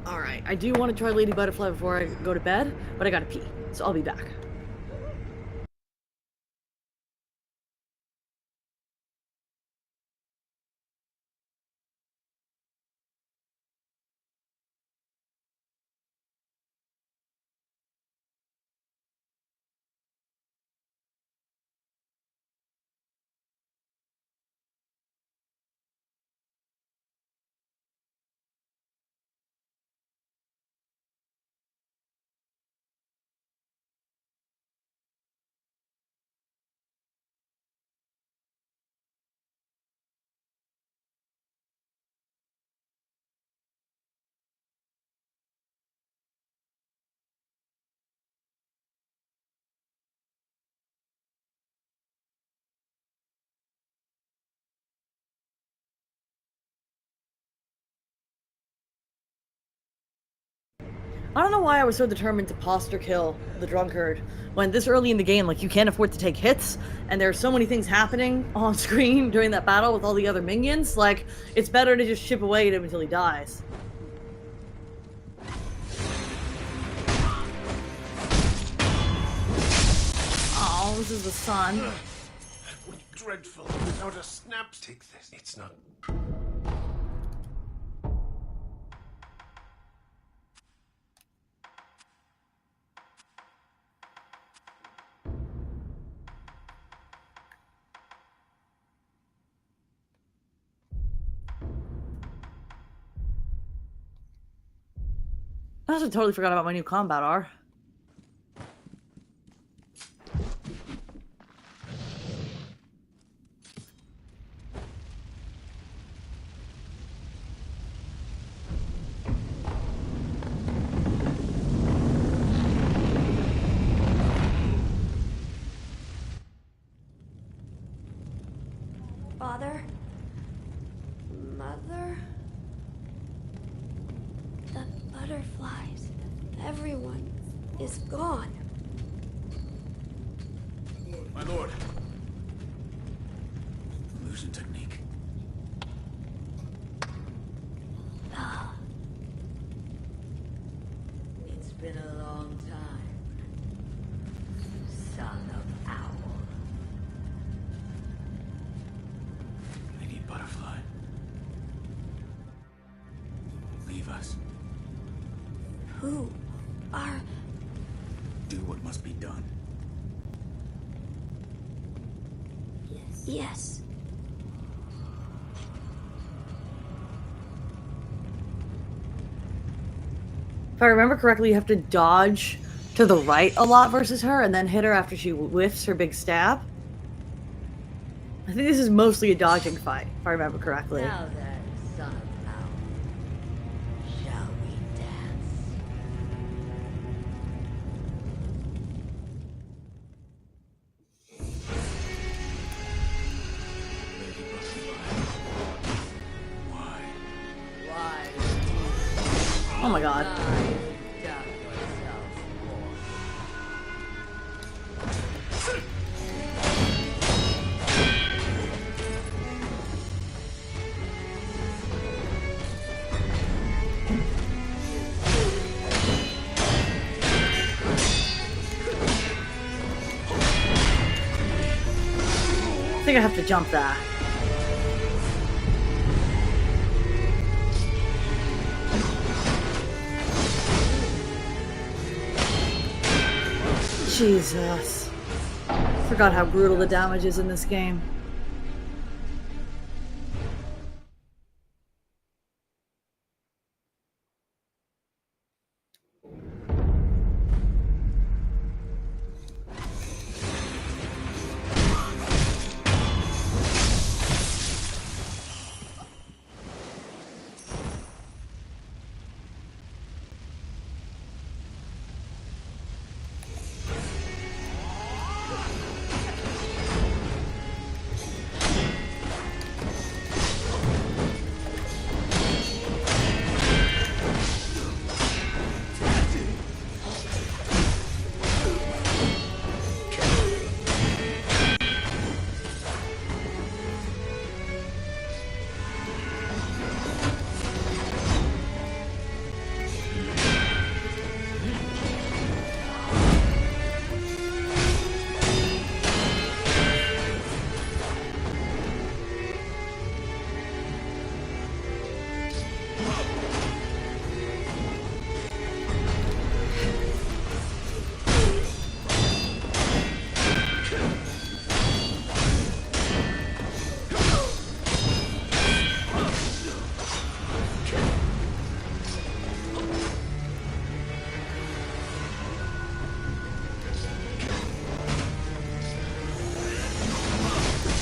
Alright, I do want to try Lady Butterfly before I go to bed, but I gotta pee, so I'll be back. I don't know why I was so determined to posture kill the drunkard when this early in the game, like, you can't afford to take hits, and there are so many things happening on screen during that battle with all the other minions, like, it's better to just chip away at him until he dies. Oh, this is the sun. That would be dreadful without a snap. Take this. It's not. I also totally forgot about my new combat R. Father? Mother? The butterflies. Everyone is gone. My lord. Illusion technique. Ah. It's been a long time. Son of Owl. I need Butterfly. Leave us. must be done. Yes. If I remember correctly, you have to dodge to the right a lot versus her and then hit her after she whiffs her big stab. I think this is mostly a dodging fight, if I remember correctly. Now then, son of power, shall we dance? Why? Oh my god. Doubt yourself more. I think I have to jump that. Jesus. Forgot how brutal the damage is in this game.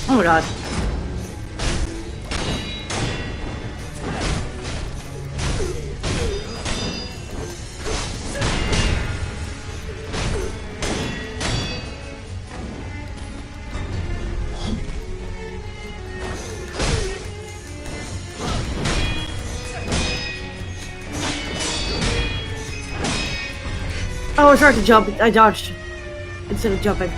Oh my god. Oh, I tried to jump. I dodged instead of jumping.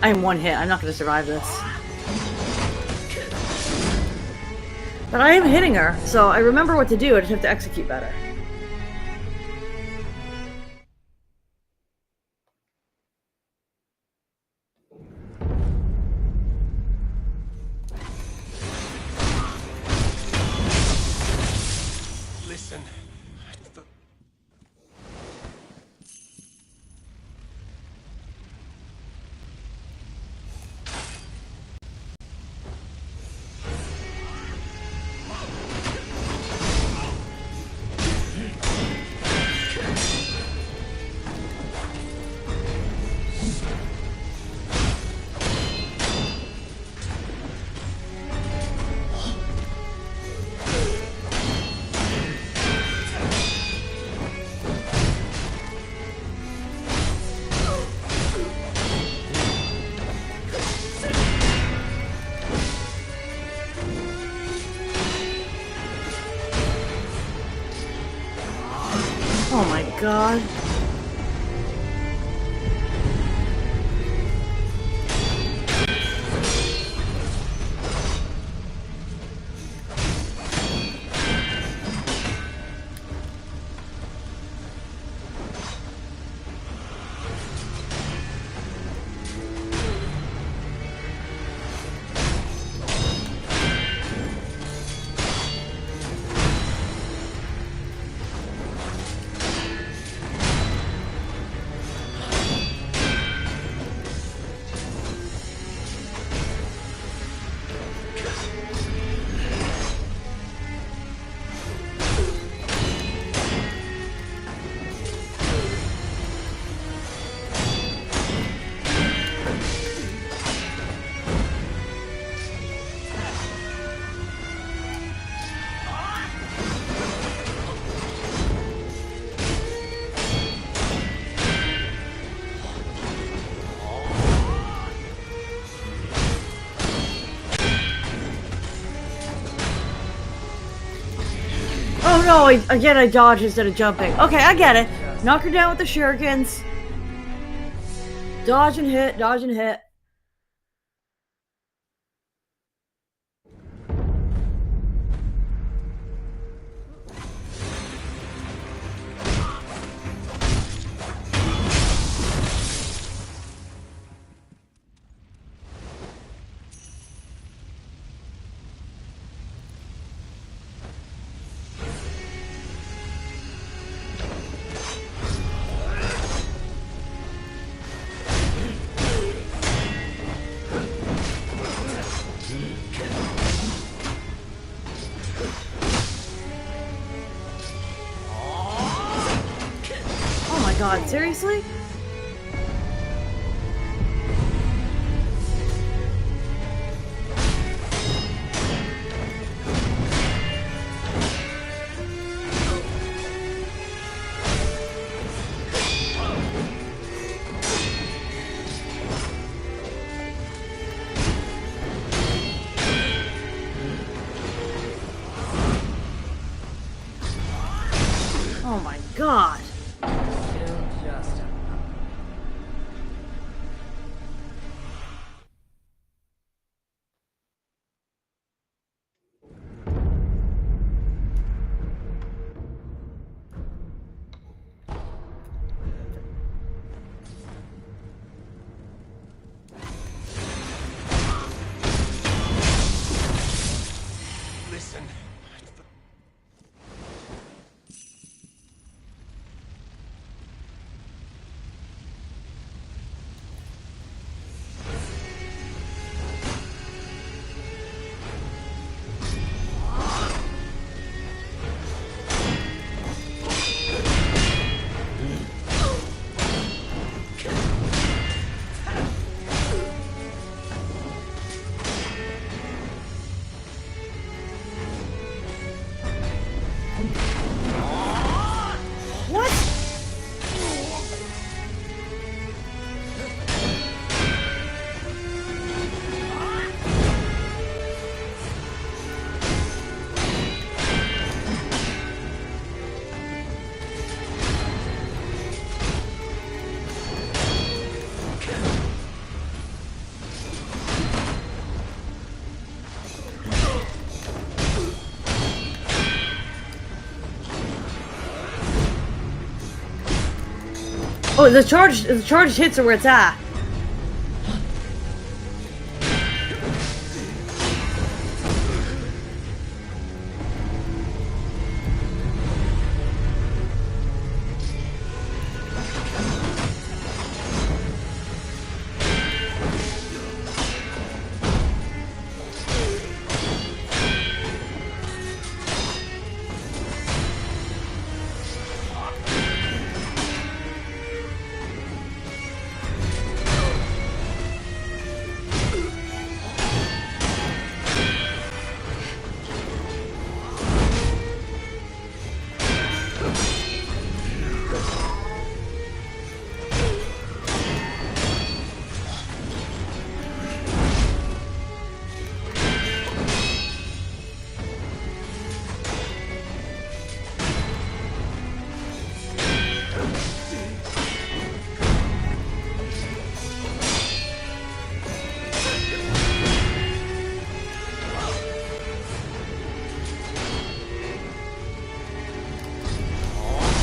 I am one hit. I'm not going to survive this. But I am hitting her, so I remember what to do. I just have to execute better. Listen. Oh my god. no, again I dodge instead of jumping. Okay, I get it. Knock her down with the shurikens. Dodge and hit, dodge and hit. Oh my god, seriously? Oh my god. Listen. Oh, the charged hits are where it's at.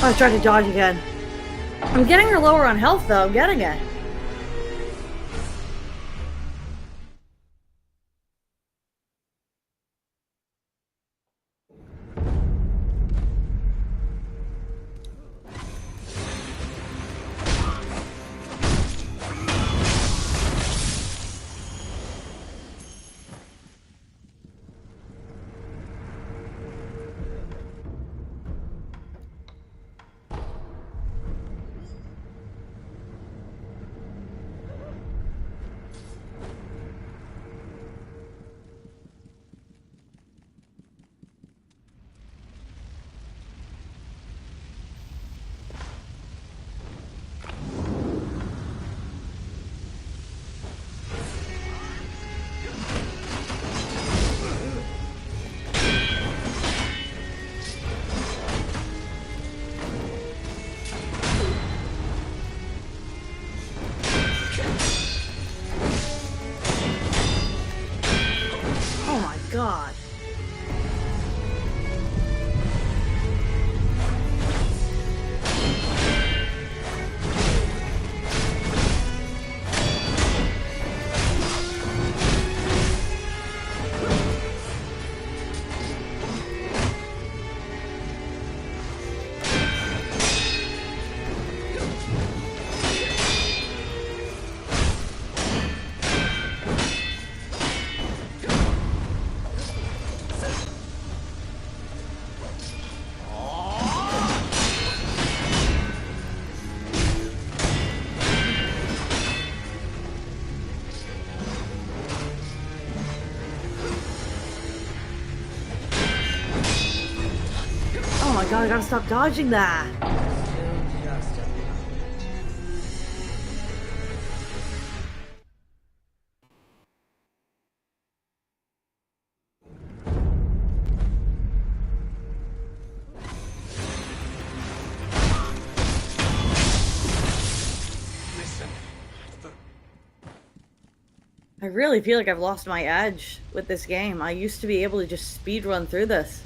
Oh, I tried to dodge again. I'm getting her lower on health, though. I'm getting it. god, I gotta stop dodging that. I really feel like I've lost my edge with this game. I used to be able to just speed run through this.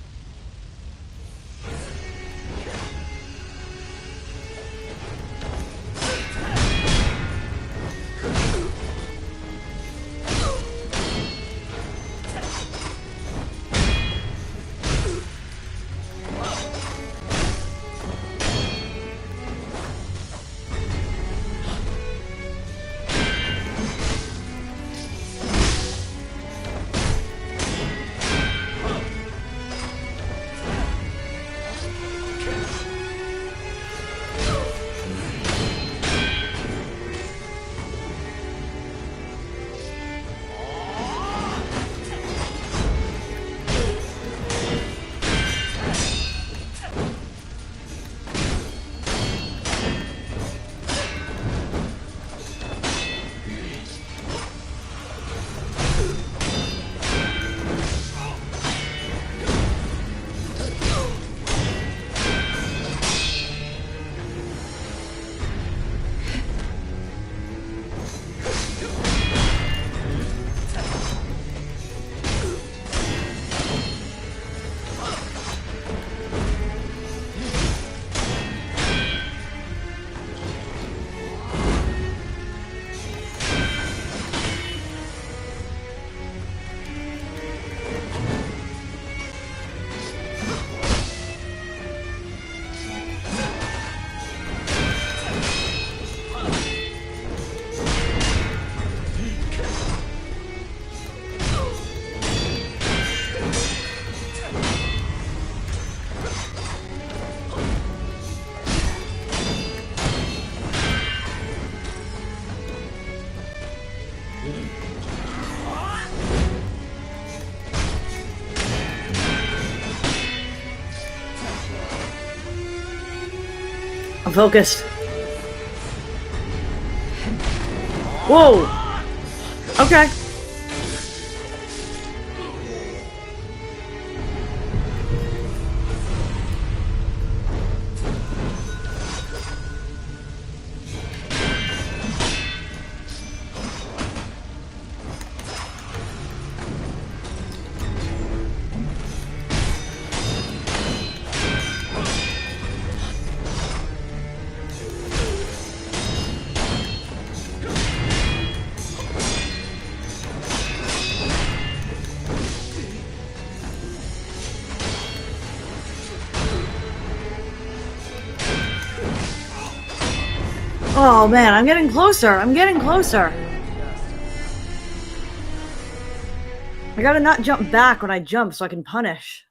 I'm focused. Whoa! Okay. Oh man, I'm getting closer. I'm getting closer. I gotta not jump back when I jump so I can punish.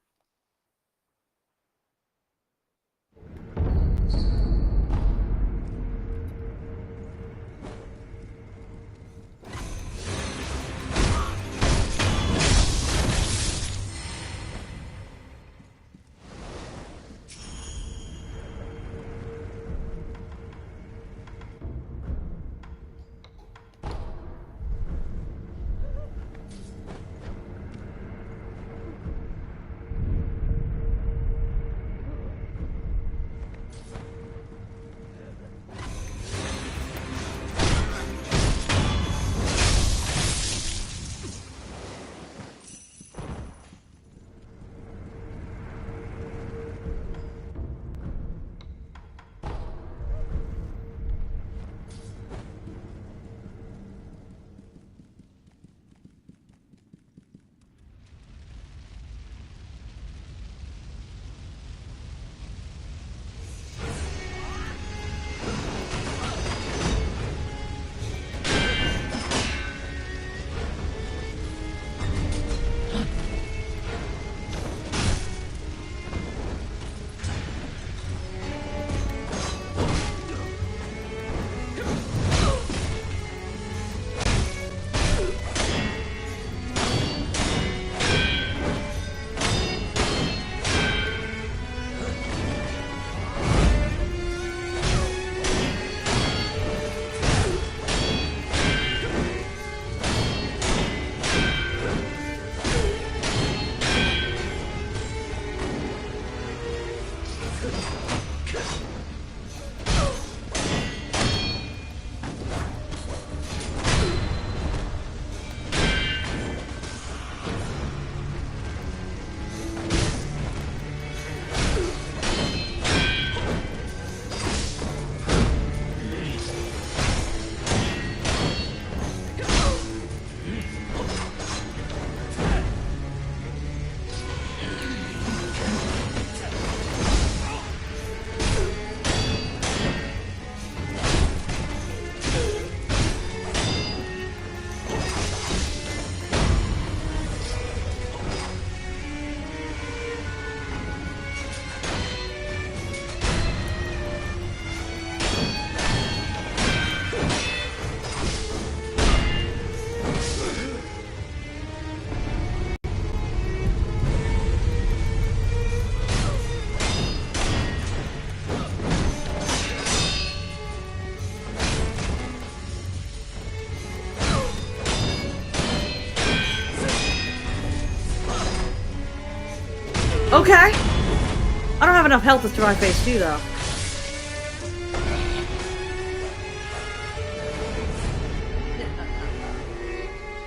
Okay. I don't have enough health to survive phase 2, though.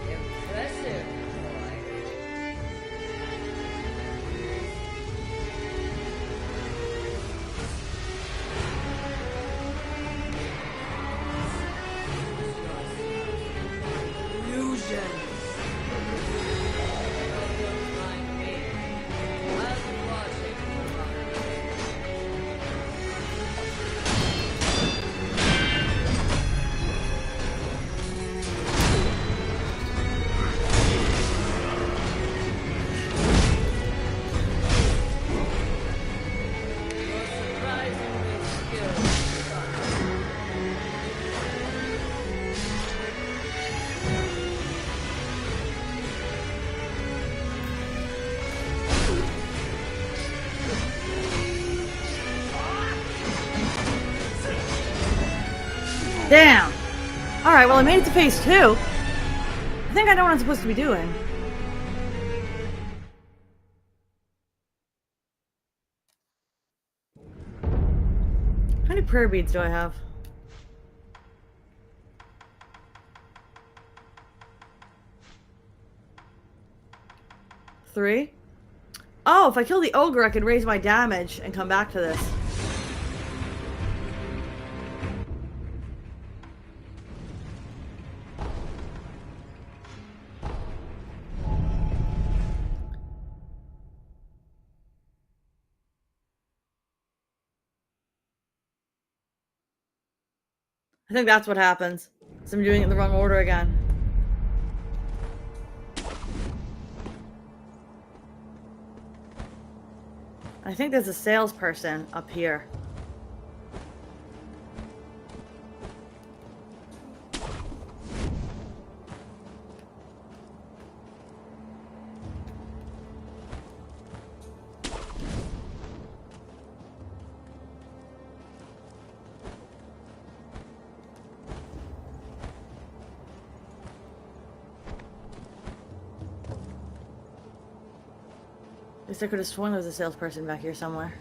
Impressive. Damn! Alright, well I made it to phase 2. I think I know what I'm supposed to be doing. How many prayer beads do I have? 3? Oh, if I kill the ogre, I could raise my damage and come back to this. I think that's what happens. So I'm doing it in the wrong order again. I think there's a salesperson up here. At least I could have sworn there was a salesperson back here somewhere.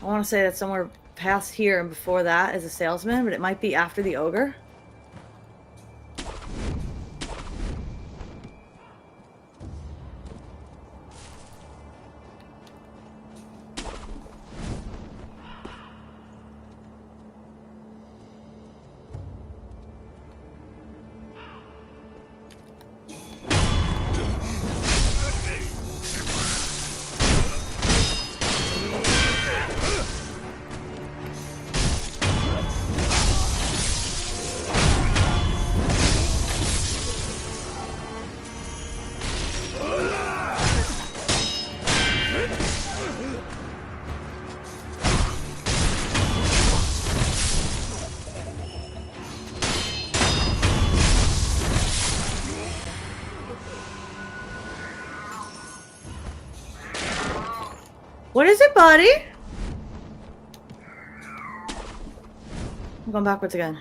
I want to say that somewhere past here and before that is a salesman, but it might be after the ogre. What is it, buddy? going backwards again.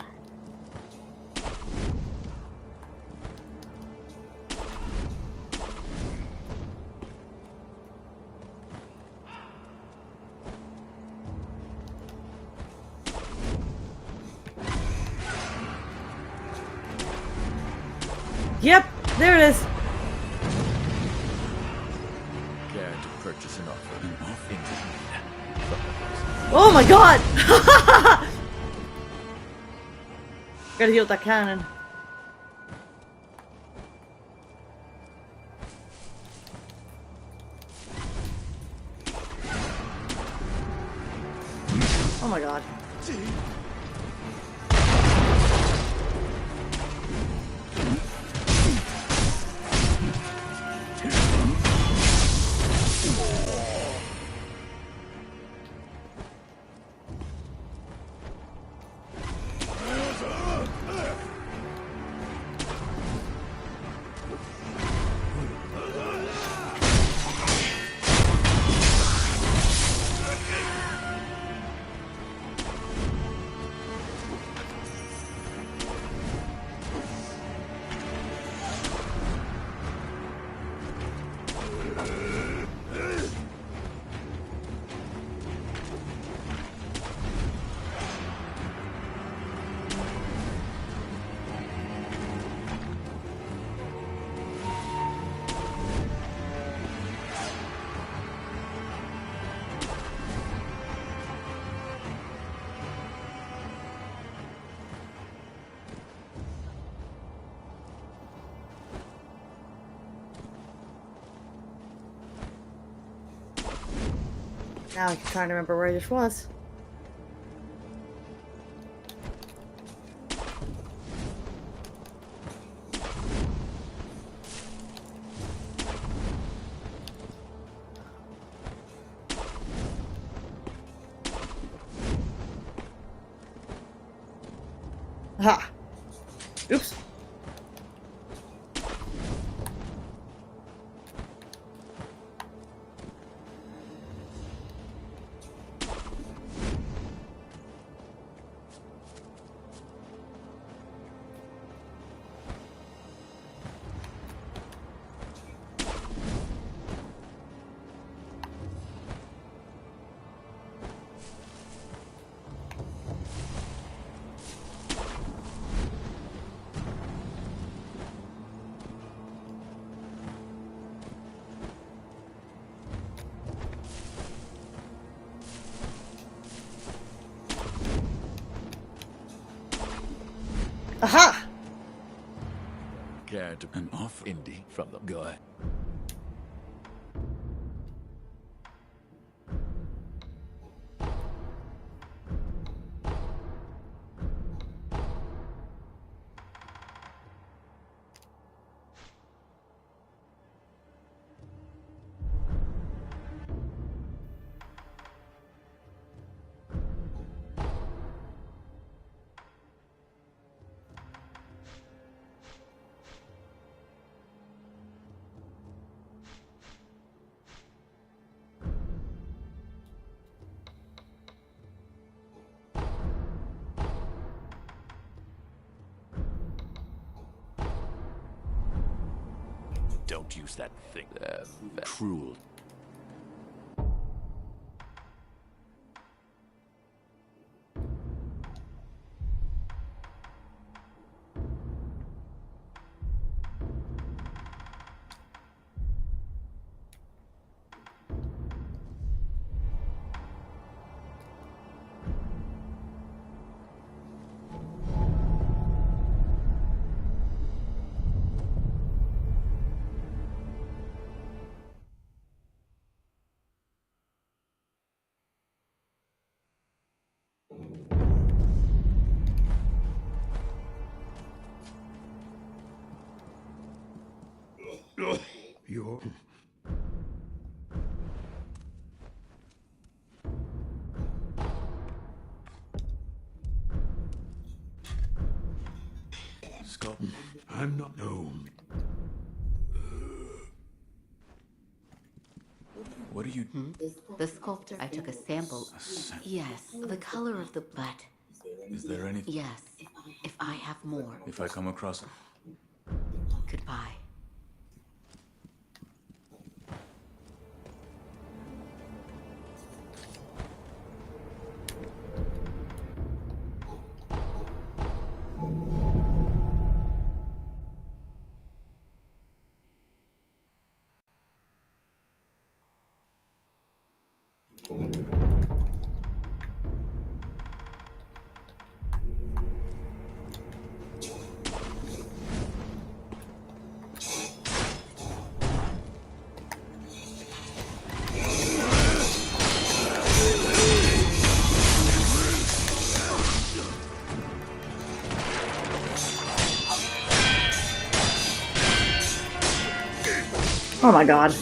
Yep, there it is. Care to purchase an offer? Oh my god! Gotta heal that cannon. Oh my god. Now I'm trying to remember where I just was. Aha! Oops. Aha! Care to an offer? Indie from the guy. Don't use that thing. Cruel. You're... Stop. I'm not known. What are you... The sculptor. I took a sample. Yes, the color of the but Is there anything? Yes, if I have more. If I come across it. Goodbye. Oh my god.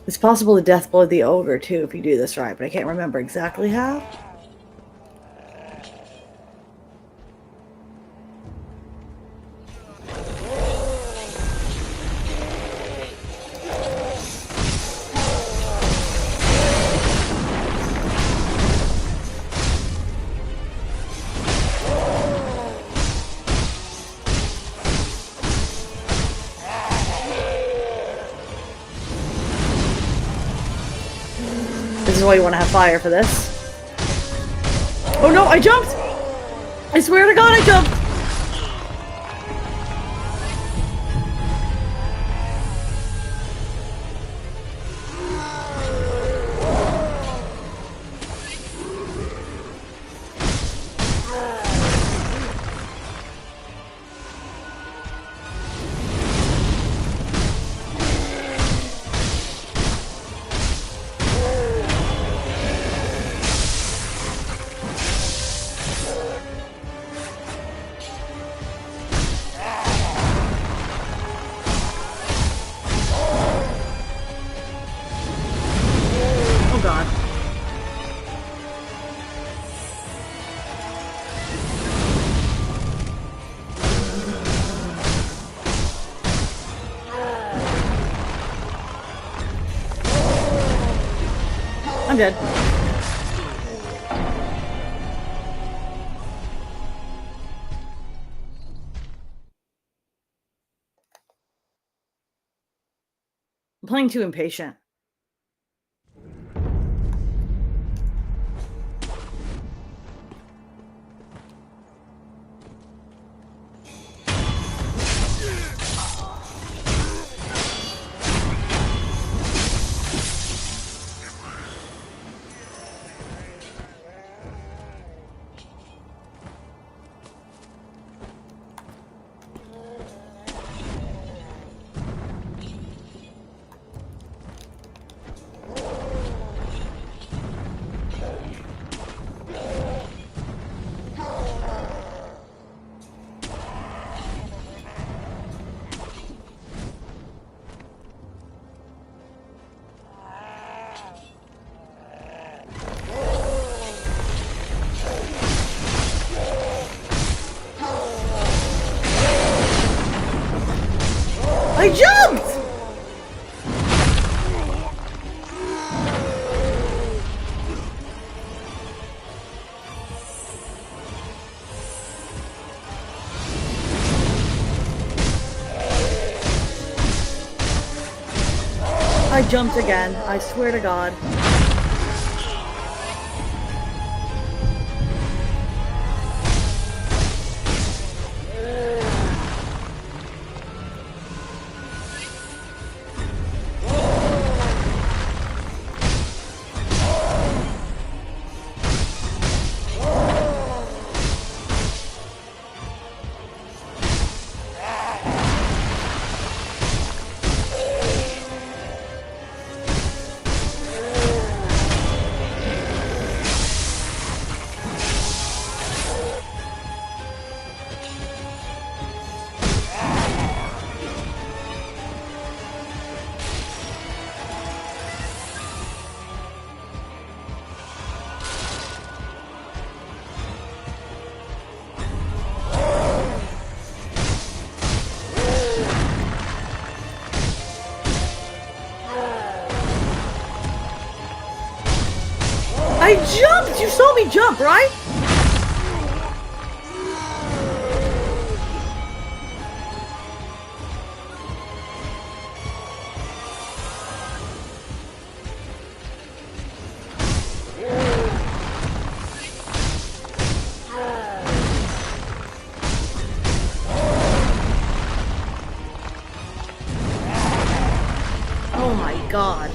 It's possible to death blow the ogre too if you do this right, but I can't remember exactly how. This is why you want to have fire for this. Oh no, I jumped! I swear to God, I jumped! Oh God. I'm dead. I'm playing too impatient. I jumped! I jumped again. I swear to God. I jumped! You saw me jump, right? Oh my God.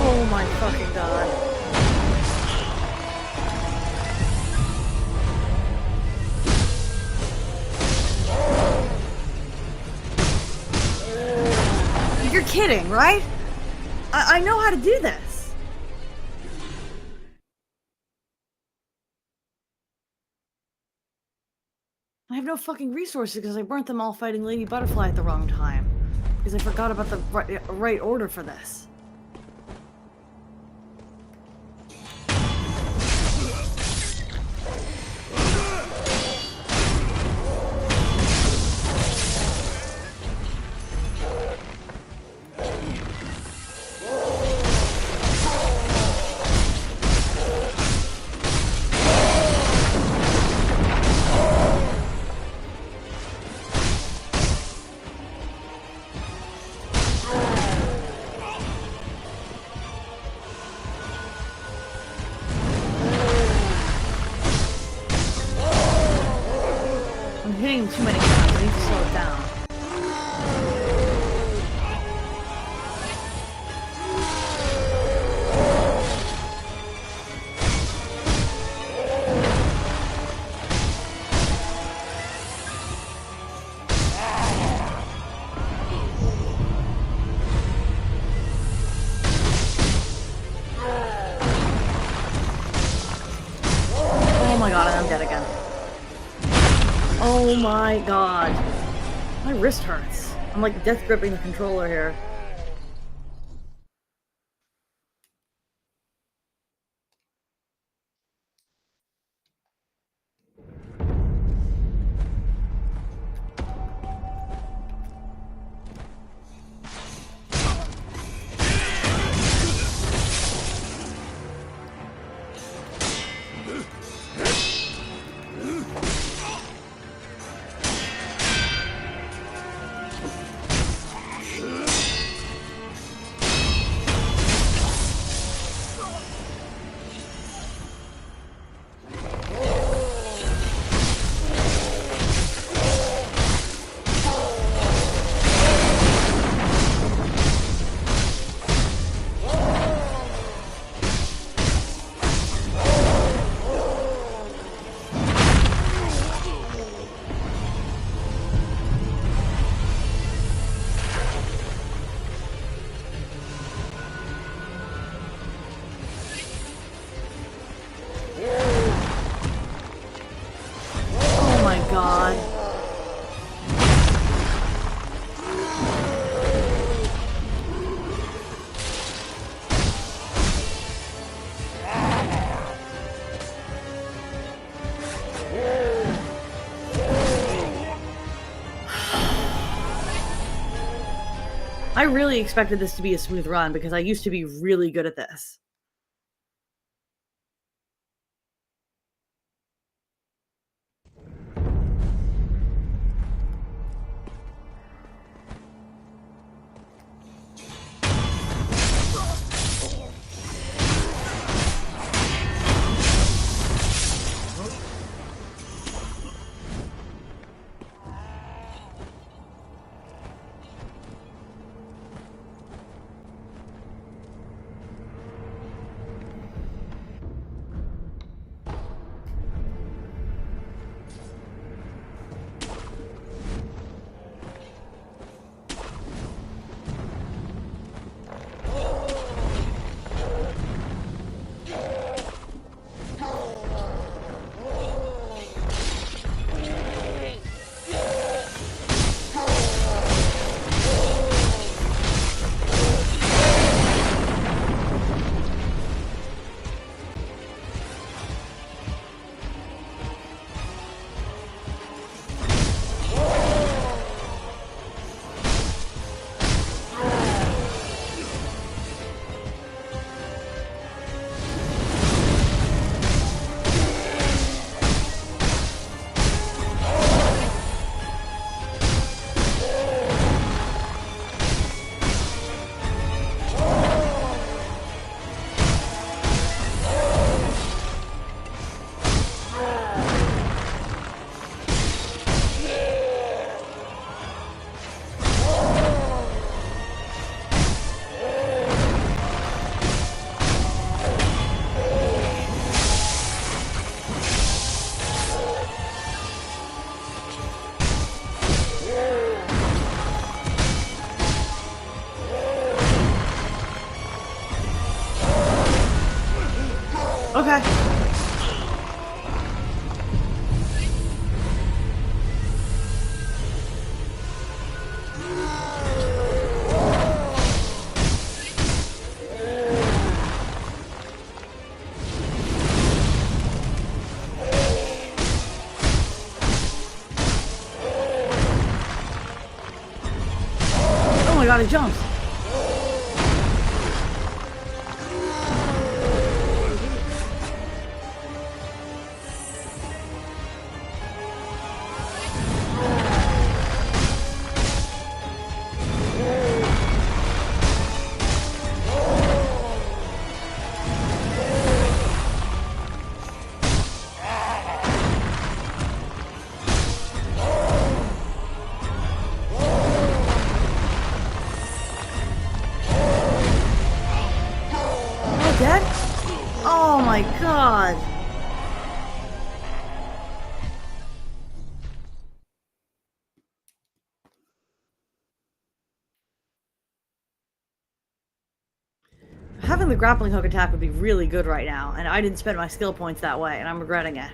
Oh my fucking God. You're kidding, right? I know how to do this. I have no fucking resources because I burnt them all fighting Lady Butterfly at the wrong time. Because I forgot about the right order for this. I'm hitting too many times. I need to slow it down. Oh my God, I'm dead again. Oh my God. My wrist hurts. I'm like death gripping the controller here. god. I really expected this to be a smooth run because I used to be really good at this. Okay. Oh my god, it jumps. Dead? Oh my god. Having the grappling hook attack would be really good right now, and I didn't spend my skill points that way, and I'm regretting it.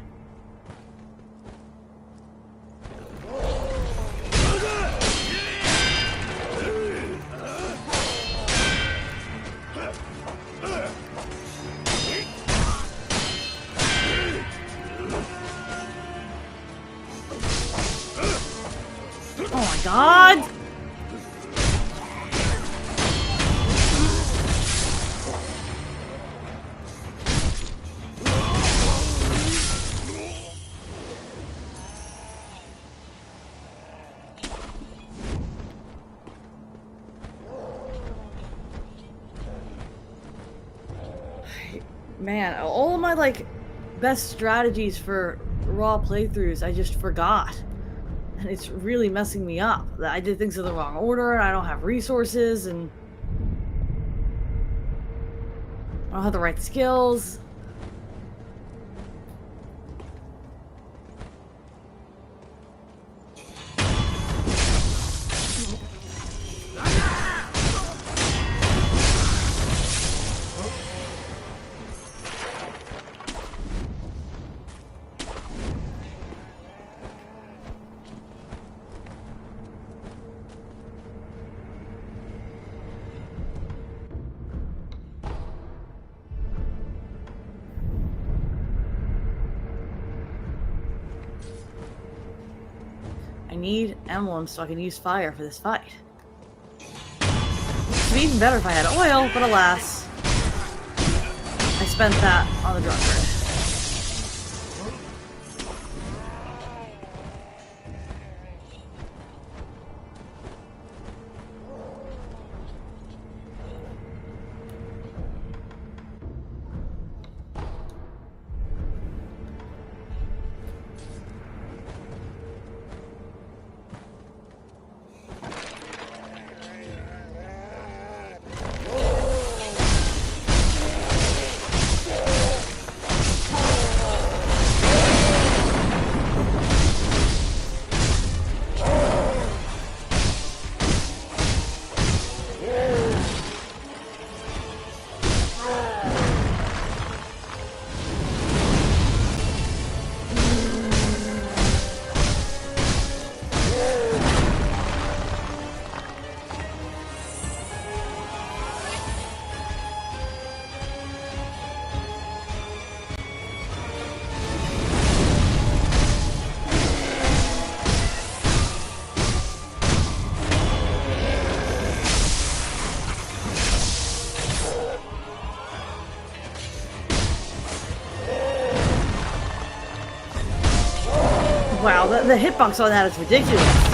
Oh my god! Man, all of my, like, best strategies for raw playthroughs, I just forgot. And it's really messing me up. I did things in the wrong order, and I don't have resources, and I don't have the right skills. I need emblems so I can use fire for this fight. It'd be even better if I had oil, but alas, I spent that on the drunkard. Wow, the hitbox on that is ridiculous.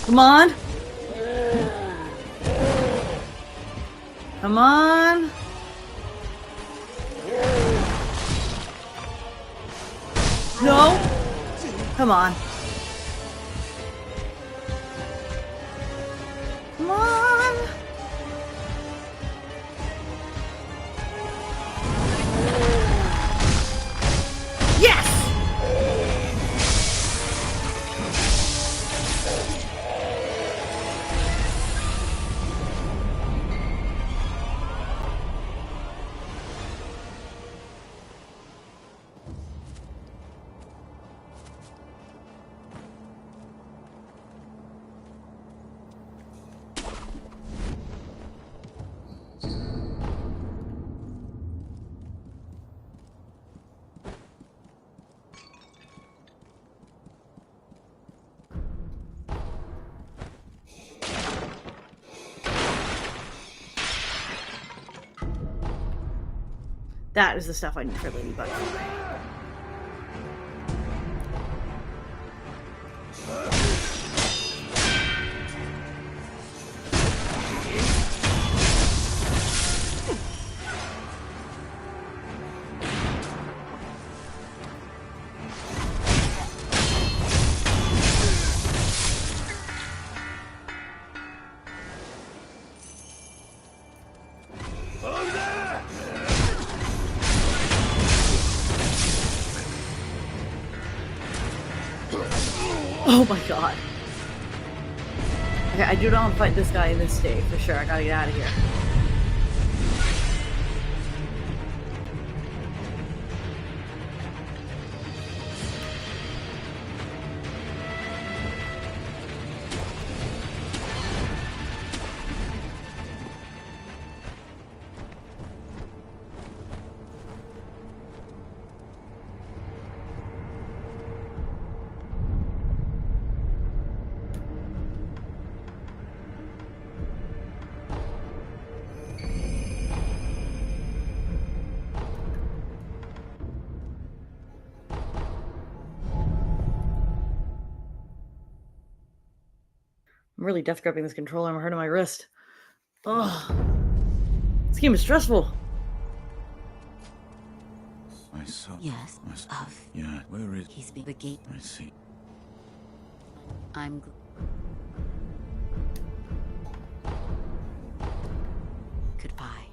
Come on. Come on. No. Come on. Come on. Yes. That is the stuff I need for Ladybug. Oh my god. Okay, I do not want to fight this guy in this state, for sure. I gotta get out of here. I'm really death gripping this controller. I'm hurting my wrist. Ugh. This game is stressful. I saw. Yes. Yeah. Where is? He's the gate. I see. I'm. Goodbye.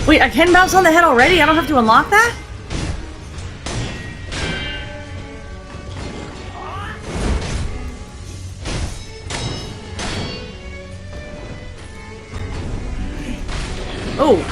Wait, I can bounce on the head already? I don't have to unlock that? Oh.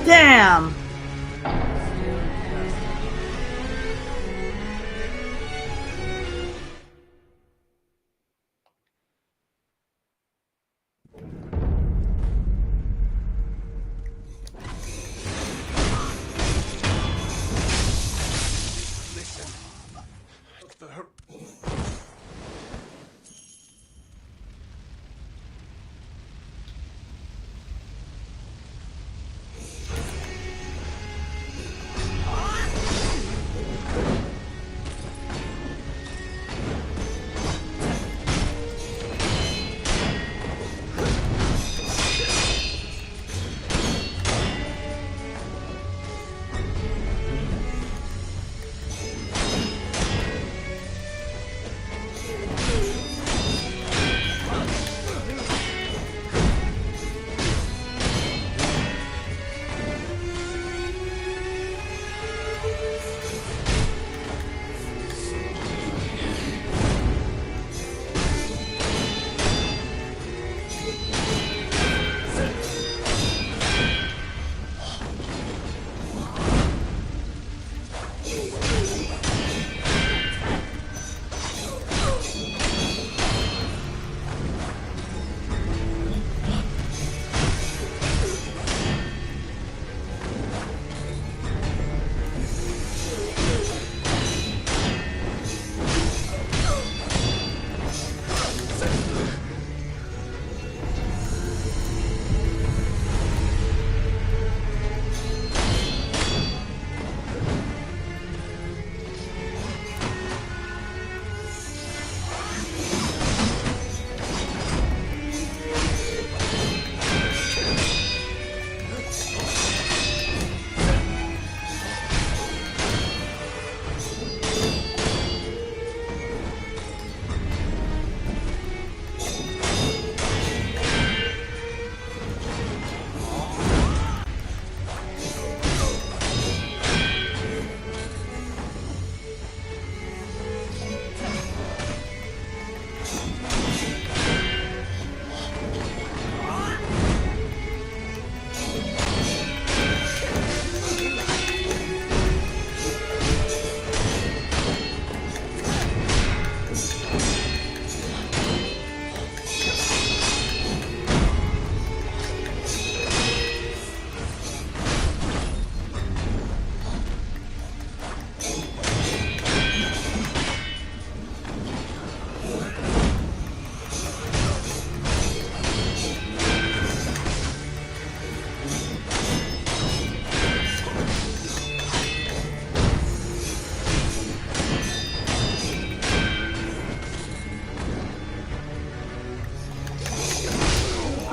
Damn!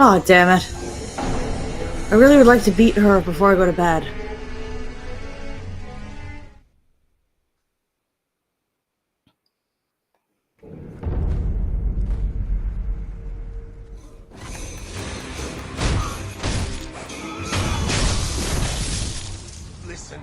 Oh, damn it. I really would like to beat her before I go to bed. Listen.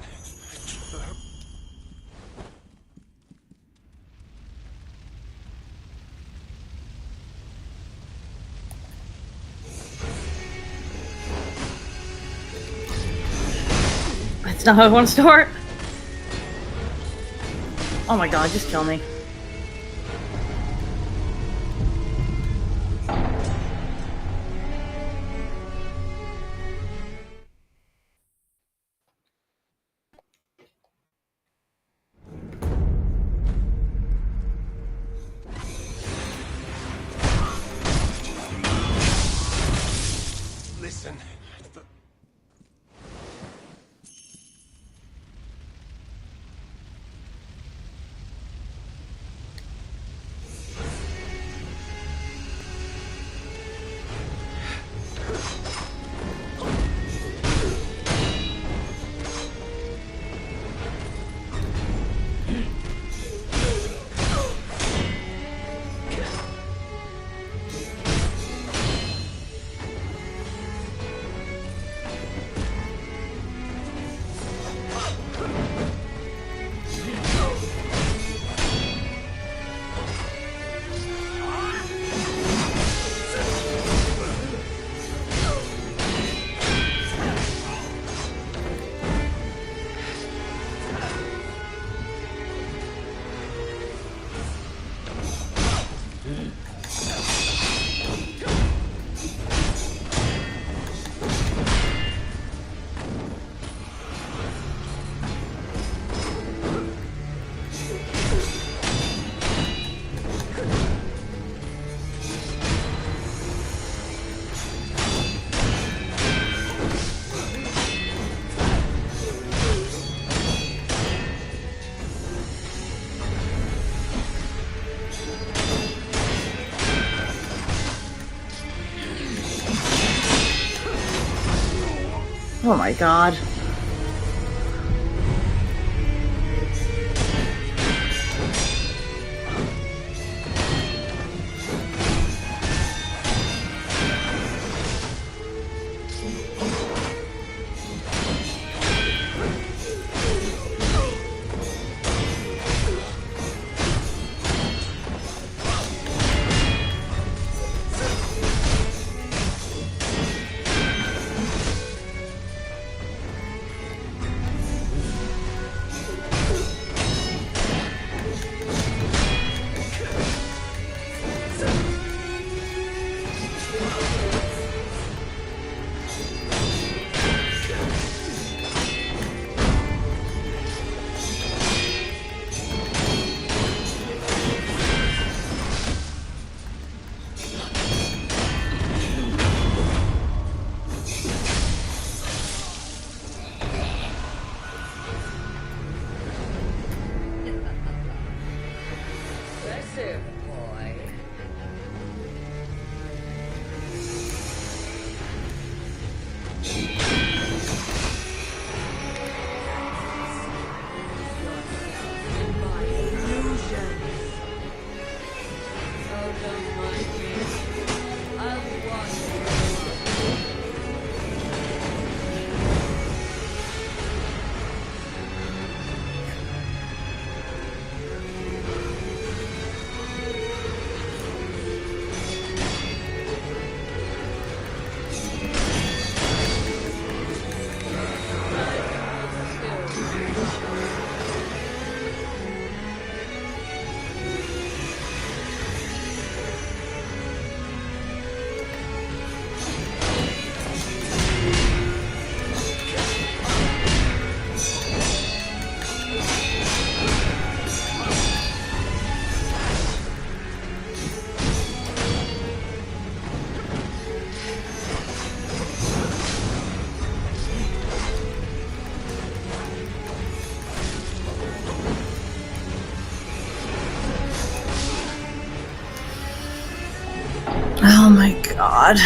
That's not how I want to start. Oh my god, just kill me. Listen. Oh my god. Impressive, boy. Oh my god.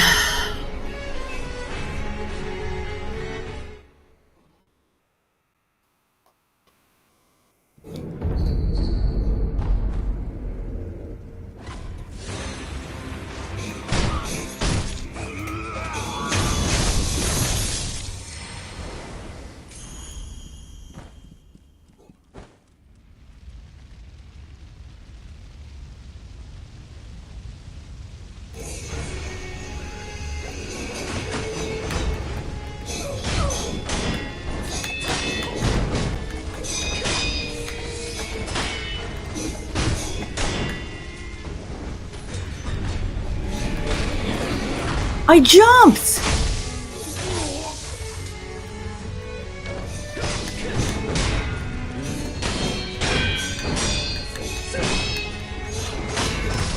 I jumped!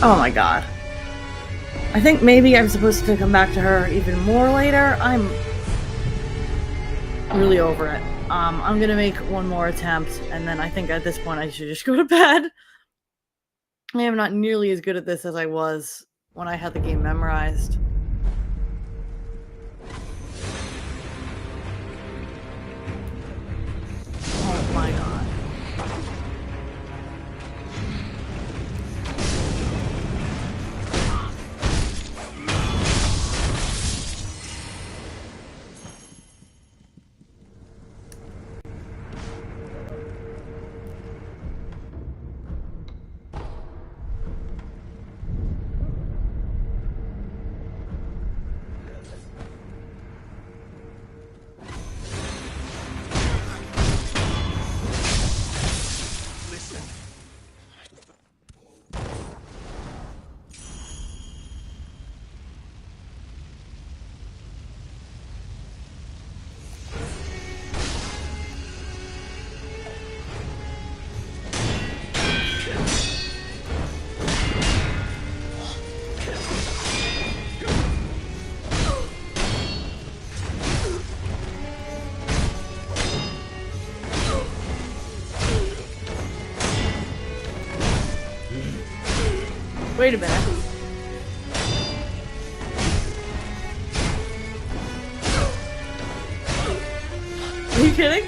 Oh my god. I think maybe I'm supposed to come back to her even more later. I'm really over it. I'm gonna make one more attempt, and then I think at this point I should just go to bed. I am not nearly as good at this as I was when I had the game memorized. Oh my god. Wait a minute. Are you kidding?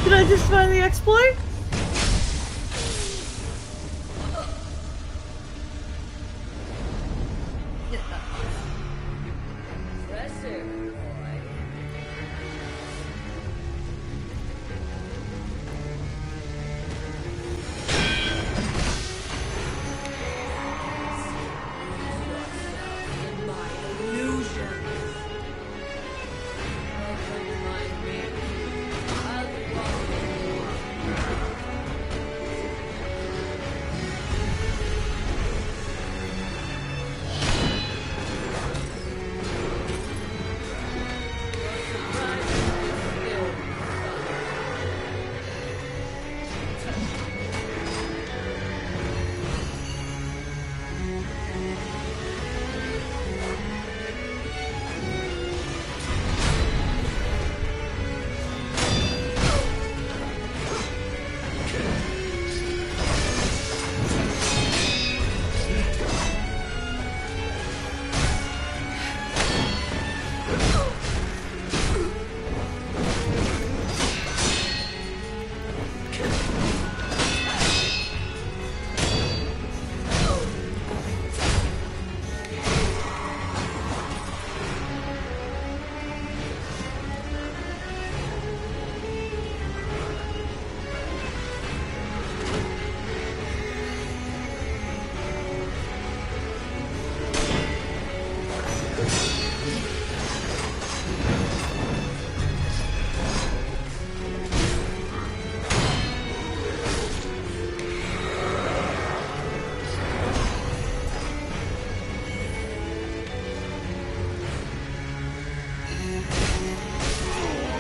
Did I just find the exploit? Impressive, boy. In my illusions. Don't remind me. I'll be walking you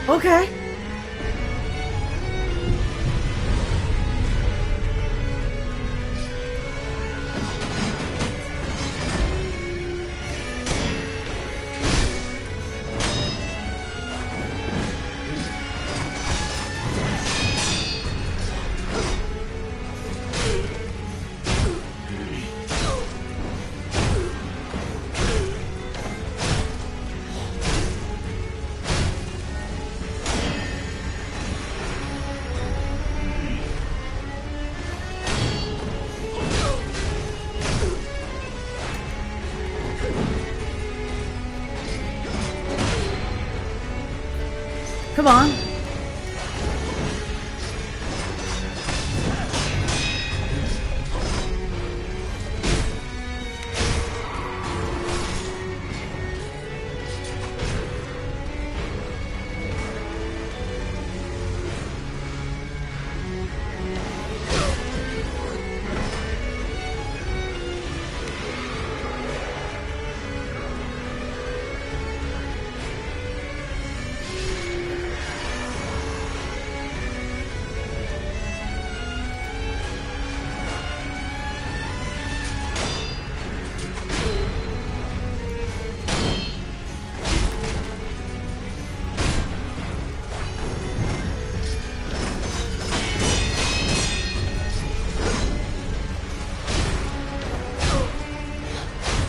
Okay. Come on.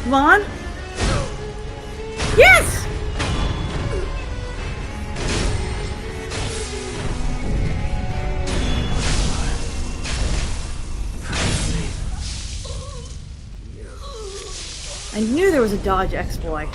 Come on. Yes! I knew there was a dodge exploit.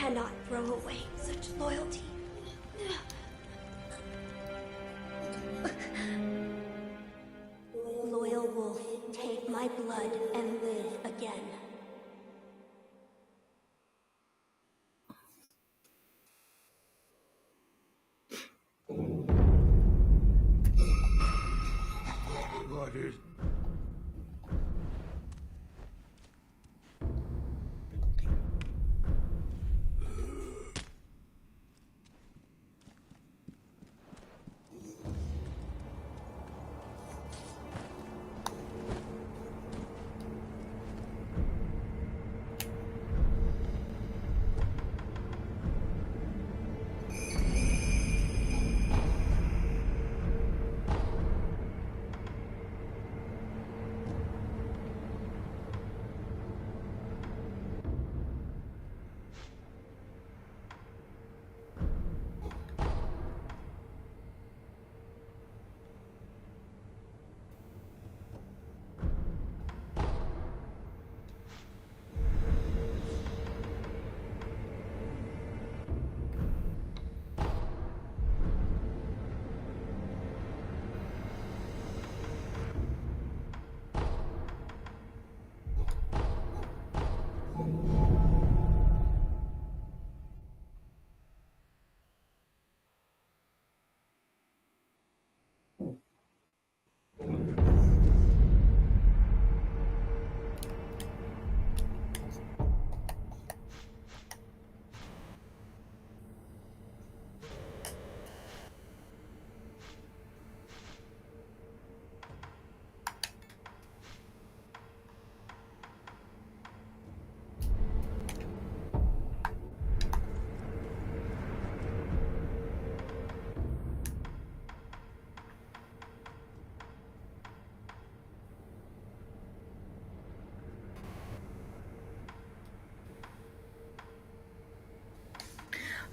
cannot throw away such loyalty. Loyal wolf, take my blood and live again. What is...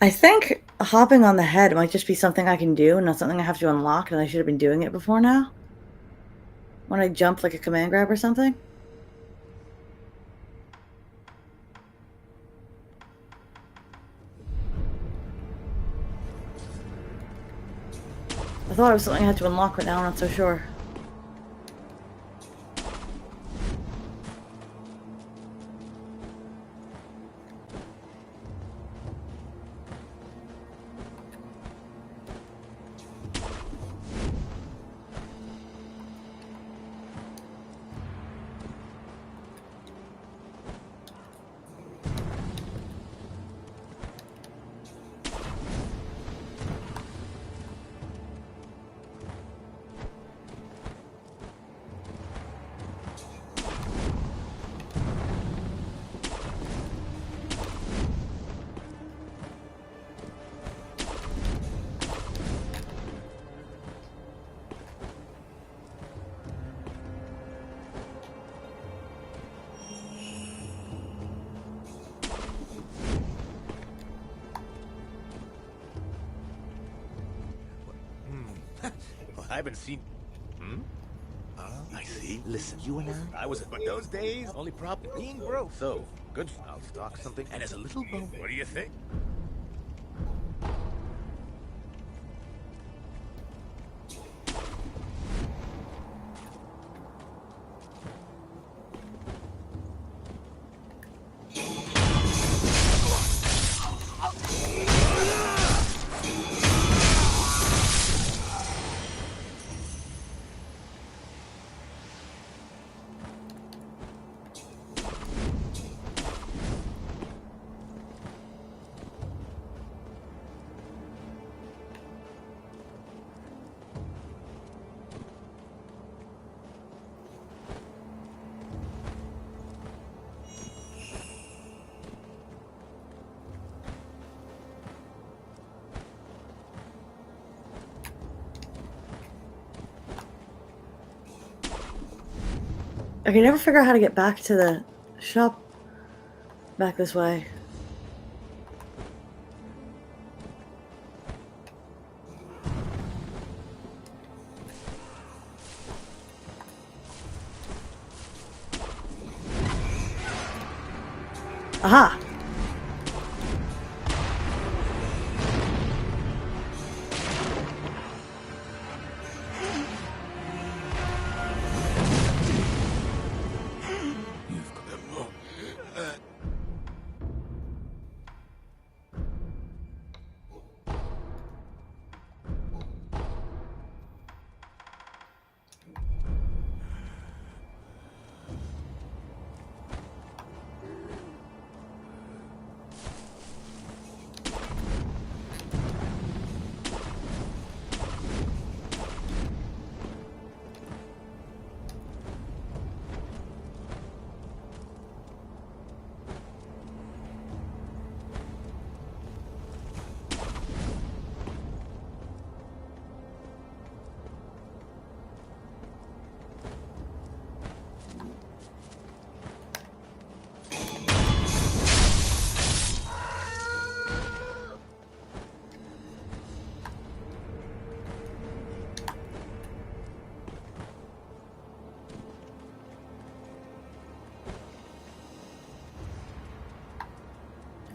I think hopping on the head might just be something I can do and not something I have to unlock, and I should have been doing it before now. When I jump like a command grab or something. I thought it was something I had to unlock, but now I'm not so sure. I haven't seen... I see. Listen, you and I was... But those days, only problem being broke. So, good. I'll stock something. And as a little bone, what do you think? I can never figure out how to get back to the shop back this way. Aha!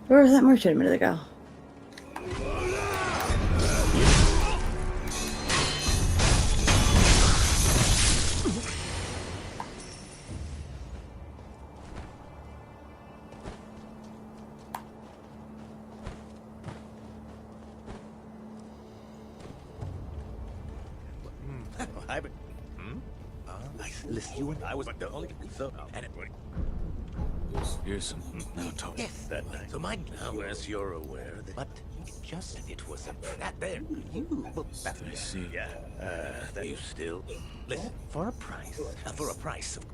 Where was that merchant a minute ago? I've been. Listen, you and I was the only so and it. Here's some. Now talk. Yes, that night. So my now, as you're aware, that, but it was that there. You that I see. Yeah. That you still listen for a price. For a price of.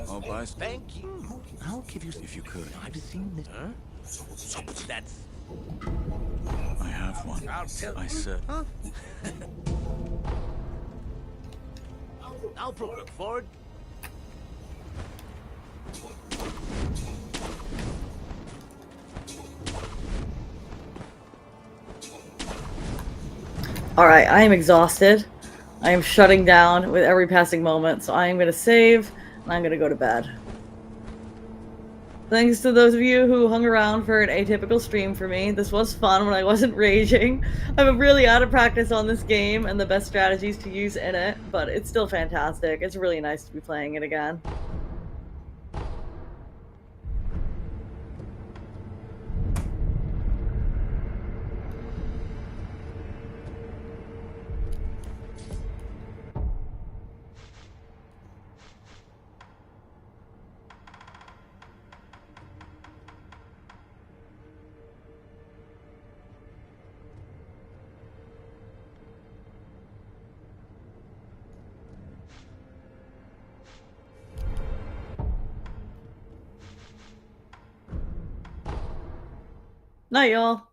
I'll buy. Thank you. I'll give you If you could. I've seen this. Huh? So that's. I have one. I'll tell. I said. Huh? I'll look forward. Alright, I am exhausted. I am shutting down with every passing moment, so I am going to save, and I'm going to go to bed. Thanks to those of you who hung around for an atypical stream for me. This was fun when I wasn't raging. I'm really out of practice on this game and the best strategies to use in it, but it's still fantastic. It's really nice to be playing it again. Night, y'all.